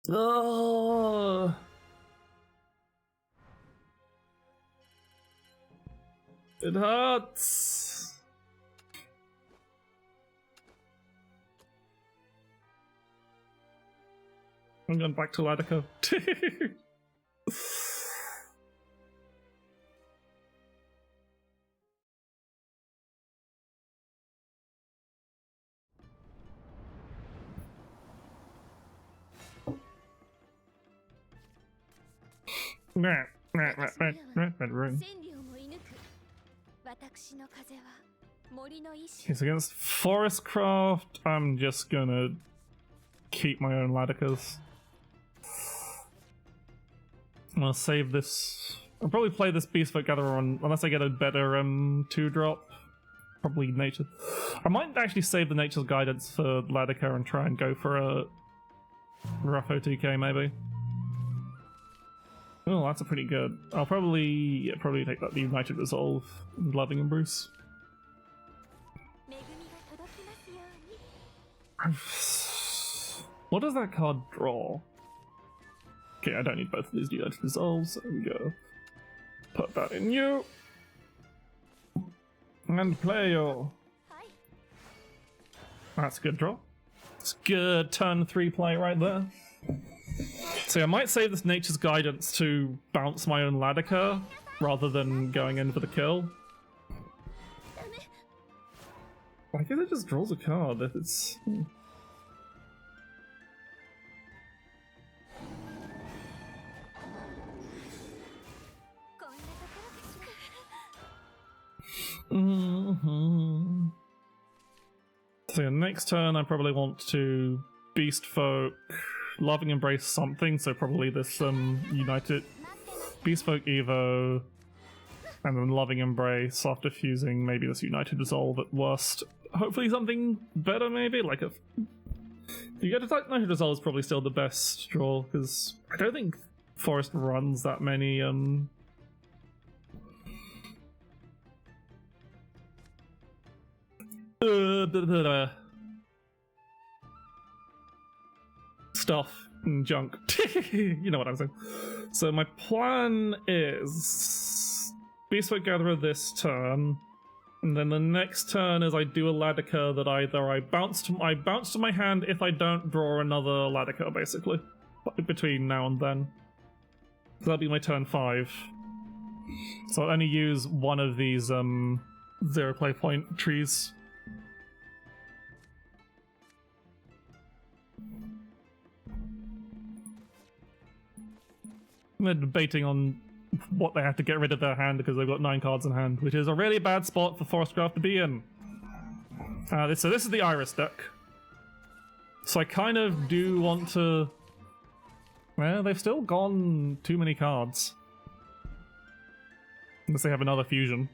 Oh. It hurts. I'm going back to Ladico. He's against Forestcraft. I'm just gonna keep my own Ladicas. I'm gonna save this. I'll probably play this Beastfolk Gatherer on, unless I get a better 2-drop. Probably Nature. I might actually save the Nature's Guidance for Ladica and try and go for a rough OTK maybe. Oh, that's a pretty good. I'll probably take that United Resolve, Loving Embrace. What does that card draw? Okay, I don't need both of these United Resolves, so there we go. Put that in you. And play you. That's a good draw. It's good turn 3 play right there. So I might save this Nature's Guidance to bounce my own Ladica rather than going in for the kill. I guess it just draws a card if it's... So next turn I probably want to Beastfolk, Loving Embrace something, so probably this United Beastfolk Evo, and then Loving Embrace after fusing maybe this United Resolve at worst. Hopefully something better maybe, like a... You get a United Resolve is probably still the best draw, because I don't think Forest runs that many stuff and junk. You know what I'm saying. So my plan is Beastfolk Gatherer this turn, and then the next turn is I do a Ladica that either I bounce to my hand if I don't draw another Ladica, basically, between now and then. So that'll be my turn 5. So I'll only use one of these 0 play point trees. They're debating on what they have to get rid of their hand because they've got 9 cards in hand, which is a really bad spot for Forestcraft to be in. So this is the Iris deck. So I kind of do want to... Well, they've still gone too many cards. Unless they have another fusion.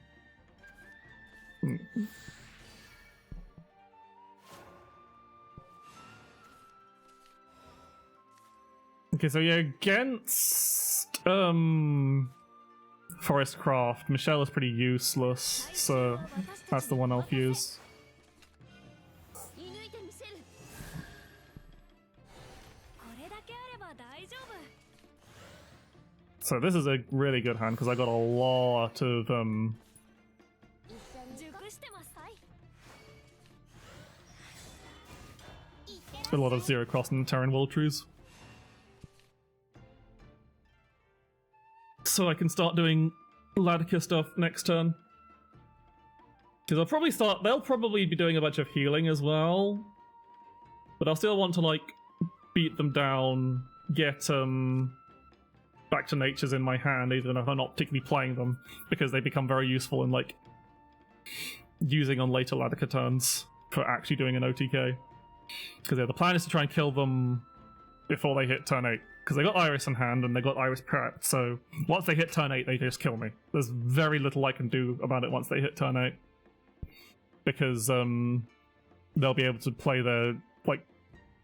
Okay, so yeah, against Forestcraft, Michelle is pretty useless, so that's the one I'll use. So this is a really good hand because I got a lot of zero cross and Terran Will trees. So I can start doing Ladica stuff next turn. Because they'll probably be doing a bunch of healing as well. But I'll still want to, like, beat them down, get, back to natures in my hand, even if I'm not particularly playing them, because they become very useful in, like, using on later Ladica turns for actually doing an OTK. Because, yeah, the plan is to try and kill them before they hit turn 8. Because they got Iris in hand and they got Iris prepped, so once they hit turn 8, they just kill me. There's very little I can do about it once they hit turn 8. Because they'll be able to play their, like,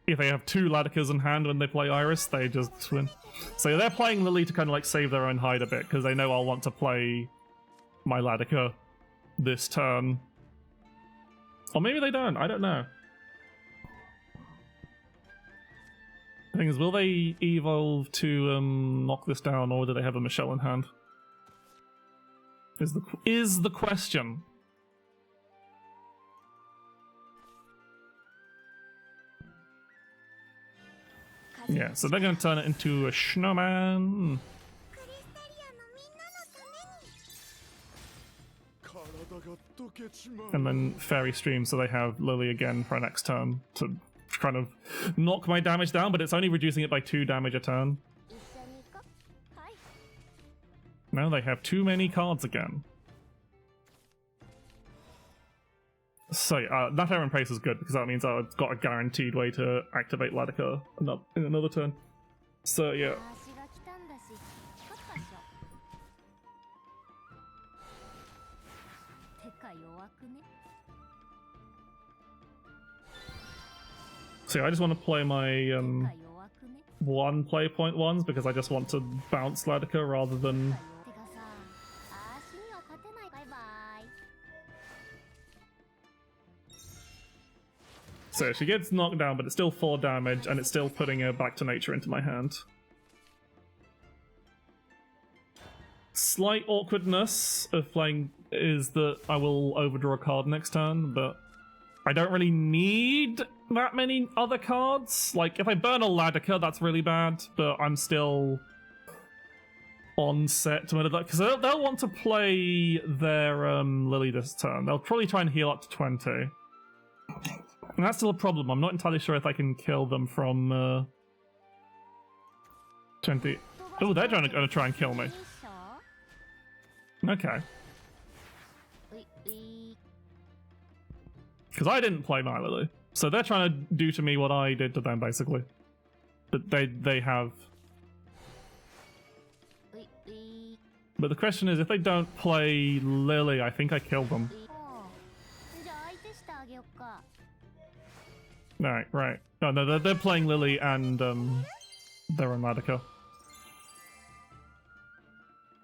if they have 2 Ladicas in hand when they play Iris, they just win. So they're playing Lily to kind of like save their own hide a bit, because they know I'll want to play my Ladica this turn. Or maybe they don't, I don't know. The thing is, will they evolve to knock this down, or do they have a Michelle in hand? Is the question. Yeah, so they're going to turn it into a snowman. And then Fairy Stream, so they have Lily again for next turn to kind of knock my damage down, but it's only reducing it by 2 damage a turn. Now they have too many cards again. So that errand pace is good because that means I've got a guaranteed way to activate Ladika in another turn. So yeah. So I just want to play my one play point ones because I just want to bounce Ladika rather than. So she gets knocked down, but it's still 4 damage, and it's still putting her back to nature into my hand. Slight awkwardness of playing is that I will overdraw a card next turn, but I don't really need that many other cards. Like, if I burn a Ladika, that's really bad, but I'm still on set to murder that, because they'll want to play their Lily this turn. They'll probably try and heal up to 20. And that's still a problem. I'm not entirely sure if I can kill them from 20. Oh, they're going to try and kill me. Okay. Because I didn't play my Lily. So they're trying to do to me what I did to them, basically. But they have... But the question is, if they don't play Lily, I think I kill them. Right. No, they're playing Lily and they're on Ladika.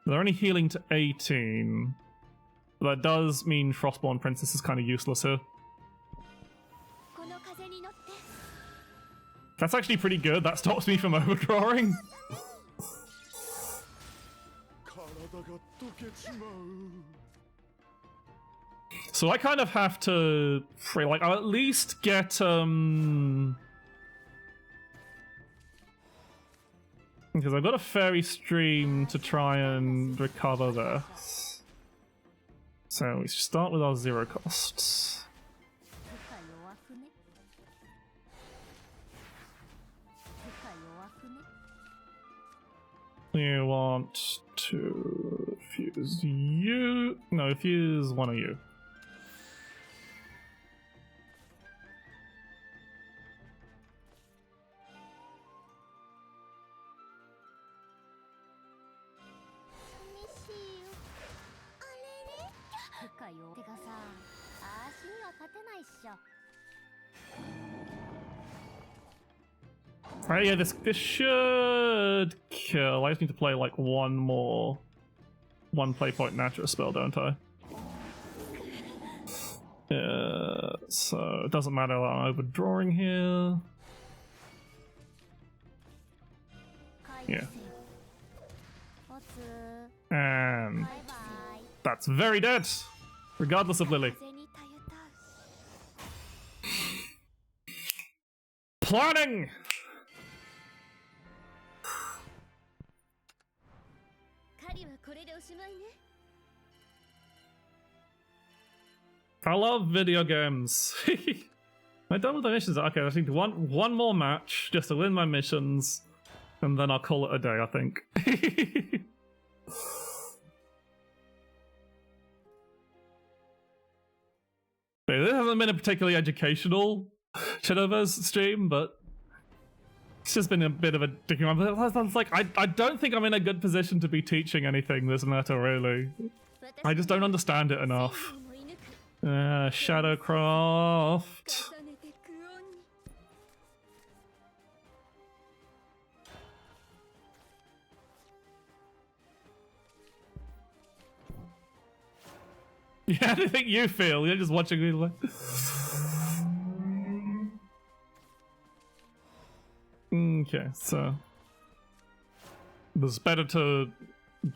They're only healing to 18. That does mean Frostborn Princess is kind of useless here. That's actually pretty good. That stops me from overdrawing. So I kind of have to like I'll at least get because I've got a fairy stream to try and recover this. So we start with our 0 costs. You want to fuse you? No, fuse one of you. Right, yeah, this should kill. I just need to play like one play point natural spell, don't I? So it doesn't matter that I'm overdrawing here. Yeah. And that's very dead, regardless of Lily. Planning! I love video games. I'm done with the missions. Okay, I think one more match just to win my missions, and then I'll call it a day, I think. This hasn't been a particularly educational Shadowverse stream, but it's just been a bit of a dicky one. But like, I don't think I'm in a good position to be teaching anything this meta, really. I just don't understand it enough. Shadowcraft. Yeah, how do you think you feel? You're just watching me like... Okay, so... It's better to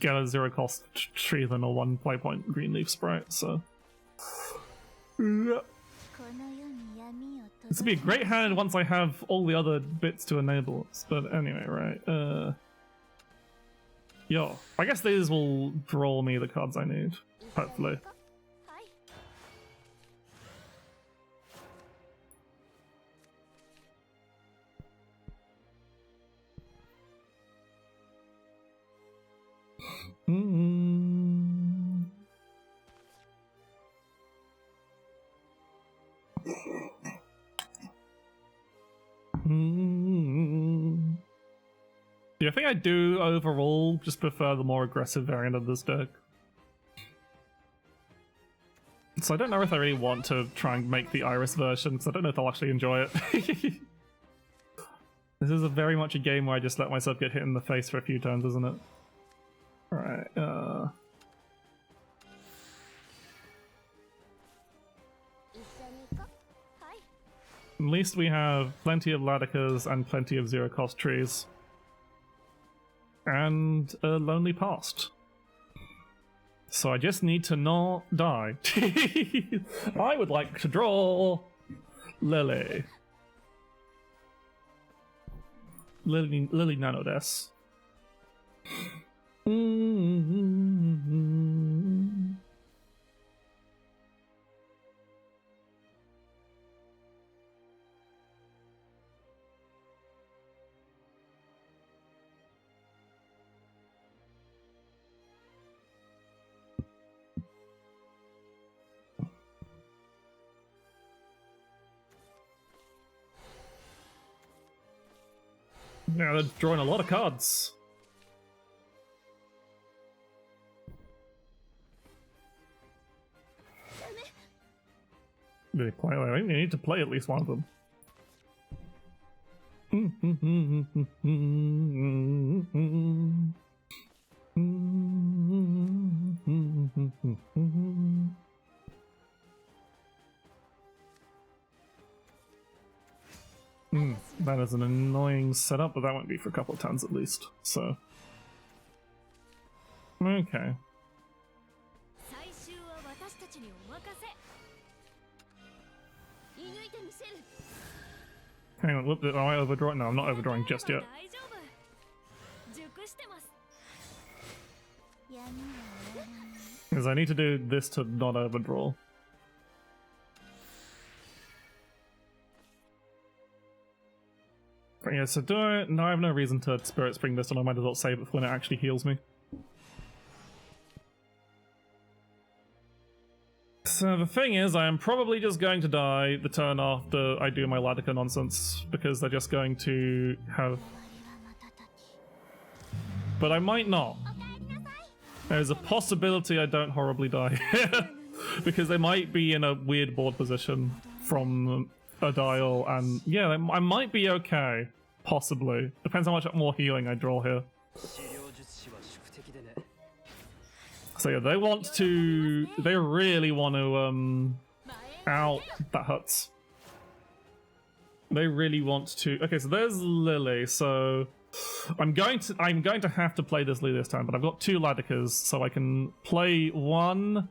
get a 0 cost tree than a 1 play point green leaf sprite, so... This would be a great hand once I have all the other bits to enable it. But anyway, right, yo, I guess these will draw me the cards I need, hopefully. Yeah, I think I do overall just prefer the more aggressive variant of this deck. So I don't know if I really want to try and make the Iris version, because I don't know if I'll actually enjoy it. This is very much a game where I just let myself get hit in the face for a few turns, isn't it? Alright, At least we have plenty of Ladicas and plenty of zero-cost trees. And a lonely past. So I just need to not die. I would like to draw Lily. Lily Nanodes. Yeah, they're drawing a lot of cards. They play. I think they need to play at least one of them. That is an annoying setup, but that won't be for a couple of turns at least, so... Okay. Hang on, whoop, am I overdrawing? No, I'm not overdrawing just yet. Because I need to do this to not overdraw. Yeah, so do I? No, I have no reason to Spirit Spring this, and I might as well save it for when it actually heals me. So the thing is, I am probably just going to die the turn after I do my Ladica nonsense, because they're just going to have... But I might not. There's a possibility I don't horribly die. Because they might be in a weird board position from a dial, and yeah, I might be okay. Possibly. Depends how much more healing I draw here. So yeah, they want to... They really want to, Ow, that hurts. They really want to... Okay, so there's Lily, so... I'm going to have to play this Lily this time, but I've got two Ladicas, so I can play one,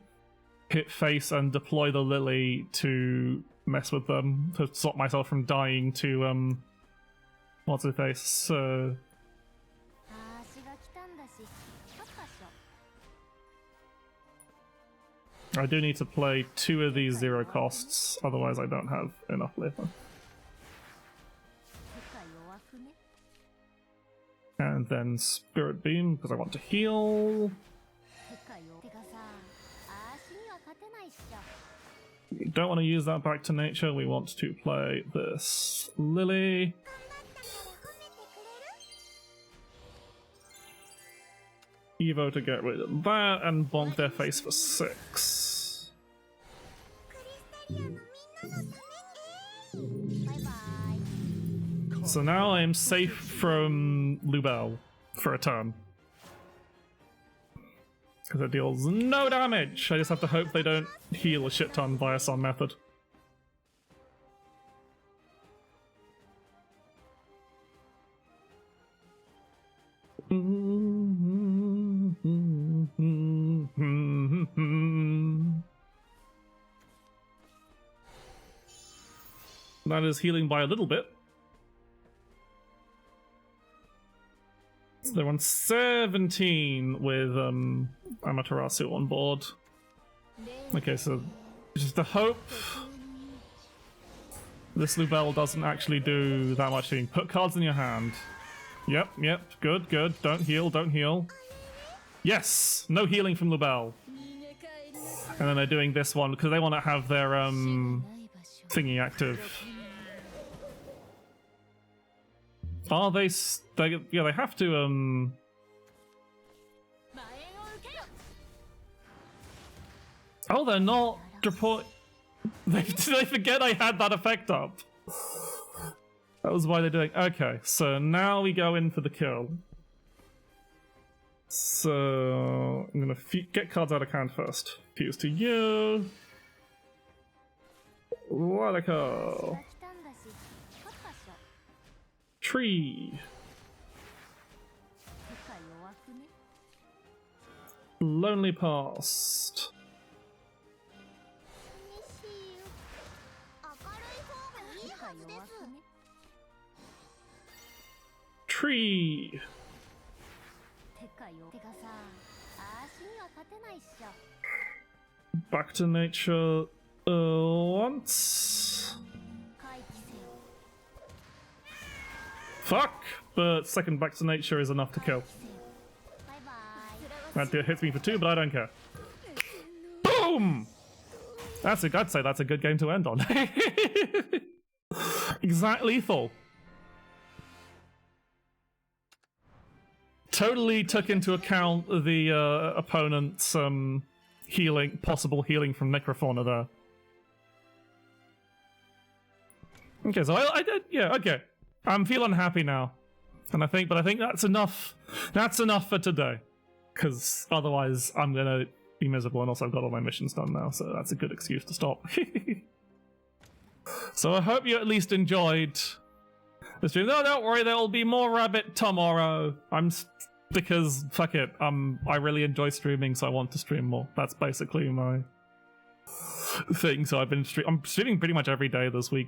hit face, and deploy the Lily to mess with them, to stop myself from dying to, what's her face, so... I do need to play two of these zero costs, otherwise I don't have enough labor. And then Spirit Beam, because I want to heal. We don't want to use that back to nature, we want to play this Lily. Evo to get rid of that and bonk their face for 6. So now I am safe from Lubel for a turn. Because it deals no damage! I just have to hope they don't heal a shit ton via some method. That is healing by a little bit. So they're on 17 with Amaterasu on board. Okay, so just to hope this Lubel doesn't actually do that much healing. Put cards in your hand. Yep, good, good. Don't heal, don't heal. Yes! No healing from Lubel. And then they're doing this one because they want to have their thingy active. Are they? Yeah, they have to. Oh, they're not report. They forget I had that effect up. That was why they're doing. Okay, so now we go in for the kill. So I'm gonna get cards out of hand first. Fuse to you. Radical. Tree. Lonely Past. Tree. Back to nature once. Fuck! But second back to nature is enough to kill. That hits me for 2, but I don't care. Boom! I'd say that's a good game to end on. Exact lethal. Totally took into account the opponent's possible healing from Necrofauna there. Okay, so I did, yeah, okay. I'm feeling happy now, and I think that's enough. That's enough for today, because otherwise I'm gonna be miserable, and also I've got all my missions done now, so that's a good excuse to stop. So I hope you at least enjoyed the stream. No, don't worry, there will be more Rabbit tomorrow. Because fuck it, I really enjoy streaming, so I want to stream more. That's basically my thing. So I'm streaming pretty much every day this week.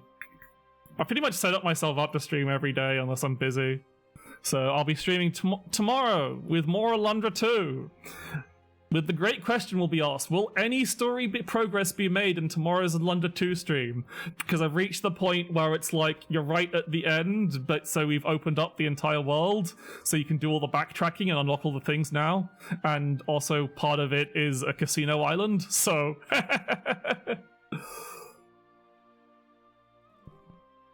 I pretty much set myself up to stream every day unless I'm busy. So I'll be streaming tomorrow with more Alundra 2. With the great question will be asked, will any story progress be made in tomorrow's Alundra 2 stream? Because I've reached the point where it's like, you're right at the end, but so we've opened up the entire world, so you can do all the backtracking and unlock all the things now. And also part of it is a casino island, so...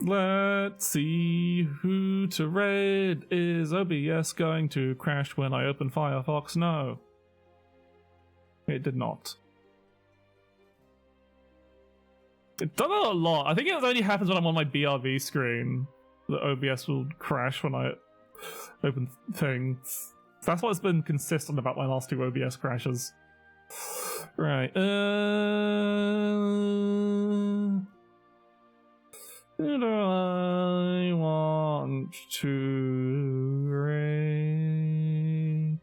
Let's see who to raid. Is OBS going to crash when I open Firefox? No. It did not. It done it a lot. I think it only happens when I'm on my BRV screen that OBS will crash when I open things. That's what's been consistent about my last 2 OBS crashes. Right. Who do I want to raid?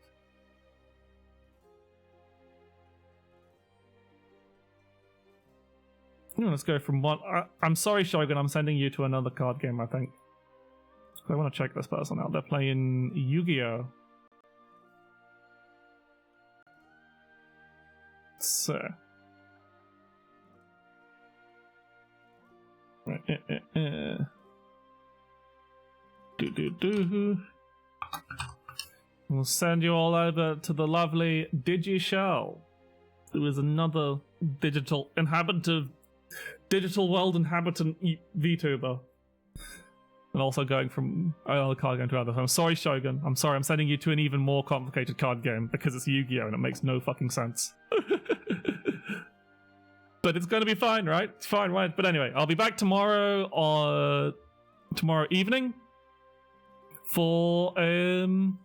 Let's go from one. I'm sorry, Shogun, I'm sending you to another card game, I think. I want to check this person out. They're playing Yu-Gi-Oh! So. We'll send you all over to the lovely DigiShell, who is another digital world inhabitant VTuber. And also going from another card game to another. I'm sorry, Shogun. I'm sorry, I'm sending you to an even more complicated card game because it's Yu-Gi-Oh! And it makes no fucking sense. But it's going to be fine, right? It's fine, right? But anyway, I'll be back tomorrow evening for some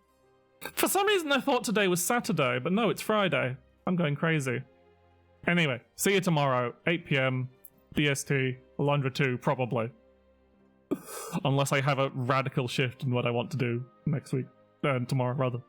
reason I thought today was Saturday, but no, it's Friday. I'm going crazy. Anyway, see you tomorrow, 8 PM, BST, Alundra 2, probably. Unless I have a radical shift in what I want to do next week. Tomorrow, rather.